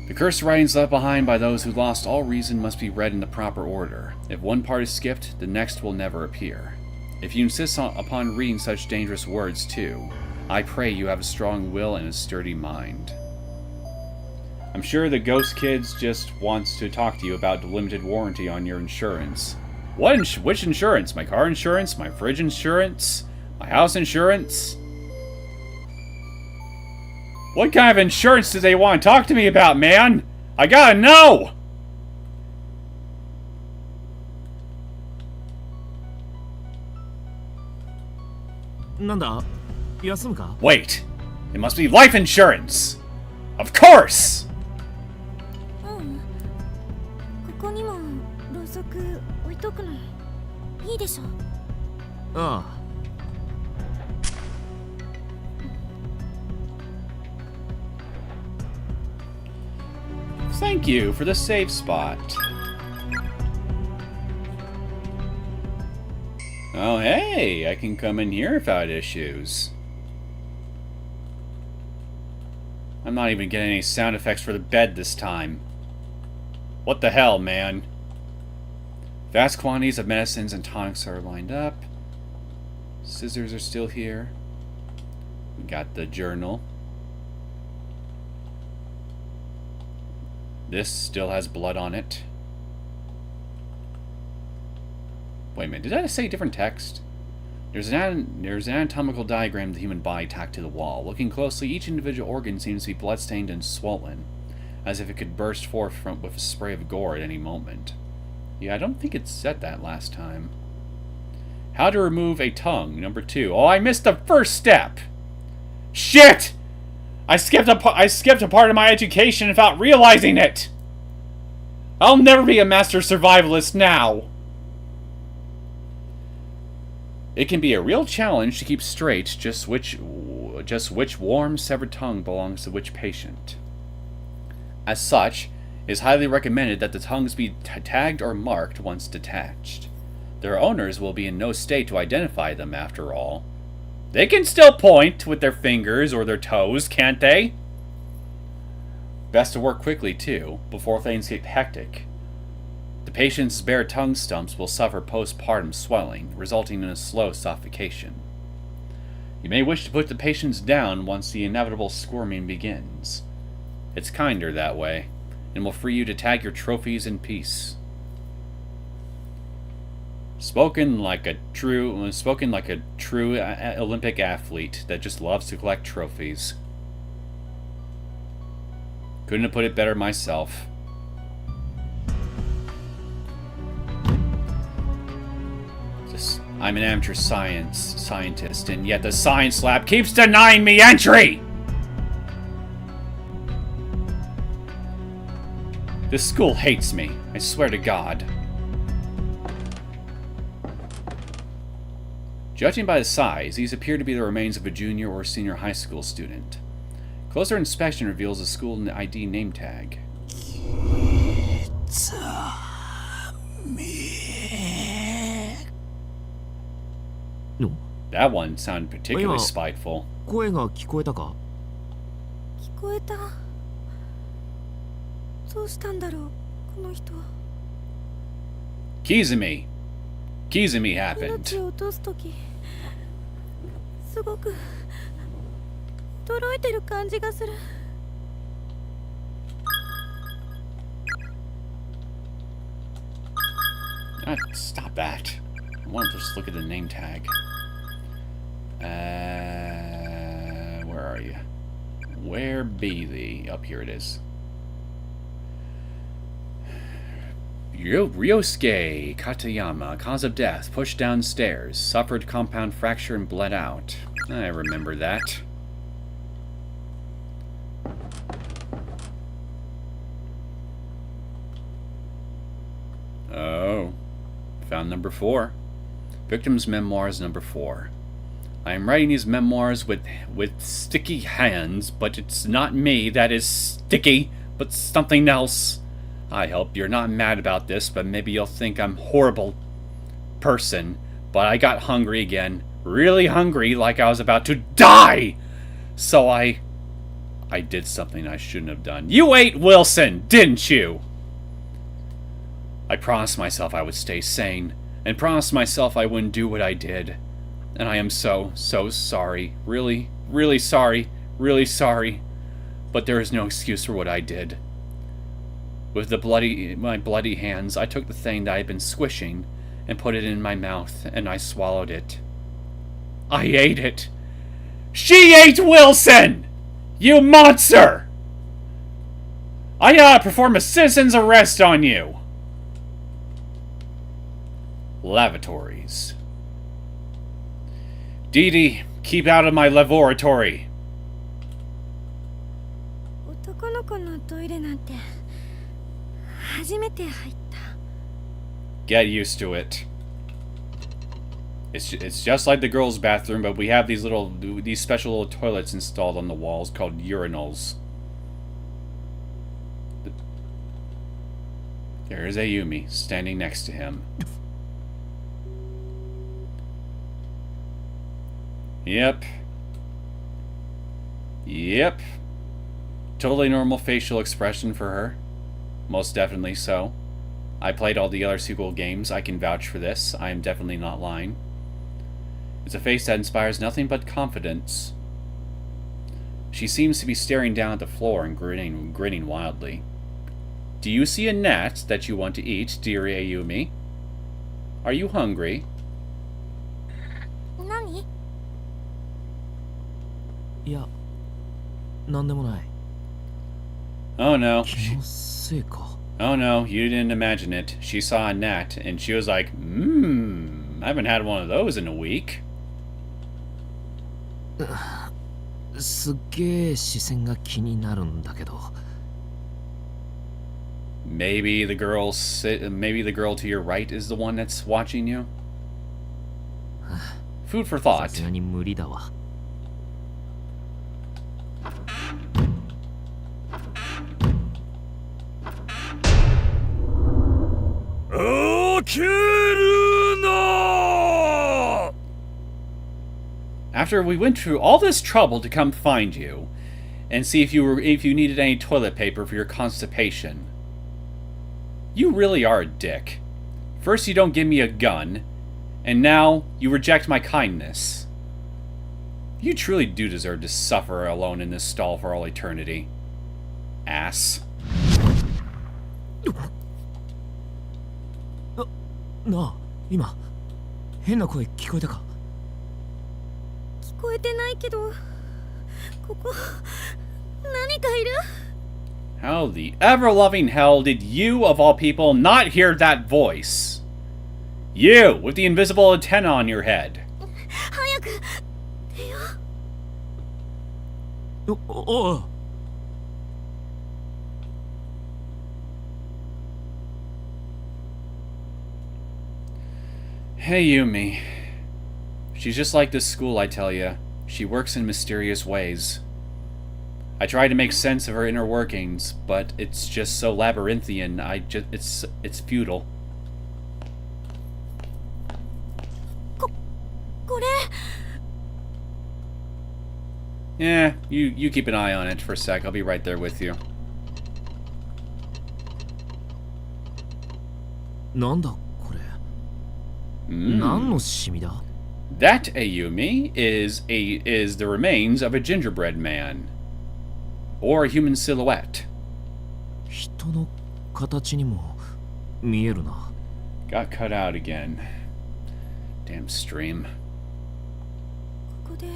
A: The cursed writings left behind by those who lost all reason must be read in the proper order. If one part is skipped, the next will never appear. If you insist upon reading such dangerous words too, I pray you have a strong will and a sturdy mind. I'm sure the ghost kids just wants to talk to you about the limited warranty on your insurance. Which insurance? My car insurance? My fridge insurance? My house insurance? What kind of insurance do they want to talk to me about, man? I gotta know! Wait! It must be life insurance! Of course!
B: ここにもろうそく置いとくのいいでしょ。
F: ああ。
A: Thank you for the save spot. Oh, hey, I can come in here without issues. I'm not even getting any sound effects for the bed this time. What the hell, man? Vast quantities of medicines and tonics are lined up. Scissors are still here. We got the journal. This still has blood on it. Wait a minute, did I say different text? There's an anatomical diagram of the human body tacked to the wall. Looking closely, each individual organ seems to be bloodstained and swollen, as if it could burst forth with a spray of gore at any moment. Yeah, I don't think it said that last time. How to remove a tongue, number 2. Oh, I missed the first step! Shit! I skipped a part of my education without realizing it! I'll never be a master survivalist now! It can be a real challenge to keep straight just which warm, severed tongue belongs to which patient. As such, it is highly recommended that the tongues be tagged or marked once detached. Their owners will be in no state to identify them, after all. They can still point with their fingers or their toes, can't they? Best to work quickly, too, before things get hectic. The patient's bare tongue stumps will suffer postpartum swelling, resulting in a slow suffocation. You may wish to put the patients down once the inevitable squirming begins. It's kinder that way, and will free you to tag your trophies in peace. Spoken like a true Olympic athlete that just loves to collect trophies. Couldn't have put it better myself. I'm an amateur scientist, and yet the science lab keeps denying me entry! This school hates me, I swear to God. Judging by the size, these appear to be the remains of a junior or senior high school student. Closer inspection reveals a school ID name tag.
F: No.
A: That one sounded particularly spiteful.
F: 声が聞こえたか？
C: 聞こえた。どうしたんだろう、この人。
A: Kizumi happened.
C: 命を落とすとき、すごく驚いてる感じがする。
A: Stop that. I want to just look at the name tag. Where are you? Where be thee? Up here it is. Ryosuke Katayama, cause of death, pushed downstairs, suffered compound fracture and bled out. I remember that. Oh. Found number 4. Victim's Memoirs number 4. I am writing these memoirs with sticky hands, but it's not me that is sticky, but something else. I hope you're not mad about this, but maybe you'll think I'm a horrible person. But I got hungry again. Really hungry, like I was about to die! So I did something I shouldn't have done. You ate Wilson, didn't you? I promised myself I would stay sane, and promised myself I wouldn't do what I did. And I am so sorry. Really, really sorry. Really sorry. But there is no excuse for what I did. With my bloody hands, I took the thing that I had been squishing and put it in my mouth, and I swallowed it. I ate it. She ate Wilson! You monster! I gotta perform a citizen's arrest on you! Lavatories. Dee Dee, keep out of my laboratory.
C: 男の子のトイレなんて初めて入った。
A: Get used to it. It's just like the girls' bathroom, but we have these special little toilets installed on the walls called urinals. There is Ayumi standing next to him. Yep. Totally normal facial expression for her. Most definitely so. I played all the other sequel games. I can vouch for this. I am definitely not lying. It's a face that inspires nothing but confidence. She seems to be staring down at the floor and grinning wildly. Do you see a gnat that you want to eat, dear Ayumi? Are you hungry?
B: 何？
F: いや、なんでもない。
A: Oh no.
F: 気のせいか。
A: Oh no, you didn't imagine it. She saw a gnat and she was like, I haven't had one of those in a week.
F: すっげえ視線が気になるんだけど。
A: Maybe the girl to your right is the one that's watching you? Food for
F: さ
A: thought.
F: すがに無理だわ。
A: After we went through all this trouble to come find you and see if you needed any toilet paper for your constipation, you really are a dick. First you don't give me a gun, and now you reject my kindness. You truly do deserve to suffer alone in this stall for all eternity. Ass.
F: なあ、今変な声聞こえたか？
C: 聞こえてないけど、ここ何かいる？
A: How the ever-loving hell did you, of all people, not hear that voice? You, with the invisible antenna on your head.
C: 早く出よう。
F: おう。
A: Hey, Yumi. She's just like this school, I tell ya. She works in mysterious ways. I try to make sense of her inner workings, but it's just so labyrinthian. It's futile.
C: これ
A: Yeah, you keep an eye on it for a sec. I'll be right there with you.
F: なんだこれ？何のシミだ？
A: That, Ayumi, is the remains of a gingerbread man. Or a human silhouette.
F: 人の形にも見えるな。
A: Got cut out again. Damn stream.
C: ここで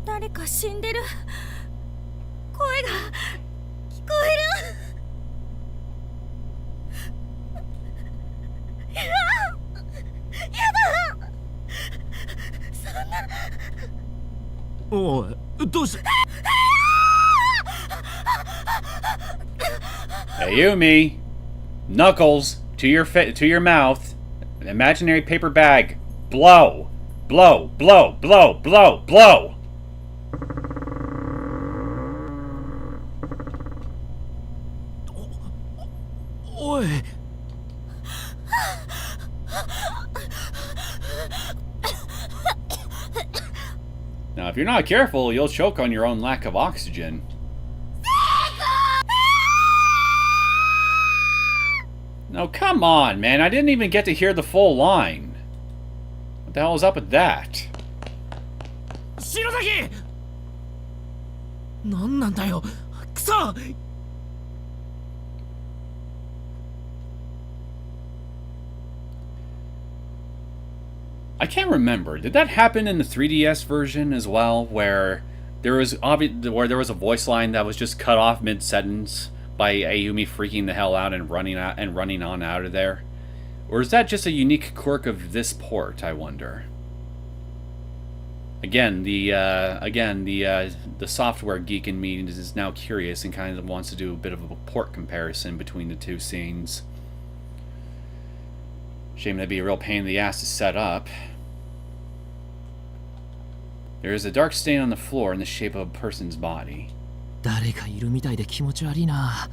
C: 誰か死んでる。声が聞こえる。やだ。そんな。
F: おい、どうした？
A: Ayumi, knuckles to your mouth. An imaginary paper bag. Blow, blow, blow, blow, blow, blow.
F: Oi.
A: Now, if you're not careful, you'll choke on your own lack of oxygen. No, come on, man. I didn't even get to hear the full line. What the hell is up with that?
F: 篠崎！何なんだよ。くそ！
A: I can't remember. Did that happen in the 3DS version as well, where there was a voice line that was just cut off mid-sentence by Ayumi freaking the hell out and running on out of there? Or is that just a unique quirk of this port, I wonder? Again, the software geek in me is now curious and kind of wants to do a bit of a port comparison between the two scenes. Shame that'd be a real pain in the ass to set up. There is a dark stain on the floor in the shape of a person's body.
F: 誰かいるみたいで気持ち悪いな。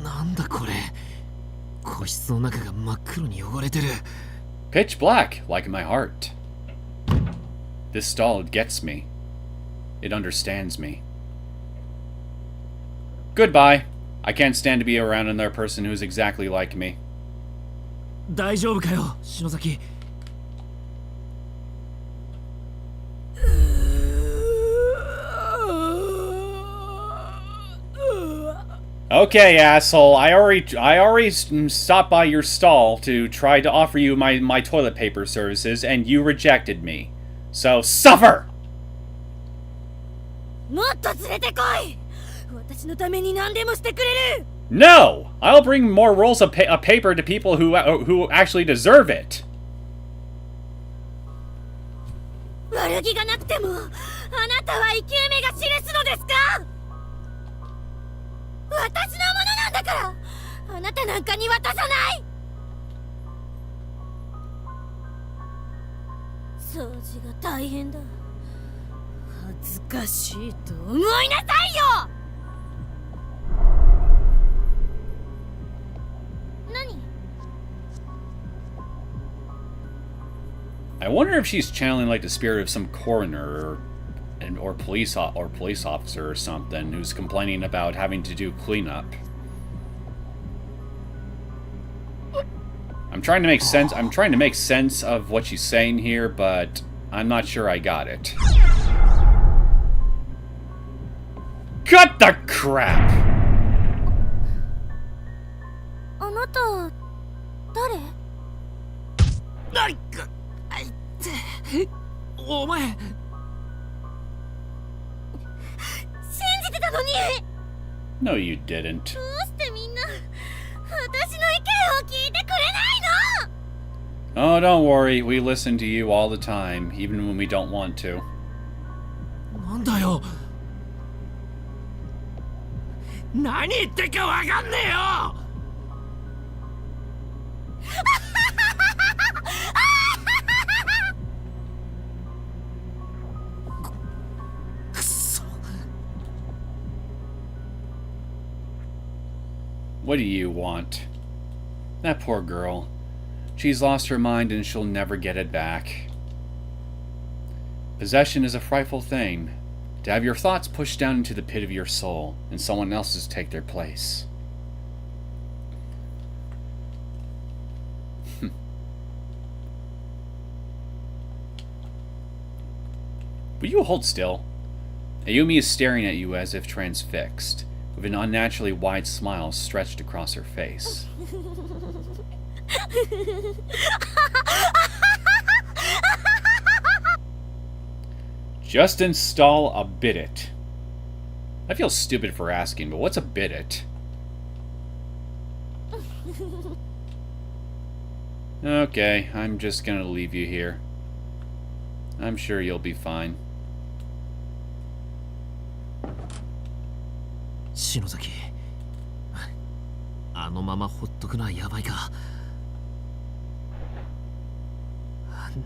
F: なんだこれ。個室の中が真っ黒に汚れてる。
A: Pitch black, like my heart. This stall gets me. It understands me. Goodbye. I can't stand to be around another person who's exactly like me.
F: 大丈夫かよ、篠崎。
A: Okay, asshole. I already stopped by your stall to try to offer you my toilet paper services, and you rejected me. So suffer!
C: もっと連れてこい。私のために何でもしてくれる。
A: No! I'll bring more rolls of paper to people who actually deserve it.
C: 悪気がなくても、あなたは生き埋めが記すのですか？私のものなんだから、あなたなんかに渡さない。掃除が大変だ。恥ずかしいと思いなさいよ。
B: 何？
A: I wonder if she's channeling like the spirit of some coroner or police officer or something who's complaining about having to do cleanup. I'm trying to make sense. I'm trying to make sense of what she's saying here, but I'm not sure I got it. Cut the crap!
B: あなた誰？
F: なんかあいてお前
C: 信じてたのに。
A: No, you didn't.
C: どうしてみんな私の意見を聞いてくれないの？
A: Oh, don't worry. We listen to you all the time, even when we don't want to.
F: なんだよ何言ってかわかんねえよくそ
A: What do you want? That poor girl. She's lost her mind and she'll never get it back. Possession is a frightful thing. To have your thoughts pushed down into the pit of your soul, and someone else's take their place. Will you hold still? Ayumi is staring at you as if transfixed, with an unnaturally wide smile stretched across her face. Just install a bidit. I feel stupid for asking, but what's a bidit? Okay, I'm just gonna leave you here. I'm sure you'll be fine.
F: 篠崎あのままほっとくのはやばいか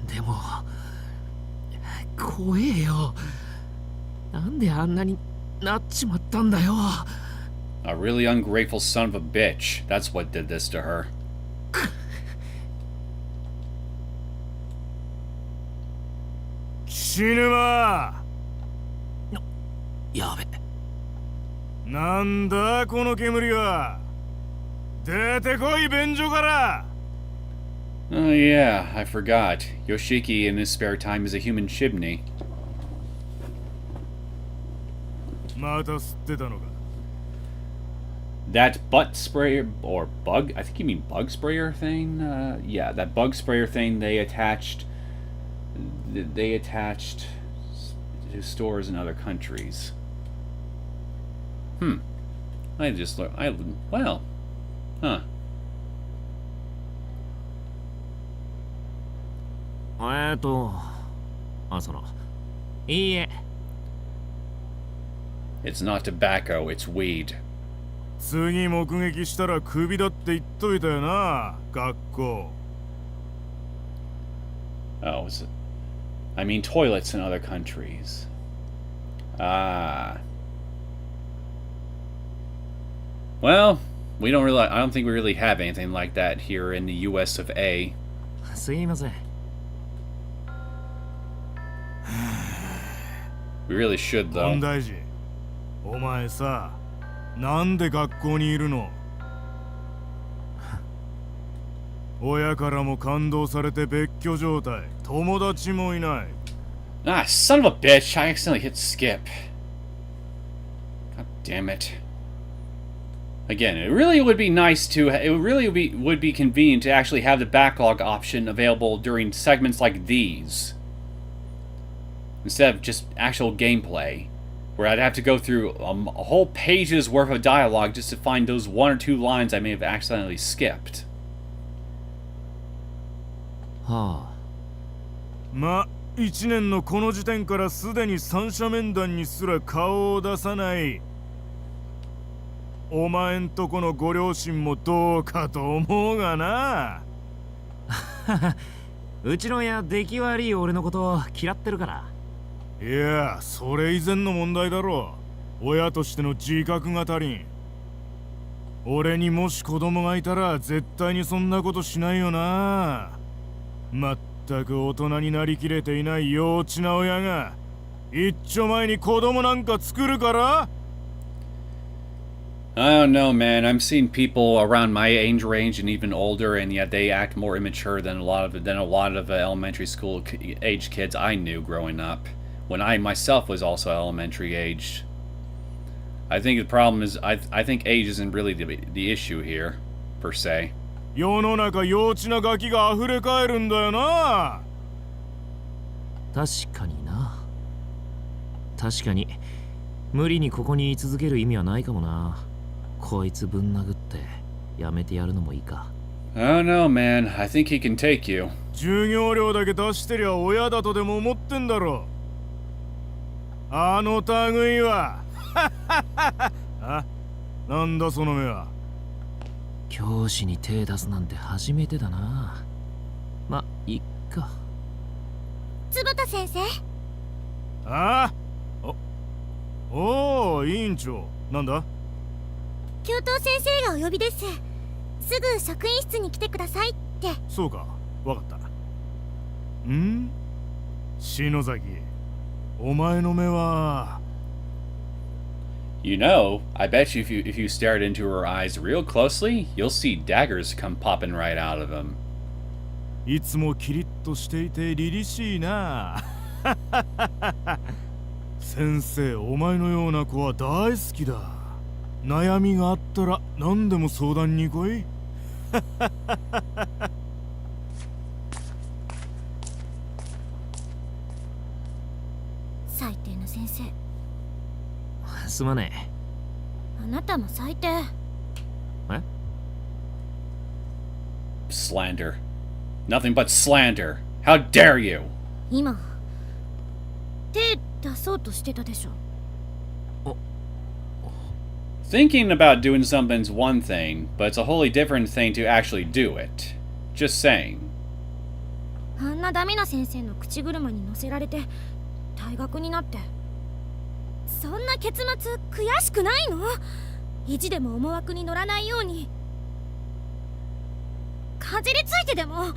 F: でも怖えよなんであんなになっちまったんだよ
A: A really ungrateful son of a bitch. That's what did this to her.
G: 死ぬま
F: やべ
G: なんだこの煙は出てこい便所から
A: Oh yeah, I forgot. Yoshiki in his spare time is a human chimney.
G: また吸ってたのか
A: That butt sprayer, or bug, I think you mean bug sprayer thing? Yeah, that bug sprayer thing they attached to stores in other countries. I just learned, well, huh.
F: そのいいえ
A: It's not tobacco, it's weed.
G: 次目撃したらクビだって言っといたよな学校
A: Oh, is it? I mean toilets in other countries. Ah. Well, we don't really, I don't think we really have anything like that here in the US of A.
F: すいません
A: We really should
G: 問
A: though.
G: 題児お前さなんで学校にいるの親からも感動されて別居状態友達もいない
A: Ah, son of a bitch, I accidentally hit skip. God damn it. Again, it really would be nice to. It really would be convenient to actually have the backlog option available during segments like these, instead of just actual gameplay, where I'd have to go through a whole page's worth of dialogue just to find those 1 or 2 lines I may have accidentally skipped.
D: はあ。
G: ま、1年のこの時点からすでに三者面談にすら顔を出さない。お前んとこのご両親もどうかと思うがな。
H: うちの親出来悪い俺のこと嫌ってるから。
G: いや、それ以前の問題だろう。親としての自覚が足りん。俺にもし子供がいたら絶対にそんなことしないよな。まったく大人になりきれていない幼稚な親が一丁前に子供なんか作るから。
A: I don't know, man. I'm seeing people around my age range and even older, and yet they act more immature than a lot of elementary school age kids I knew growing up, when I myself was also elementary aged. I think the problem is I think age isn't really the issue here, per se.
G: 世の中幼稚なガキが溢れかえるんだよな。
H: 確かにな。確かに無理にここに居続ける意味はないかもな。こいつぶん殴ってやめてやるのもいいか。
A: I don't know, man. I think he can take you.
G: 授業料だけ出してりゃ親だとでも思ってんだろ。あの類は。あ、なんだその目は。
H: 教師に手出すなんて初めてだな。ま、いっか。
B: 坪田先生。
G: ああ、おお、委員長、なんだ。
B: 教頭先生がお呼びです。すぐ職員室に来てくださいって。
G: そうか、わかった。ん？篠崎、お前の目は。
A: You know, I bet you if you stared into her eyes real closely, you'll see daggers come popping right out of them.
G: いつもキリッとしていて凛々しいな。先生、お前のような子は大好きだ。悩みがあったら何でも相談に来い。
B: 最低の先生。
H: すまね
B: あなたも最低。
H: え。
A: Slander. Nothing but slander. How dare you?
B: 今手出そうとしてたでしょ。
A: Thinking about doing something's one thing, but it's a wholly different thing to actually do it. Just saying.
B: あんなダメな先生の口車に乗せられて退学になって、そんな結末悔しくないの？意地でも思惑に乗らないようにかじりついてでも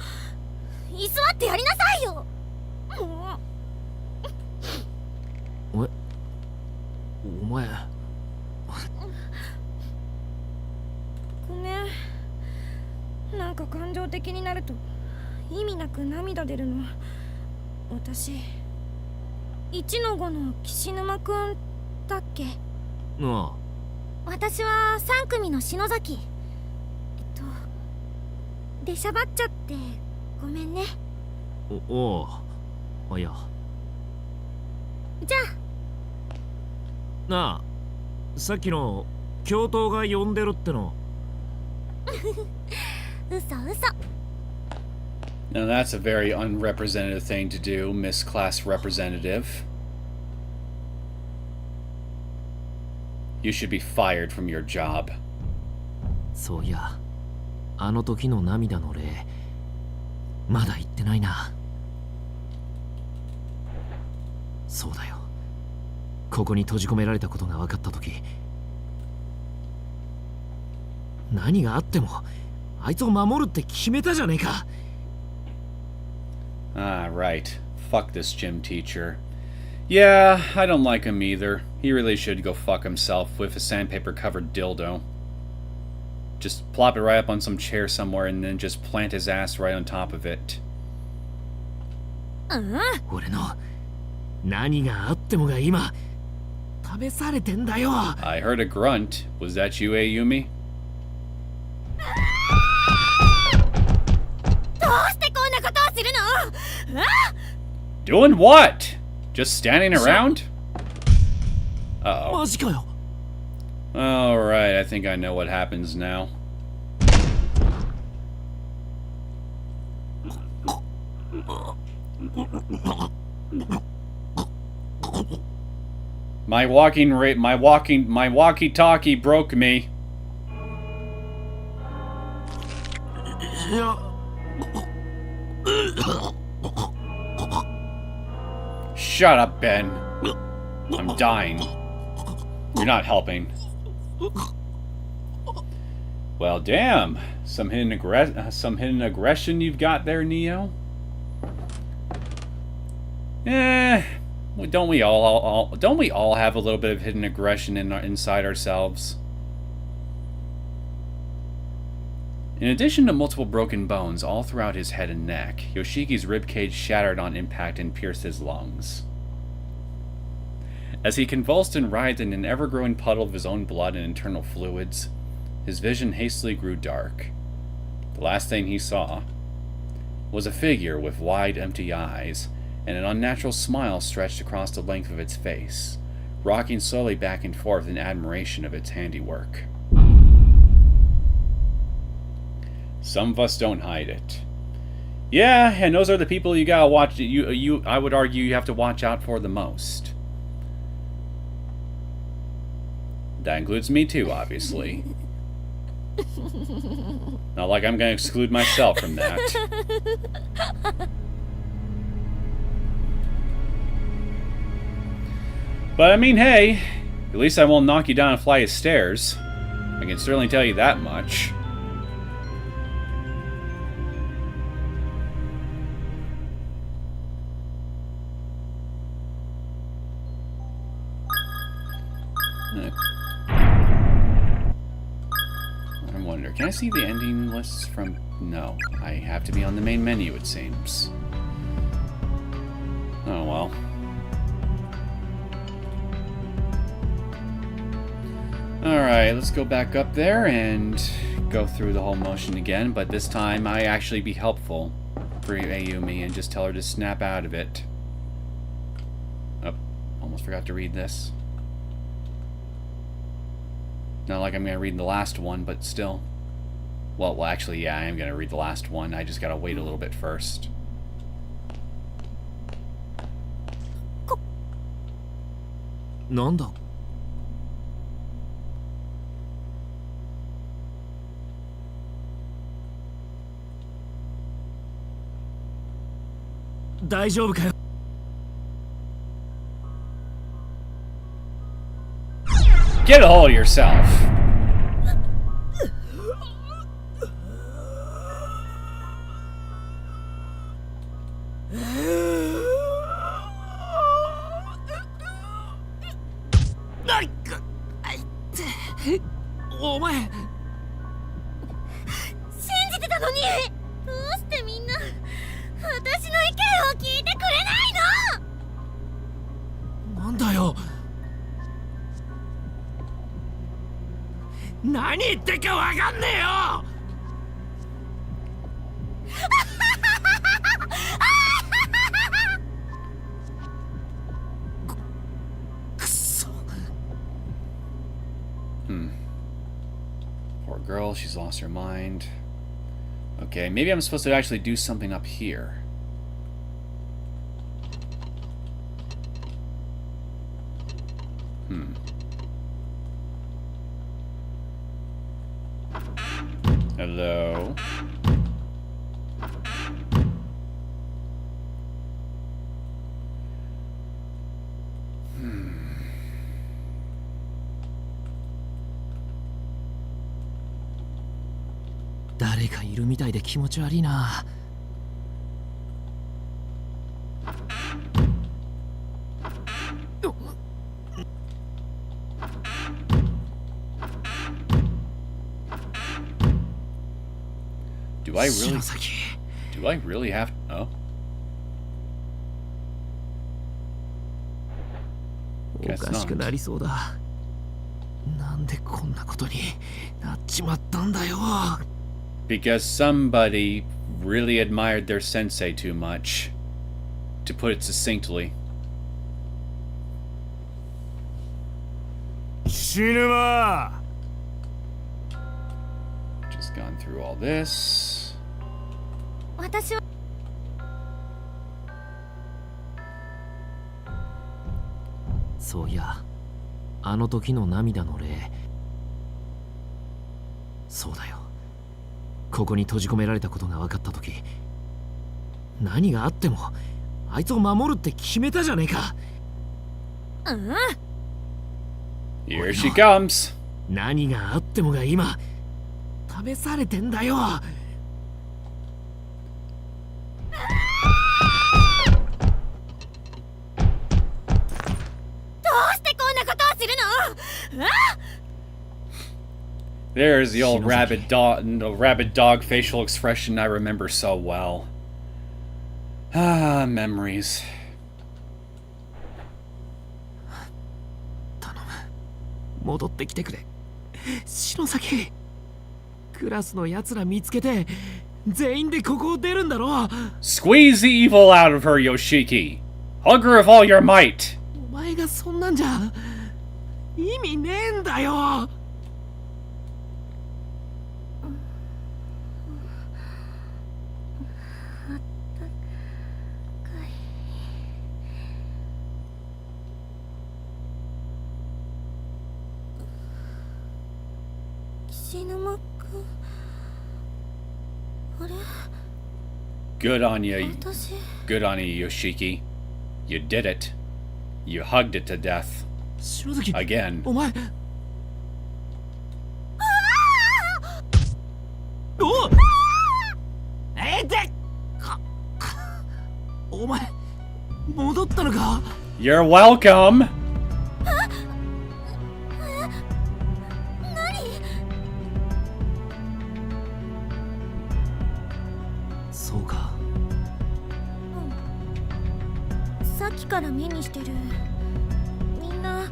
B: 居座ってやりなさいよ。
H: お前。
B: ごめん、なんか感情的になると意味なく涙出るの。私1-5の岸沼くんだっけ？
H: ああ。
B: 私は3組の篠崎。出しゃばっちゃってごめんね。
H: おお。いや。
B: じゃあ。
H: なあ、さっきの教頭が呼んでるっての。
B: 嘘。
A: Now that's a very unrepresentative thing to do, Miss Class Representative. You should be fired from your job.
H: そういや、あの時の涙の礼、まだ言ってないな。そうだよ。ここに閉じ込められたことが分かった時、何があってもあいつを守るって決めたじゃねえか。
A: Ah, right. Fuck this gym teacher. Yeah, I don't like him either. He really should go fuck himself with a sandpaper-covered dildo. Just plop it right up on some chair somewhere and then just plant his ass right on top of it.
H: 俺の何があってもが今試されてんだよ。
A: I heard a grunt. Was that you, Ayumi? Doing what? Just standing around? Uh-oh.
F: マジかよ。
A: Alright, I think I know what happens now. My walkie-talkie broke me.
F: いや、
A: Shut up, Ben. I'm dying. You're not helping. Well, damn. Some hidden aggression you've got there, Neo. Don't we all have a little bit of hidden aggression inside ourselves? In addition to multiple broken bones all throughout his head and neck, Yoshiki's ribcage shattered on impact and pierced his lungs. As he convulsed and writhed in an ever-growing puddle of his own blood and internal fluids, his vision hastily grew dark. The last thing he saw was a figure with wide, empty eyes, and an unnatural smile stretched across the length of its face, rocking slowly back and forth in admiration of its handiwork. Some of us don't hide it. Yeah, and those are the people you gotta watch. I would argue you have to watch out for the most. That includes me too, obviously. Not like I'm gonna exclude myself from that. But I mean, hey, at least I won't knock you down a flight of stairs. I can certainly tell you that much. I wonder, can I see the ending lists from... No, I have to be on the main menu, it seems. Oh well. Alright, let's go back up there and go through the whole motion again, but this time I actually be helpful for Ayumi and just tell her to snap out of it. Oh, almost forgot to read this. Not like I'm going to read the last one, but still. Well, actually, yeah, I am going to read the last one. I just got to wait a little bit first.
F: Nanda? 大丈夫かよ。
A: Get a hold of yourself. Poor girl, she's lost her mind. Okay, maybe I'm supposed to actually do something up here. Hello?
H: 誰かいるみたいで気持ち悪いな。
A: Do I really have to... Oh.
H: おかしくなりそうだ。なんでこんなことになっちまったんだよ。
A: Because somebody really admired their sensei too much. to put it succinctly.
G: 死ぬま
A: Just gone through all this.
B: 私は
H: そういや、あの時の涙の霊。そうだよ。ここに閉じ込められたことが分かった時、何があってもあいつを守るって決めたじゃねえか。
A: Here she comes.
H: 何があってもが今試されてんだよ。
A: There's the old rabid dog facial expression I remember so well. Ah, memories.
H: 頼む、戻ってきてくれ。篠崎、クラスのやつら見つけて全員でここを出るんだろ。
A: Squeeze the evil out of her, Yoshiki. Hug her with all your might.
H: お前がそんなんじゃ意味ねえんだよ。
B: 岸沼君、あれ
A: Good on you.
B: 私
A: Good on you, Yoshiki. You did it. You hugged it to death.
H: 篠崎、
A: Again.
H: お前。おっ、お前戻ったのか。
A: You're welcome.
H: そうか。
B: さっきから目にしてる。みんな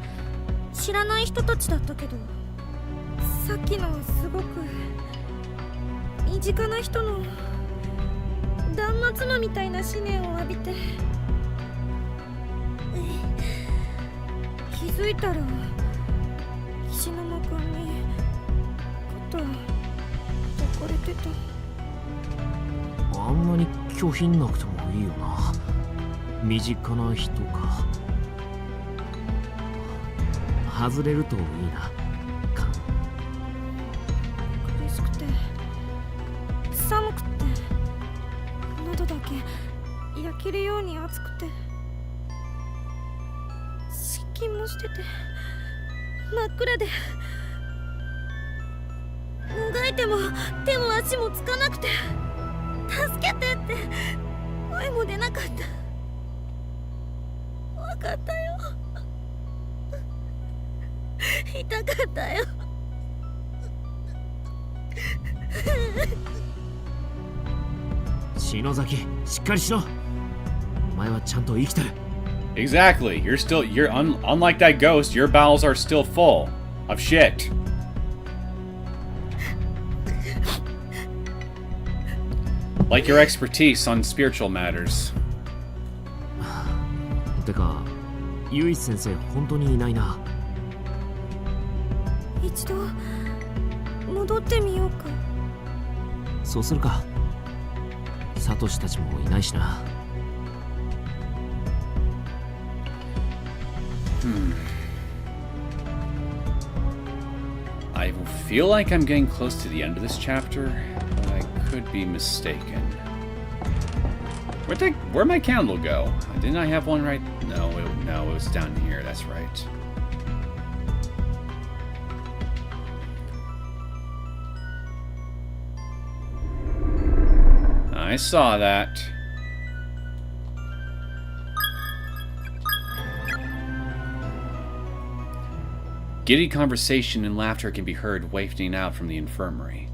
B: 知らない人たちだったけど、さっきのすごく身近な人の断末魔みたいな思念を浴びて、気づいたら岸沼君に肩抱かれてた。
H: あんなに拒否んなくてもいいよな。身近な人か。外れるといいな。
B: 苦しくて寒くて喉だけ焼けるように熱くて湿気もしてて真っ暗で、もがいても手も足もつかなくて、助けてって声も出なかった。わかったよ。痛かったよ。
H: 篠崎、しっかりしろ。お前はちゃんと生きてる。
A: Exactly. Unlike that ghost, your bowels are still full of shit. Like your expertise on spiritual matters.
H: てか、唯一先生本当にいないな。
B: 一度戻ってみようか。
H: そうするか。サトシたちもいないしな。
A: I feel like I'm getting close to the end of this chapter, but I could be mistaken. Where'd my candle go? Didn't I have one right? No, it was down here. That's right. I saw that. Giddy conversation and laughter can be heard wafting out from the infirmary.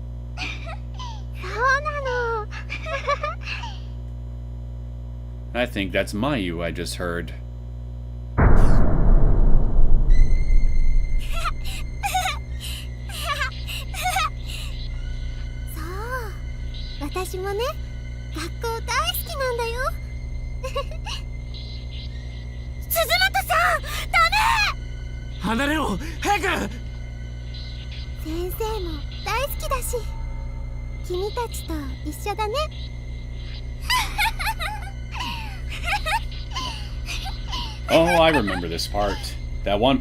B: そうなの。
A: I think that's Mayu I just heard.
B: そう、私もね、学校大好きなんだよ。鈴本さん、ダメ。
F: 離れろ、早く。
B: 先生も大好きだし、君たちと一緒だね。
A: Oh, I remember this part. That one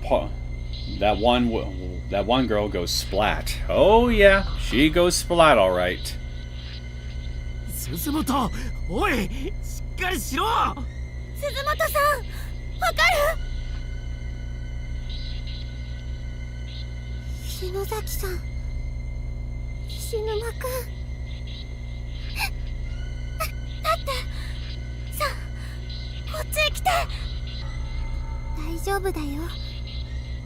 A: girl goes splat. Oh yeah, she goes splat all right.
F: 鈴本、おい、しっかりしろ。
B: 鈴本さん、わかる？篠崎さん、菱沼くん。だってさあ、こっちへ来て。大丈夫だよ。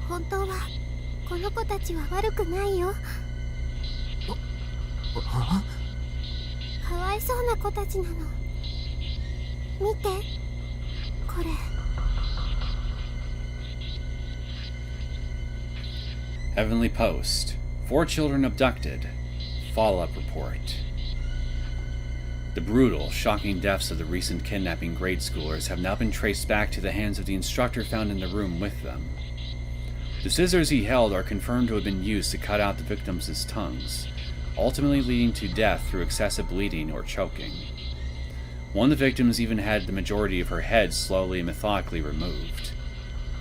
B: 本当はこの子たちは悪くないよ。かわいそうな子たちなの。見て、これ。
A: Heavenly Post. 4 children abducted. Follow-up report. The brutal, shocking deaths of the recent kidnapping grade schoolers have now been traced back to the hands of the instructor found in the room with them. The scissors he held are confirmed to have been used to cut out the victims' tongues, ultimately leading to death through excessive bleeding or choking. One of the victims even had the majority of her head slowly and methodically removed.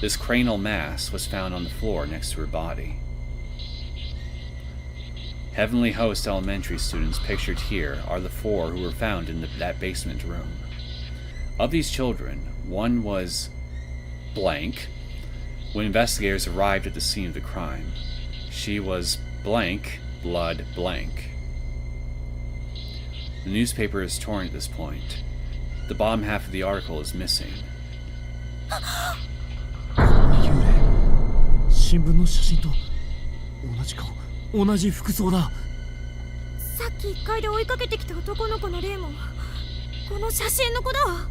A: This cranial mass was found on the floor next to her body. Heavenly Host elementary students pictured here are the 4 who were found in that basement room. Of these children, one was blank when investigators arrived at the scene of the crime. She was blank, blood blank. The newspaper is torn at this point. The bottom half of the article is missing.
F: 新聞の写真と同じ顔、同じ服装だ。
C: さっき1階で追いかけてきた男の子の霊もこの写真の子だわ。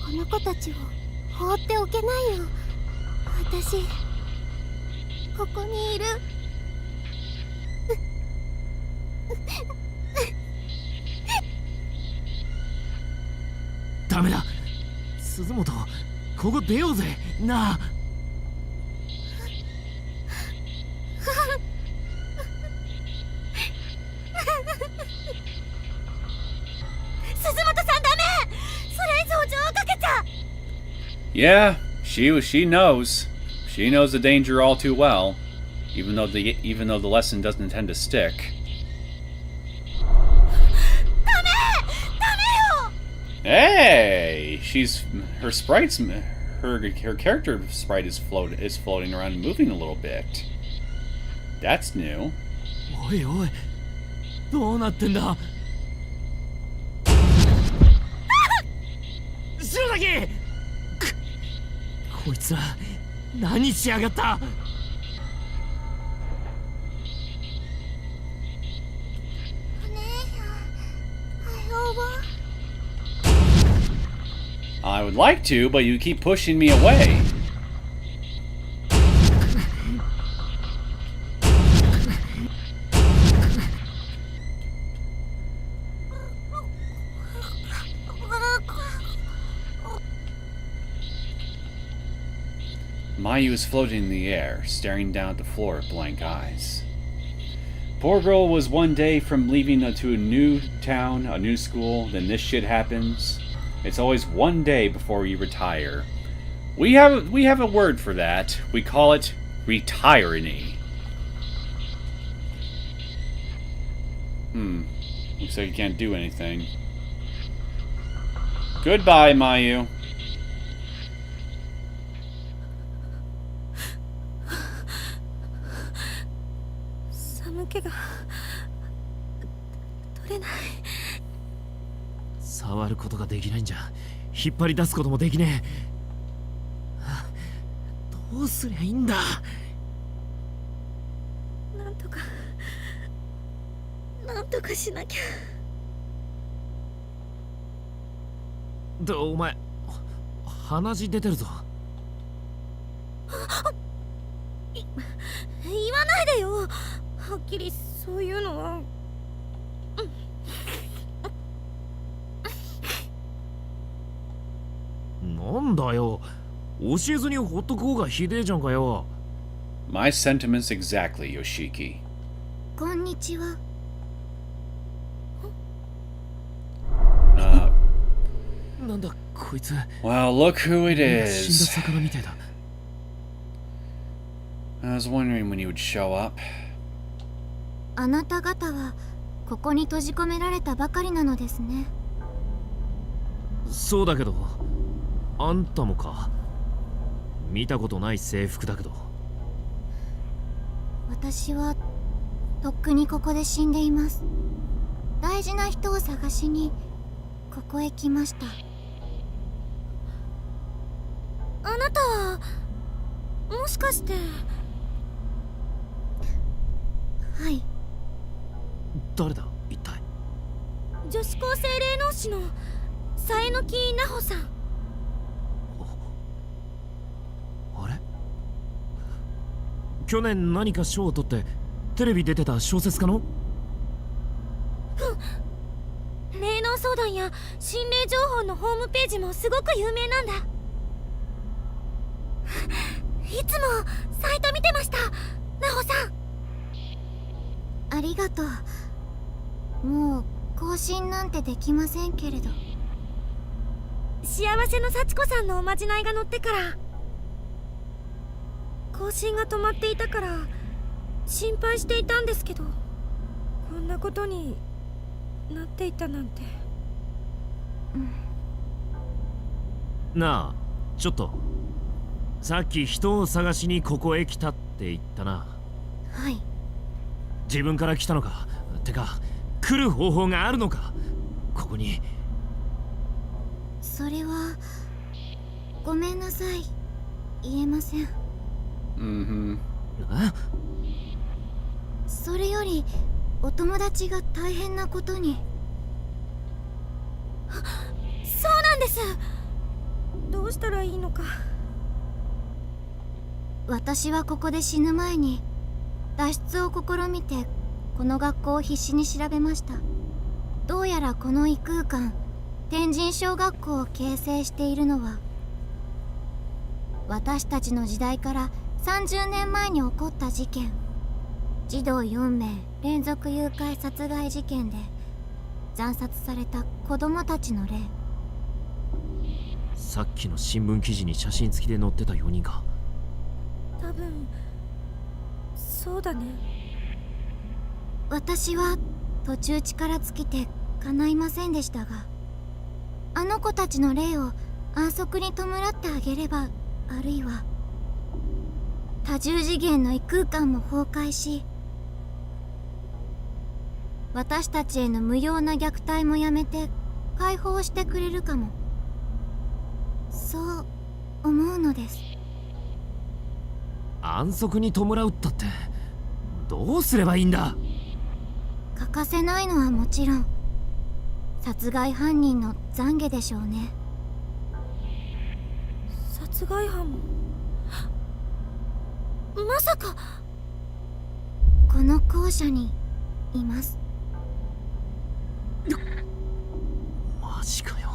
B: この子たちを放っておけないよ。私ここにいる。
F: ダメだ、鈴本、ここ出ようぜ。なあ。
B: 鈴本さん、ダメ。それ以上情をかけちゃ。
A: Yeah, she knows. She knows the danger all too well, even though the lesson doesn't intend to stick.
B: ダメよ。
A: Hey, her character sprite is floating around and moving a little bit. That's new.
F: おいおい、どうなってんだ。篠崎、こいつら何しやがった。
B: お姉さん、おば。
A: I would like to, but you keep pushing me away. Mayu is floating in the air, staring down at the floor with blank eyes. Poor girl was one day from leaving to a new town, a new school, then this shit happens. It's always one day before you retire. We have a word for that. We call it retiree. Looks like you can't do anything. Goodbye, Mayu.
C: 寒気が取れない。
F: 触ることができないんじゃ引っ張り出すこともできねえ。どうすりゃいいんだ。
C: なんとかしなきゃ。
F: お前鼻血出てるぞ。
C: 言わないでよ。はっきりそういうのは。
H: なんだよ。教えずにほっとく方がひでえじゃんかよ。
A: My sentiments exactly, Yoshiki.
B: こんにちは。
H: なんだこいつ。
A: Well, look who it
H: 死んだ
A: is.
H: 魚みたいだ。
A: I was wondering when you would show up.
B: あなた方はここに閉じ込められたばかりなのですね。
H: そうだけど、あんたもか。見たことない制服だけど。
B: 私はとっくにここで死んでいます。大事な人を探しにここへ来ました。あなたはもしかして。はい。
H: 誰だ一体。
C: 女子高生霊能師のさえのきなほさん。
H: あれ、去年何か賞を取ってテレビ出てた小説家の。
C: 霊能相談や心霊情報のホームページもすごく有名なんだ。いつもサイト見てました、なほさん。
B: ありがとう。もう更新なんてできませんけれど。
C: 幸せの幸子さんのおまじないが載ってから更新が止まっていたから心配していたんですけど、こんなことになっていたなんて。
H: なあ、ちょっと。さっき人を探しにここへ来たって言ったな。
B: はい。
H: 自分から来たのか。てか来る方法があるのか、ここに。
B: それはごめんなさい、言えません。
A: Mm-hmm.
H: え？
B: それよりお友達が大変なことに。
C: そうなんです。どうしたらいいのか。
B: 私はここで死ぬ前に脱出を試みてこの学校を必死に調べました。どうやらこの異空間天神小学校を形成しているのは私たちの時代から30年前に起こった事件、児童4名連続誘拐殺害事件で惨殺された子供たちの例。
H: さっきの新聞記事に写真付きで載ってた4人か。
C: 多分そうだね。
B: 私は途中力尽きて叶いませんでしたが、あの子たちの霊を安息に弔ってあげれば、あるいは多重次元の異空間も崩壊し、私たちへの無用な虐待もやめて解放してくれるかも、そう思うのです。
H: 安息に弔うったってどうすればいいんだ。
B: 欠かせないのはもちろん殺害犯人の懺悔でしょうね。
C: 殺害犯も。まさか
B: この校舎にいます。
H: マジかよ。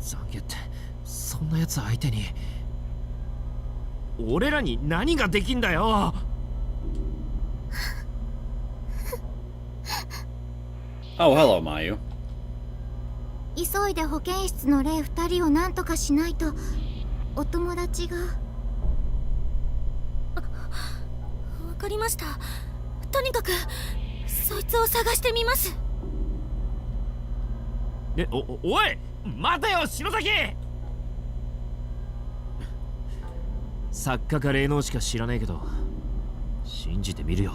H: 懺悔ってそんなやつ相手に俺らに何ができんだよ。
A: Oh, hello, Mayu.
B: 急いで保健室の霊2人を何とかしないと。お友達が。
C: わかりました。とにかくそいつを探してみます。
H: おい待てよ篠崎。作家か霊能しか知らねえけど信じてみるよ。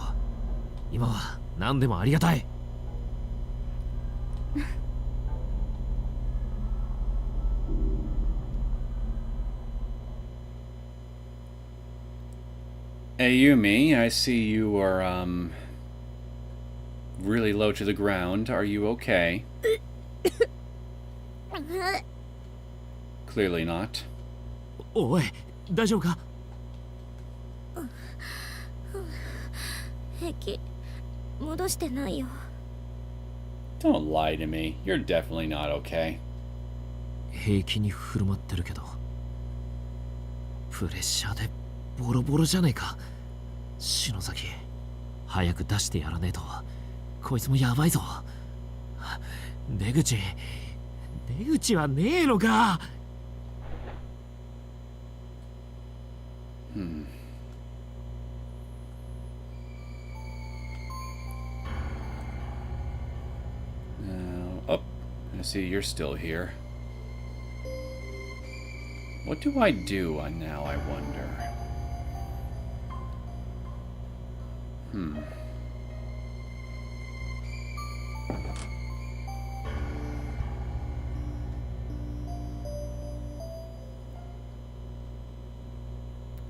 H: 今は何でもありがたい。
A: Hey, Yumi, I see you are, really low to the ground. Are you okay? Clearly not.
H: おい大丈夫か。
C: 平気。戻してないよ。
A: Don't lie to me. You're definitely not okay.
H: 平気に振る舞ってるけど、プレッシャーでボロボロじゃねえか。篠崎、早く出してやらねえとこいつもやばいぞ。出口はねえのか。
A: Oh, I see you're still here. What do I do now, I wonder?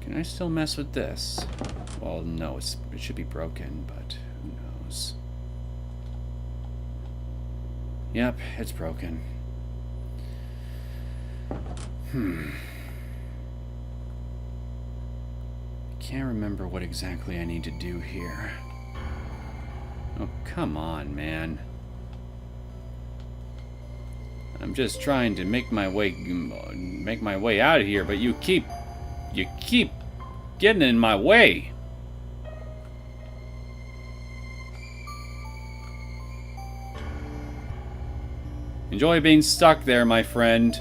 A: Can I still mess with this? Well, no, it should be broken, but who knows? Yep, it's broken. Can't remember what exactly I need to do here. Oh, come on, man. I'm just trying to make my way out of here, but you keep getting in my way. Enjoy being stuck there, my friend.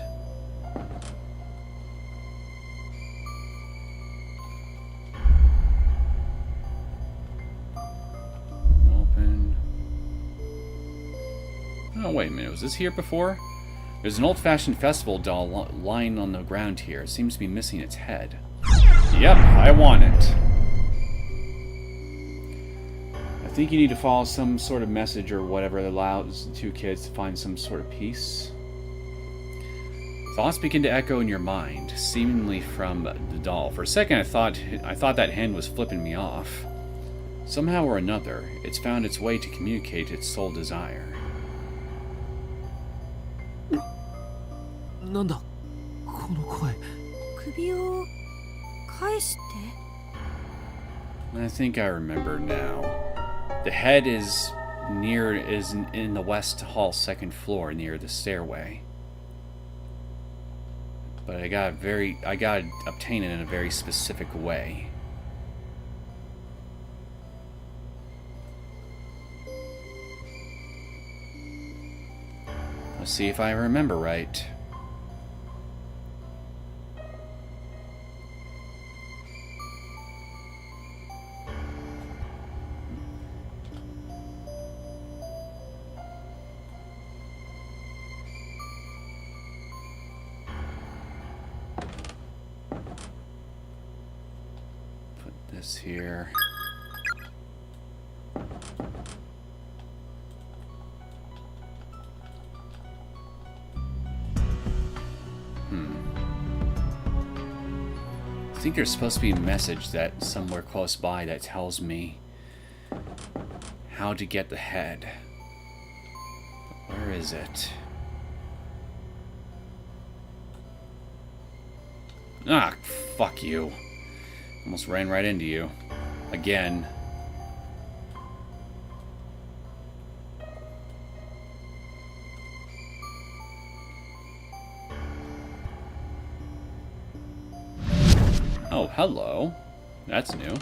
A: Open. Oh, wait a minute. Was this here before? There's an old-fashioned festival doll lying on the ground here. It seems to be missing its head. Yep, I want it. I think you need to follow some sort of message or whatever that allows the two kids to find some sort of peace. Thoughts begin to echo in your mind, seemingly from the doll. For a second, I thought that hand was flipping me off. Somehow or another, it's found its way to communicate its sole desire.
H: なんだこの声。
C: 首を返して。
A: I think I remember now. The head is in the West Hall second floor near the stairway. But I gotta obtain it in a very specific way. Let's see if I remember right. This here. I think there's supposed to be a message that somewhere close by that tells me how to get the head. But where is it? Ah, fuck you. Almost ran right into you. Again. Oh, hello. That's new.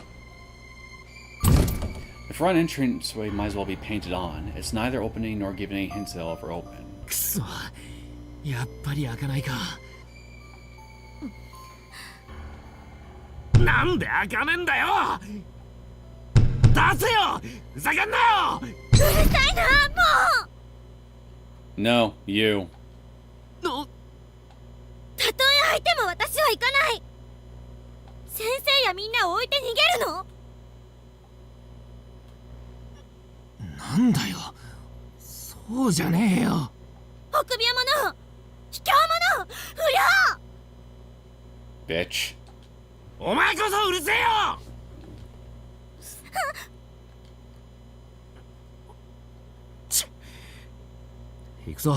A: The front entranceway might as well be painted on. It's neither opening nor giving any hints that it'll ever open.
H: くそ、やっぱり開かないか。なんで開かねえんだよ。出せよ。ふざけんなよ。
B: うるさいな、もう。
A: No, you.
B: たとえ相手も私は行かない。先生やみんなを置いて逃げるの？
H: なんだよ。そうじゃねえよ。
B: 臆病者、卑怯者、不良。
A: Bitch.
H: お前こそうるせえよ。行くぞ。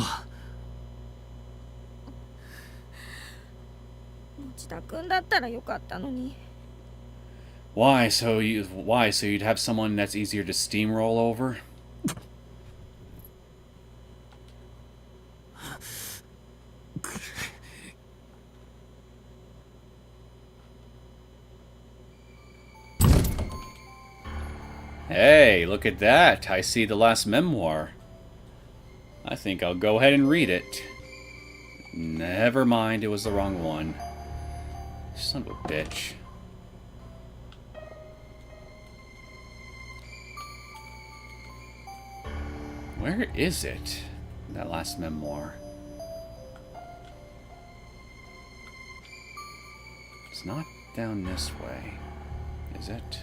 C: 持田君だったらよかったのに。
A: Why? So you'd have someone that's easier to steamroll over? look at that. I see the last memoir. I think I'll go ahead and read it. Never mind, it was the wrong one. Son of a bitch. Where is it? That last memoir. It's not down this way, is it?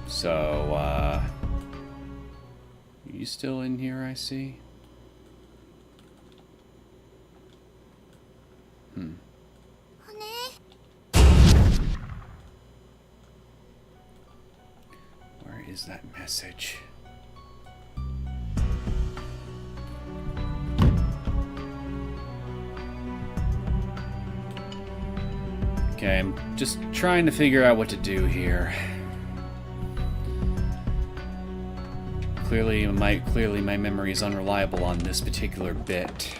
A: So, you still in here, I see? Where is that message? Okay, I'm just trying to figure out what to do here. Clearly my memory is unreliable on this particular bit.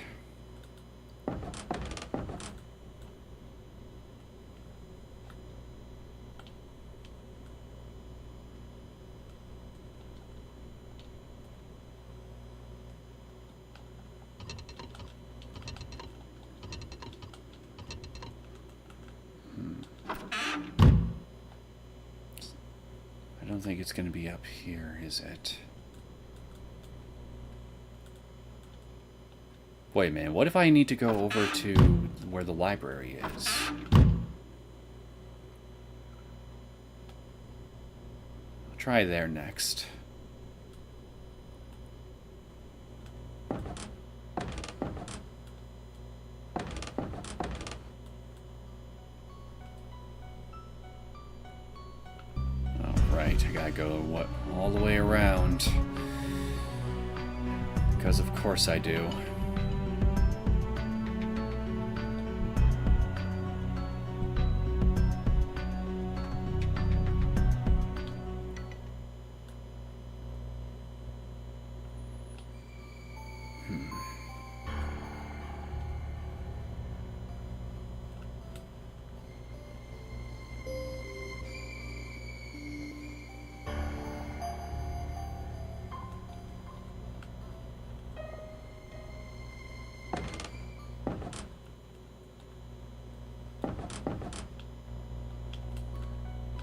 A: I don't think it's going to be up here, is it? Wait a minute, what if I need to go over to where the library is? I'll try there next. Alright, I gotta go all the way around. Because of course I do.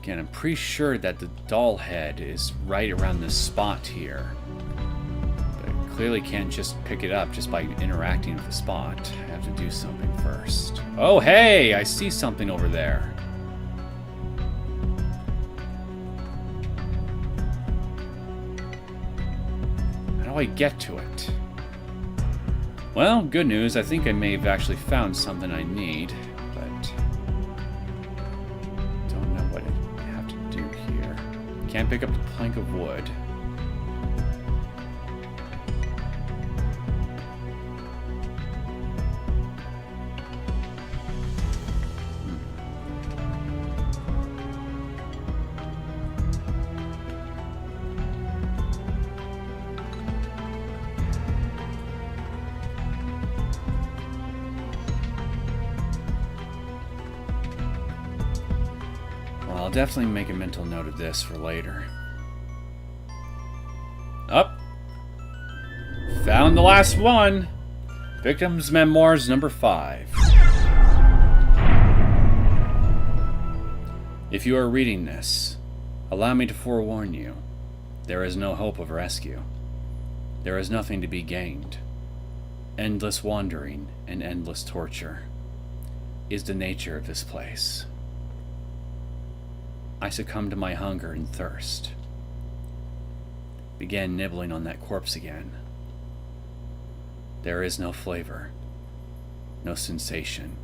A: Again, I'm pretty sure that the doll head is right around this spot here. But I clearly can't just pick it up just by interacting with the spot. I have to do something first. Oh, hey! I see something over there. How do I get to it? Well, good news. I think I may have actually found something I need, but don't know what I have to do here. Can't pick up the plank of wood. I'll definitely make a mental note of this for later. Up. Found the last one. Victim's Memoirs number 5. If you are reading this, allow me to forewarn you. There is no hope of rescue. There is nothing to be gained. Endless wandering and endless torture is the nature of this place. I succumbed to my hunger and thirst. Began nibbling on that corpse again. There is no flavor, no sensation.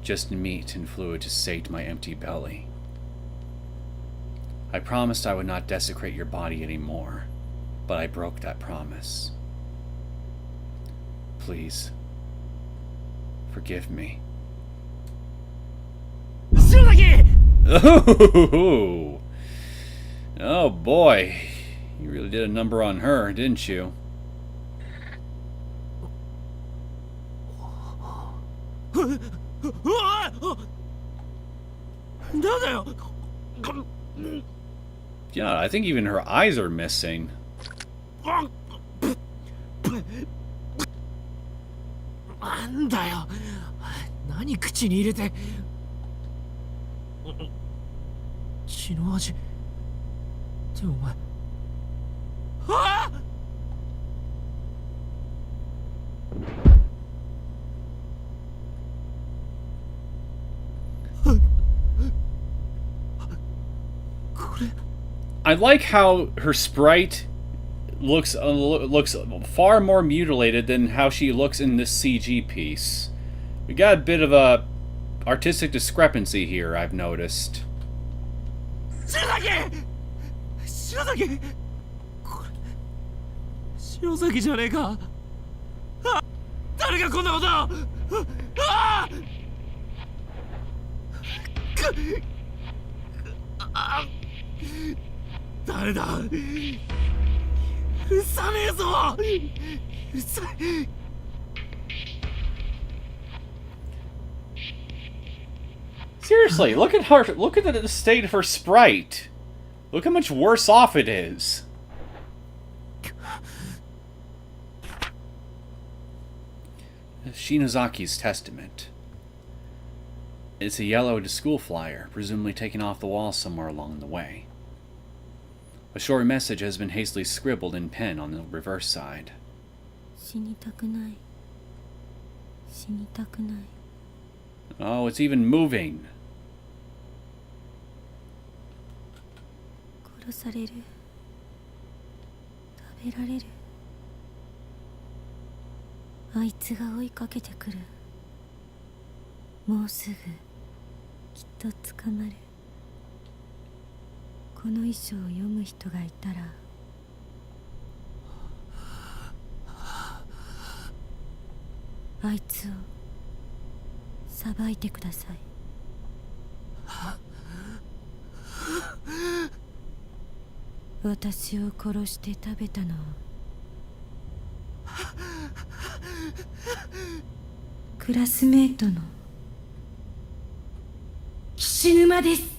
A: Just meat and fluid to sate my empty belly. I promised I would not desecrate your body anymore, but I broke that promise. Please, forgive me. Ooh. Oh boy, you really did a number on her, didn't you?
F: なんだよ。
A: Yeah, I think even her eyes are missing.
H: なんだよ。何口に入れて。血の味。ってお前。ああ！I
A: like how her sprite looks far more mutilated than how she looks in this CG piece. We got a bit of a artistic discrepancy here, I've noticed.
F: 白崎これ白崎じゃねえか。あ、誰がこんなことを。ああ、誰だ。許さねえぞ。許さねえ。
A: Seriously, look at her. Look at the state of her sprite. Look how much worse off it is. Shinozaki's testament. It's a yellow to school flyer, presumably taken off the wall somewhere along the way. A short message has been hastily scribbled in pen on the reverse side.
C: 死にたくない。死にたくない。
A: Oh, it's even moving.
C: 殺される。食べられる。あいつが追いかけてくる。もうすぐきっと捕まる。この遺書を読む人がいたらあいつを裁いてください。私を殺して食べたのはクラスメートの岸沼です。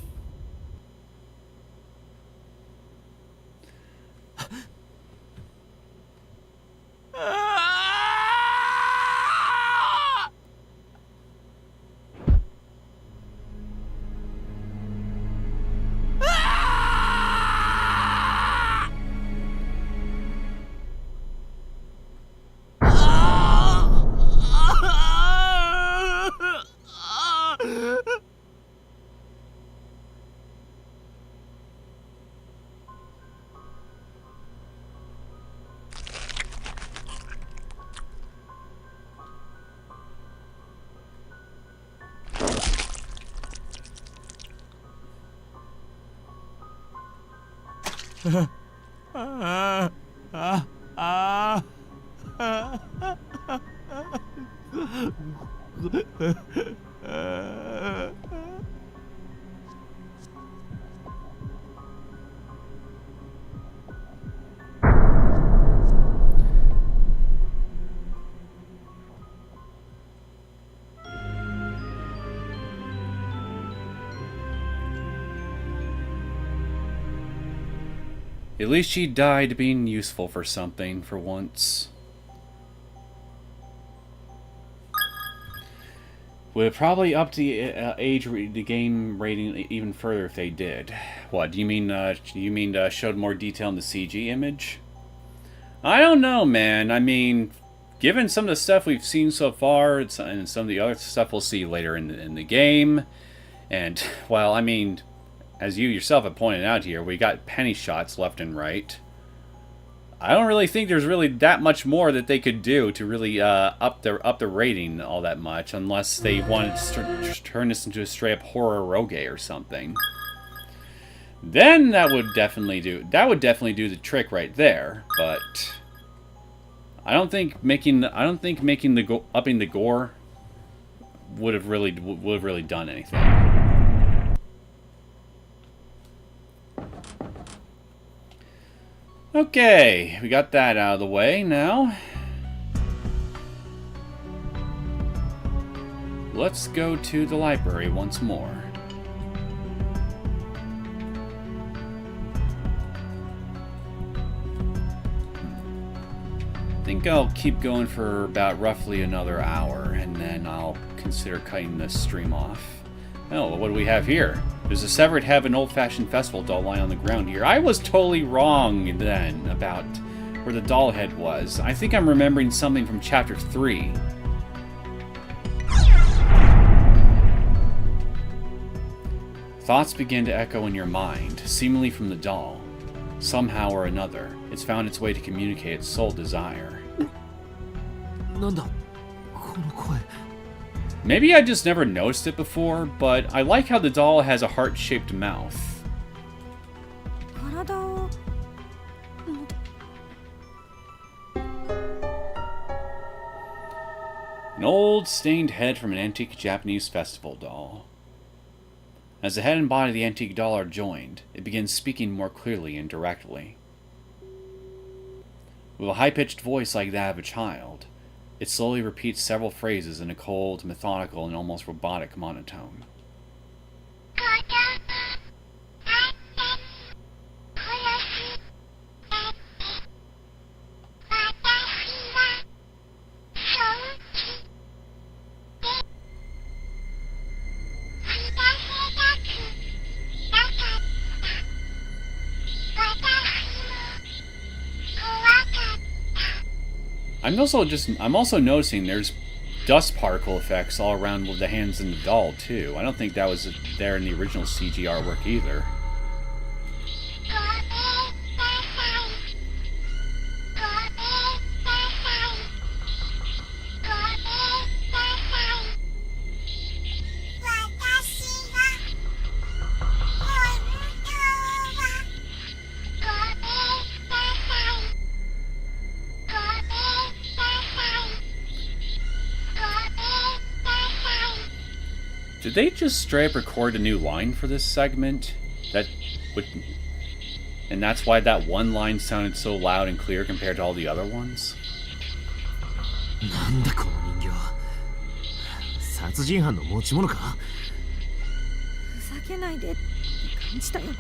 A: At least she died being useful for something, for once. Would probably up the the game rating even further if they did. What do you mean? Showed more detail in the CG image? I don't know, man. I mean, given some of the stuff we've seen so far, and some of the other stuff we'll see later in the game, and well, I mean, as you yourself have pointed out here, we got penny shots left and right. I don't really think there's really that much more that they could do to really up the rating all that much, unless they wanted to turn this into a straight up horror rogue or something. Then that would definitely do the trick right there. But I don't think upping the gore would have really done anything. Okay, we got that out of the way now. let's go to the library once more. I think I'll keep going for about roughly another hour, and then I'll consider cutting this stream off. Oh, what do we have here? There's a severed head of an old-fashioned festival doll lying on the ground here. I was totally wrong then about where the doll head was. I think I'm remembering something from chapter 3. Thoughts begin to echo in your mind, seemingly from the doll. Somehow or another, it's found its way to communicate its sole desire.
H: なんだこの声。
A: Maybe I just never noticed it before, but I like how the doll has a heart-shaped mouth.
C: 体を
A: An old, stained head from an antique Japanese festival doll. As the head and body of the antique doll are joined, it begins speaking more clearly and directly. With a high-pitched voice like that of a child, it slowly repeats several phrases in a cold, methodical, and almost robotic monotone. I'm also noticing there's dust particle effects all around with the hands and the doll too. I don't think that was there in the original CG artwork either. Did they just straight up record a new line for this segment? And that's why that one line sounded so loud and clear compared to all the other ones?
H: なんだこの人形。殺人犯の持ち物か。
C: ふざけないでって感じだよね。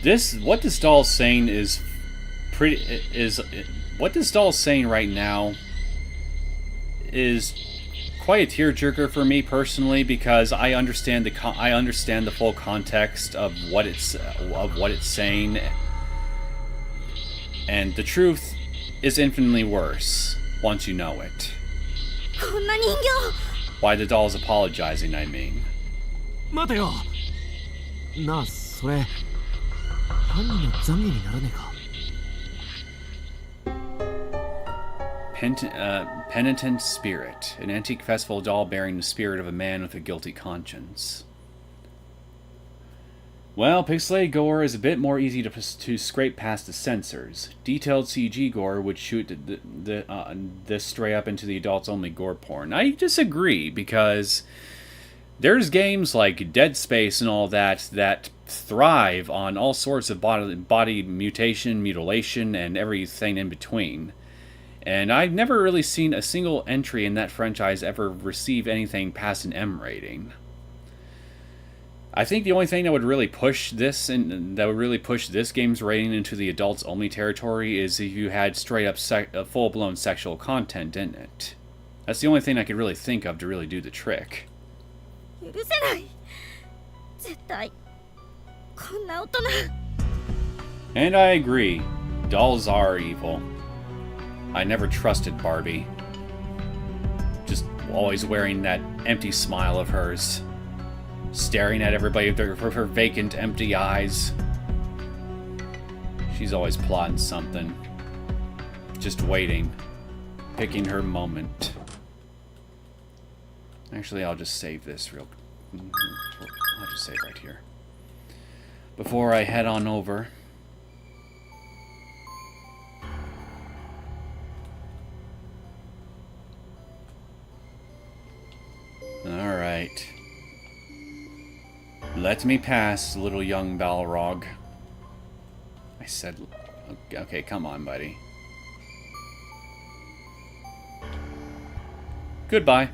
A: What this doll is saying is what this doll is saying right now is quite a tearjerker for me personally, because I understand the full context of what it's saying, and the truth is infinitely worse once you know it.
C: こんな人形
A: Why the doll is apologizing, I mean.
H: 待てよ。なあ、それ犯人の懺悔にならねえか。
A: Penitent Spirit, an antique festival doll bearing the spirit of a man with a guilty conscience. Well, pixelated gore is a bit more easy to scrape past the censors. Detailed CG gore would shoot this straight up into the adults-only gore porn. I disagree, because there's games like Dead Space and all that thrive on all sorts of body mutation, mutilation, and everything in between. And I've never really seen a single entry in that franchise ever receive anything past an M rating. I think the only thing that would really push this game's rating into the adults only territory is if you had straight up full-blown sexual content in it. That's the only thing I could really think of to really do the trick.
C: 許せない絶対こんな大人
A: And I agree. Dolls are evil. I never trusted Barbie. Just always wearing that empty smile of hers. Staring at everybody with her vacant, empty eyes. She's always plotting something. Just waiting. Picking her moment. Actually, I'll just save this I'll just save right here. Before I head on over. Alright. Let me pass, little young Balrog. I said... Okay, come on, buddy. Goodbye.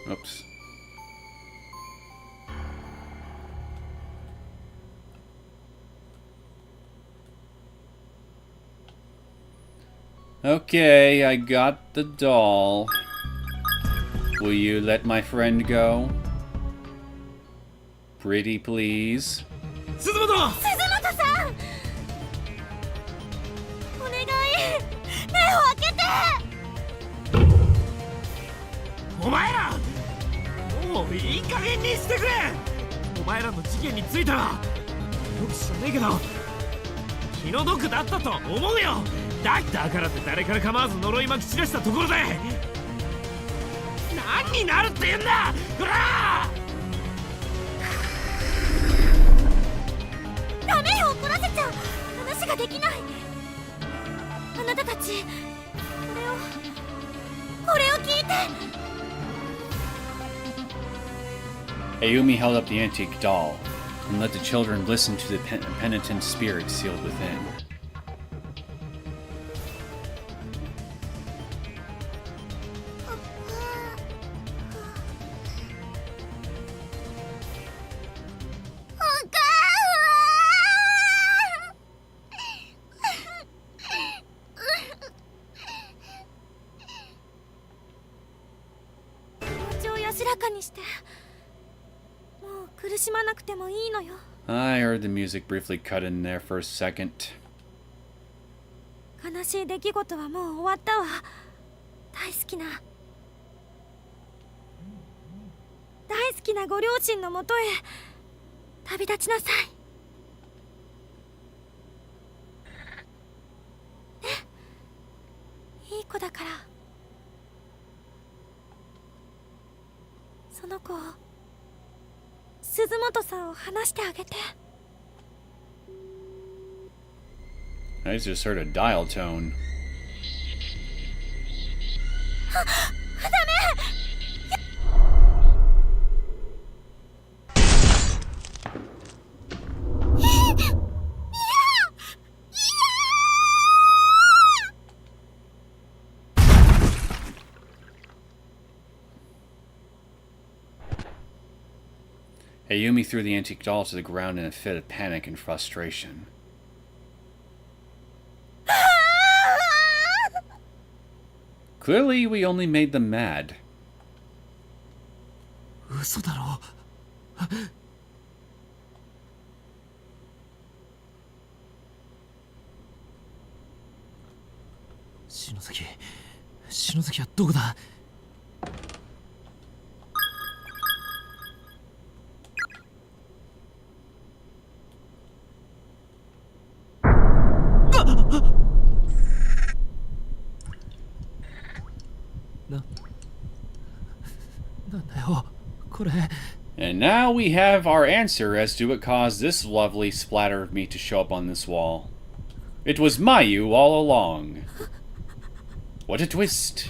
A: Oops. Okay, I got the doll. Will you let my friend go? Pretty please.
F: 鈴本
B: 鈴本さん、お願い、目を開けて。
F: お前らもういい加減にしてくれ。お前らの事件についてはよく知らねえけど気の毒だったと思うよ。だからって誰から構わず呪いまき散らしたところで何になるって言うんだ。ほら
B: ダメよ、怒らせちゃう。話ができない。あなたたち、これを聞いて。
A: Ayumi held up the antique doll and let the children listen to the penitent spirit sealed within. I heard the music briefly cut in there for a second.
B: 悲しい出来事はもう終わったわ。大好きなご両親のもとへ旅立ちなさい。ね、いい子だから。その子を、鈴本さんを話してあげて。
A: I just heard a dial tone.
B: ダメ。
A: Ayumi threw the antique doll to the ground in a fit of panic and frustration. Clearly, we only made them mad.
F: 嘘だろ。篠崎はどこだ。
A: And now we have our answer as to what caused this lovely splatter of meat to show up on this wall. It was Mayu all along. What a twist.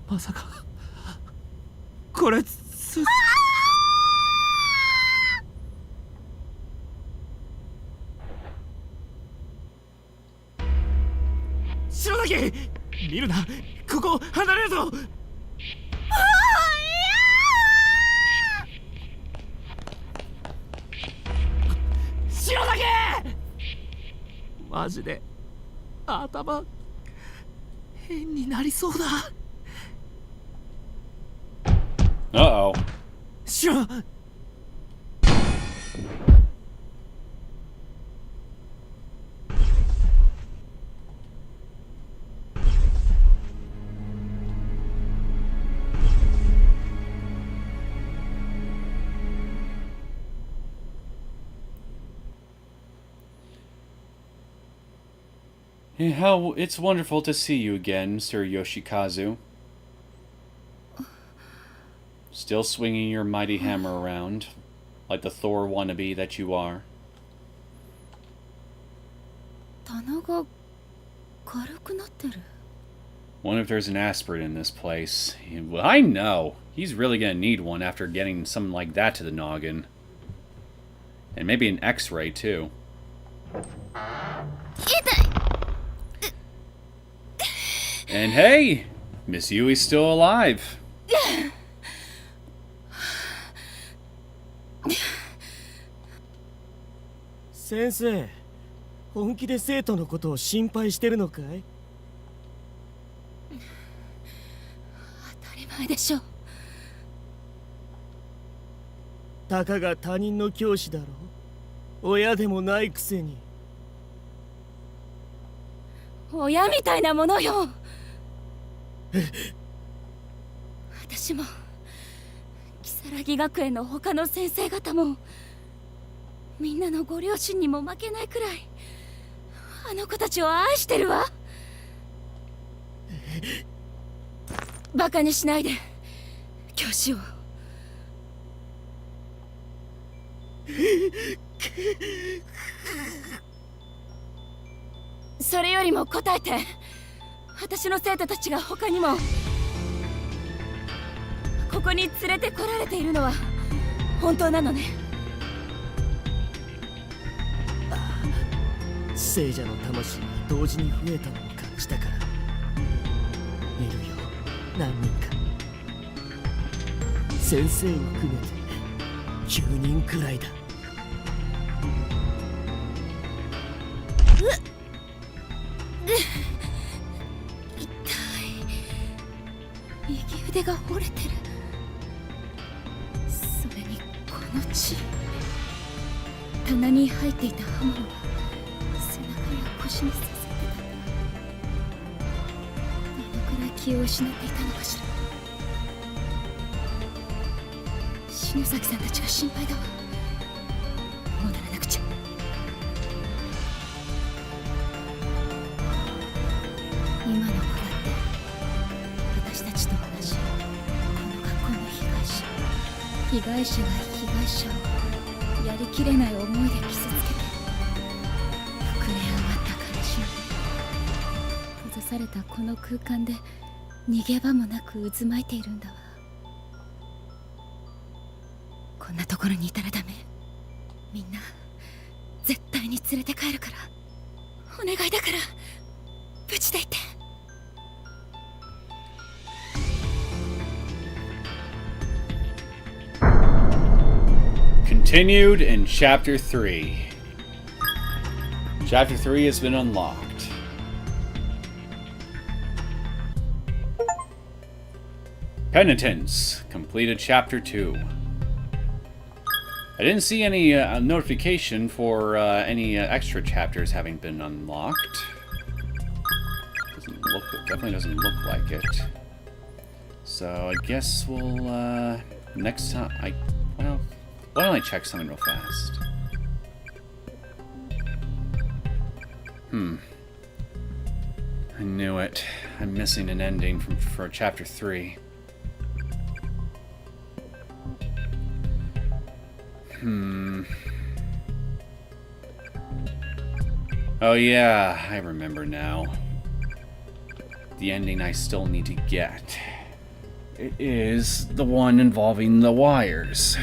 F: まさかこれ篠崎、見るな、ここ離れるぞ。篠崎、マジで頭変になりそうだ。
A: Uh-oh.
F: 篠
A: How it's wonderful to see you again, Sir Yoshikazu. Still swinging your mighty hammer around. Like the Thor wannabe that you are.
C: 棚が軽くなってる。
A: Wonder if there's an aspirin in this place. Well, I know. He's really gonna need one after getting something like that to the noggin. And maybe an X-ray too. And hey, Miss Yui's still alive.
F: 先生、本気で生徒のことを心配してるのかい？
C: 当たり前でしょ。
F: たかが他人の教師だろ。親でもないくせに。
C: 親みたいなものよ。私も如月学園の他の先生方もみんなのご両親にも負けないくらいあの子たちを愛してるわ。バカにしないで教師を。それよりも答えて、私の生徒たちが他にもここに連れてこられているのは本当なのね？
F: 聖者の魂が同時に増えたのを感じたから。いるよ、何人か。先生を含めて9人くらいだ。
C: 右腕が折れてる。それにこの血。棚に入っていた刃物が背中や腰に刺さってた。どのくらい気を失っていたのかしら。篠崎さんたちが心配だわ。戻らなくちゃ。今の子だって私たちと同じこの学校の被害者。被害者が被害者をやりきれない思いで傷つけて膨れ上がった悲しみ。閉ざされたこの空間で逃げ場もなく渦巻いているんだわ。こんなところにいたらダメ。みんな絶対に連れて帰るからお願いだから無事でいて。
A: Continued in Chapter 3. Chapter 3 has been unlocked. Penitence. Completed Chapter 2. I didn't see any notification for any extra chapters having been unlocked. Definitely doesn't look like it. So I guess we'll next time. Well, why don't I check something real fast? I knew it. I'm missing an ending for Chapter 3. Oh yeah, I remember now. The ending I still need to get. It is the one involving the wires.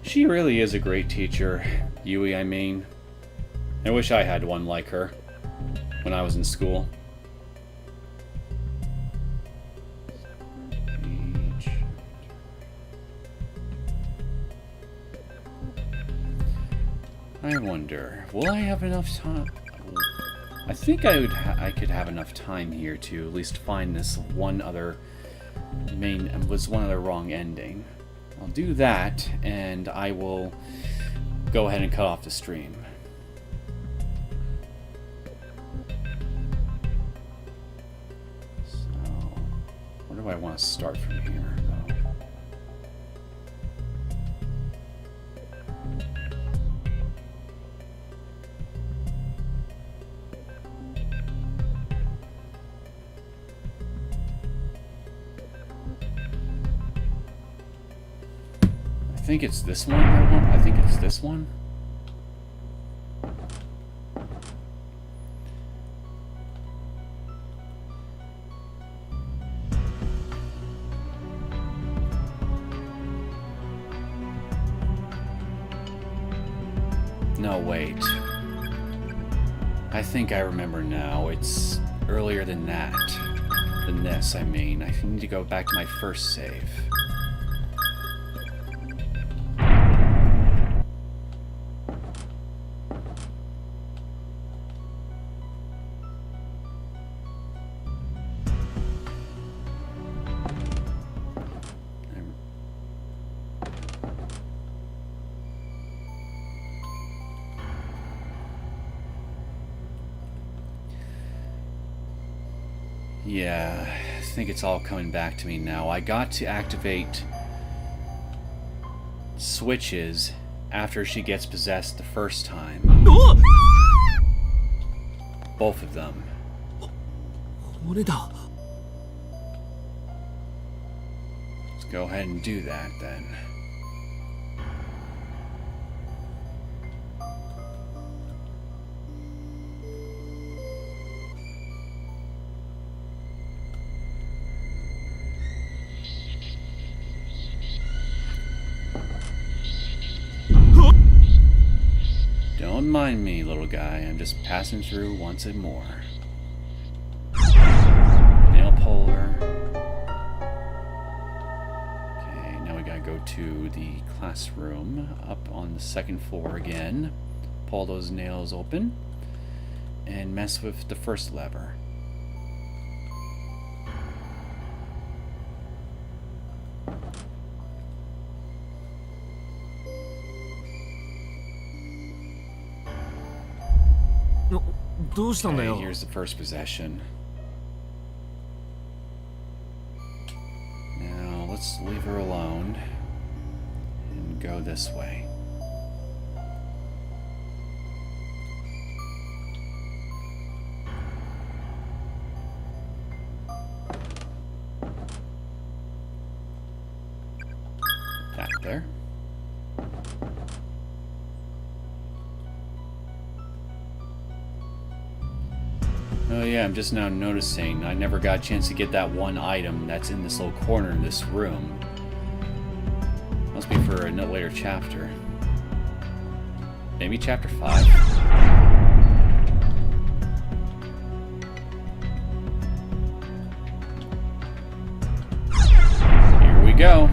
A: She really is a great teacher, Yui, I mean. I wish I had one like her when I was in school. I wonder, will I have enough time? I think I could have enough time here to at least find this one other wrong ending. I'll do that, and I will go ahead and cut off the stream. So, where do I want to start from here, though? think it's this one. I think it's this one. No, wait. I think I remember now. It's earlier than that. Than this, I mean. I need to go back to my first save. Yeah, I think it's all coming back to me now. I got to activate switches after she gets possessed the first time. Both of them.
H: 骨だ。
A: Let's go ahead and do that then. Don't mind me, little guy. I'm just passing through once and more. Nail puller. Okay, now we gotta go to the classroom up on the second floor again. Pull those nails open and mess with the first lever. Okay, here's the first possession. Now let's leave her alone and go this way. That there. Oh yeah, I'm just now noticing I never got a chance to get that one item that's in this little corner in this room. Must be for a later chapter. Maybe chapter 5? Here we go.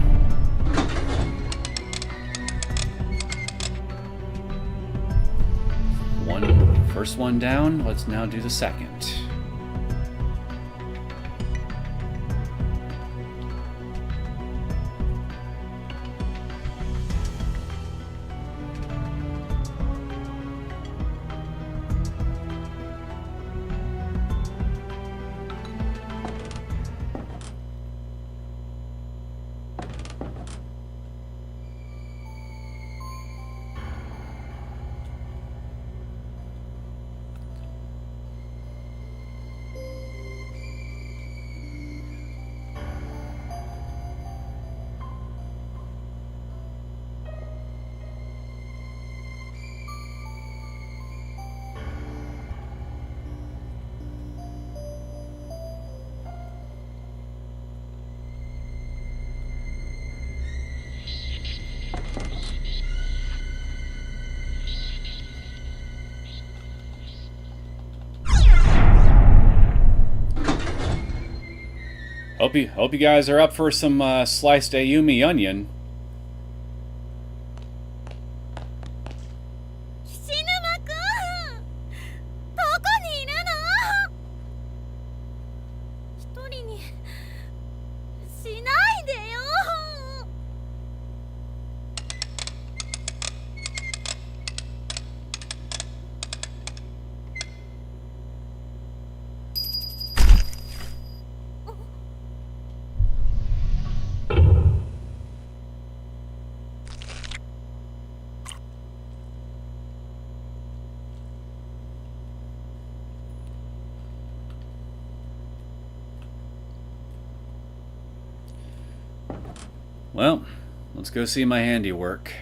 A: First one down, let's now do the second. Hope you guys are up for some sliced Ayumi onion. Well, Let's go see my handiwork.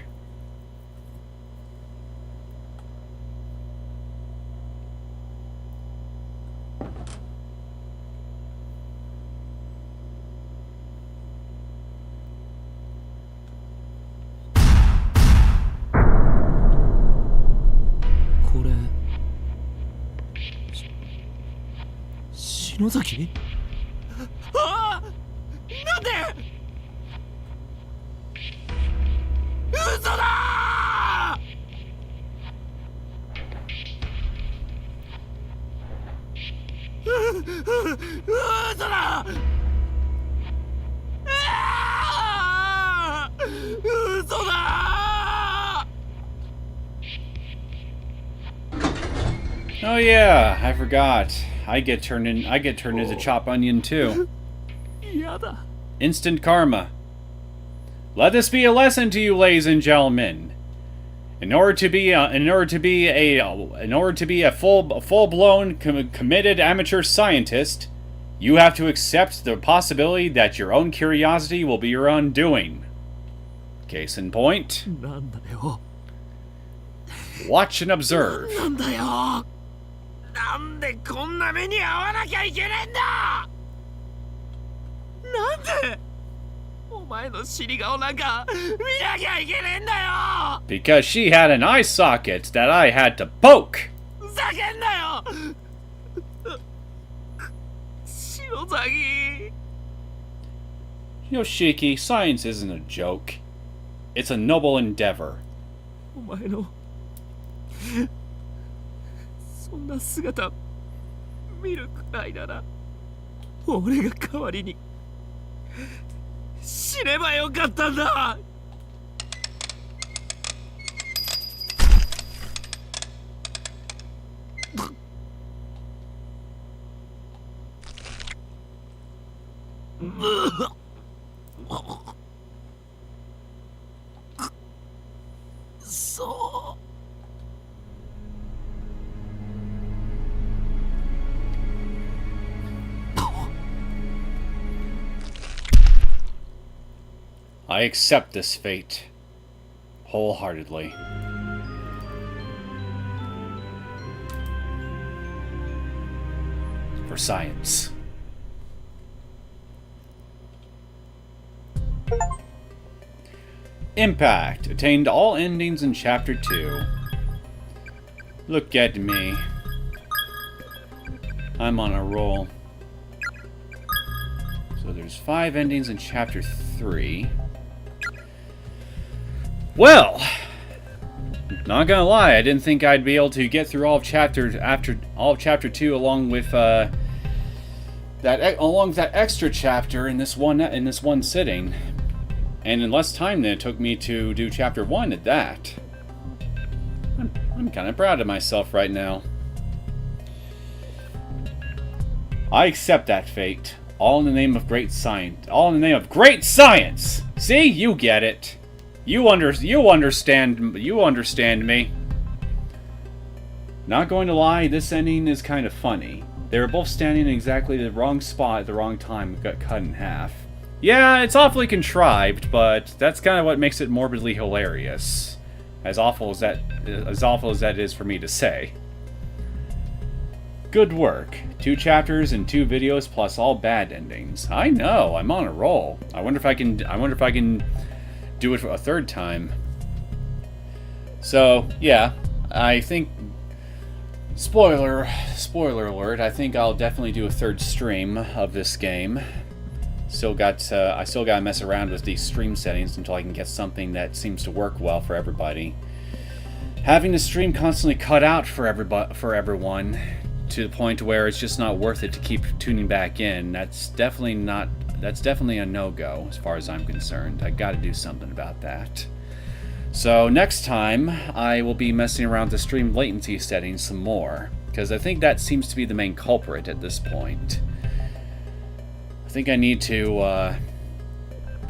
H: 篠崎？ああ！なんで？嘘だー！嘘だ！嘘だ！
A: Oh yeah, I forgot. I get turned into chopped onion too.
H: やだ。
A: Instant karma. Let this be a lesson to you, ladies and gentlemen. In order to be a full-blown committed amateur scientist, you have to accept the possibility that your own curiosity will be your undoing. Case in point.
H: なんだよ。
A: Watch and observe.
H: なんだよ。なんでこんな目に遭わなきゃいけねえんだ。なんでお前の尻顔なんか見なきゃいけねえんだよ。
A: Because she had an eye socket that I had to poke.
H: ふざけんなよ。篠崎。
A: Yoshiki, science isn't a joke. It's a noble endeavor.
H: お前のそんな姿見るくらいなら俺が代わりに死ねばよかったんだ。そう。
A: I accept this fate wholeheartedly. For science. Impact. Attained all endings in Chapter 2. Look at me. I'm on a roll. So there's 5 endings in Chapter 3. Well, not gonna lie, I didn't think I'd be able to get through all of Chapter 2 along with that extra chapter in this one sitting, and in less time than it took me to do Chapter 1 at that. I'm kind of proud of myself right now. I accept that fate, all in the name of great science. All in the name of great science. See, you get it. You understand me. Not going to lie, this ending is kind of funny. They were both standing in exactly the wrong spot at the wrong time and got cut in half. Yeah, it's awfully contrived, but that's kind of what makes it morbidly hilarious. As awful as that is for me to say. Good work. 2 chapters and 2 videos plus all bad endings. I know, I'm on a roll. I wonder if I can do it for a 3rd time. So, yeah, I think spoiler alert, I think I'll definitely do a 3rd stream of this game. I still gotta mess around with these stream settings until I can get something that seems to work well for everybody. Having the stream constantly cut out for everyone to the point where it's just not worth it to keep tuning back in, that's definitely a no-go as far as I'm concerned. I gotta do something about that. So next time, I will be messing around with the stream latency settings some more, because I think that seems to be the main culprit at this point. I think I need to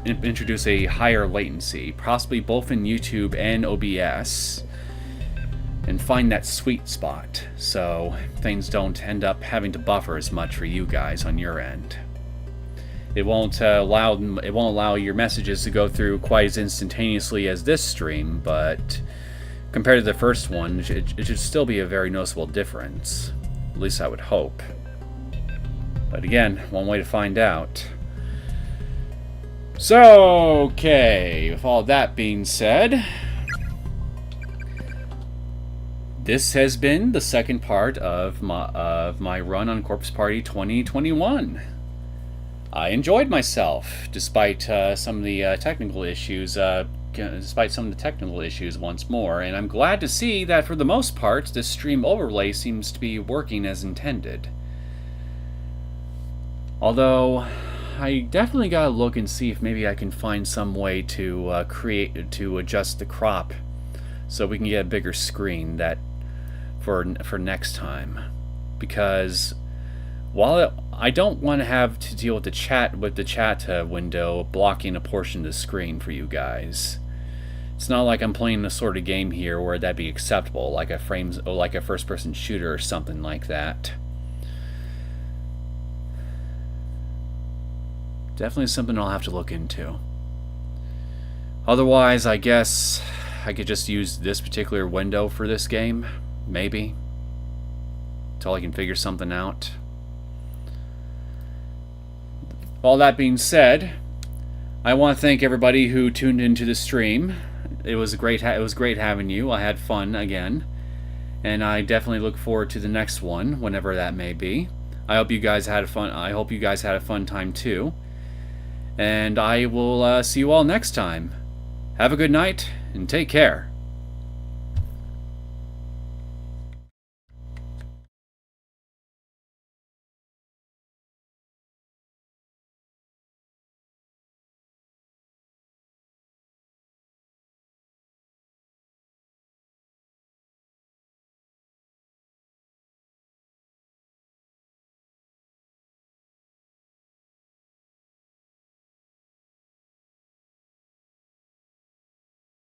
A: introduce a higher latency, possibly both in YouTube and OBS, and find that sweet spot, so things don't end up having to buffer as much for you guys on your end. It won't allow your messages to go through quite as instantaneously as this stream, but compared to the first one, it should still be a very noticeable difference. At least I would hope. But again, one way to find out. So, okay, with all that being said, this has been the second part of my run on Corpse Party 2021. I enjoyed myself, despite some of the technical issues. Once more, and I'm glad to see that for the most part, this stream overlay seems to be working as intended. Although, I definitely gotta look and see if maybe I can find some way to adjust the crop, so we can get a bigger screen for next time. Because while I don't want to have to deal with the chat window blocking a portion of the screen for you guys. It's not like I'm playing a sort of game here where that'd be acceptable, like a first-person shooter or something like that. Definitely something I'll have to look into. Otherwise, I guess I could just use this particular window for this game, maybe, until I can figure something out. All that being said, I want to thank everybody who tuned into the stream. It was great having you. I had fun again, and I definitely look forward to the next one, whenever that may be. I hope you guys had fun. I hope you guys had a fun time too. And I will see you all next time. Have a good night and take care.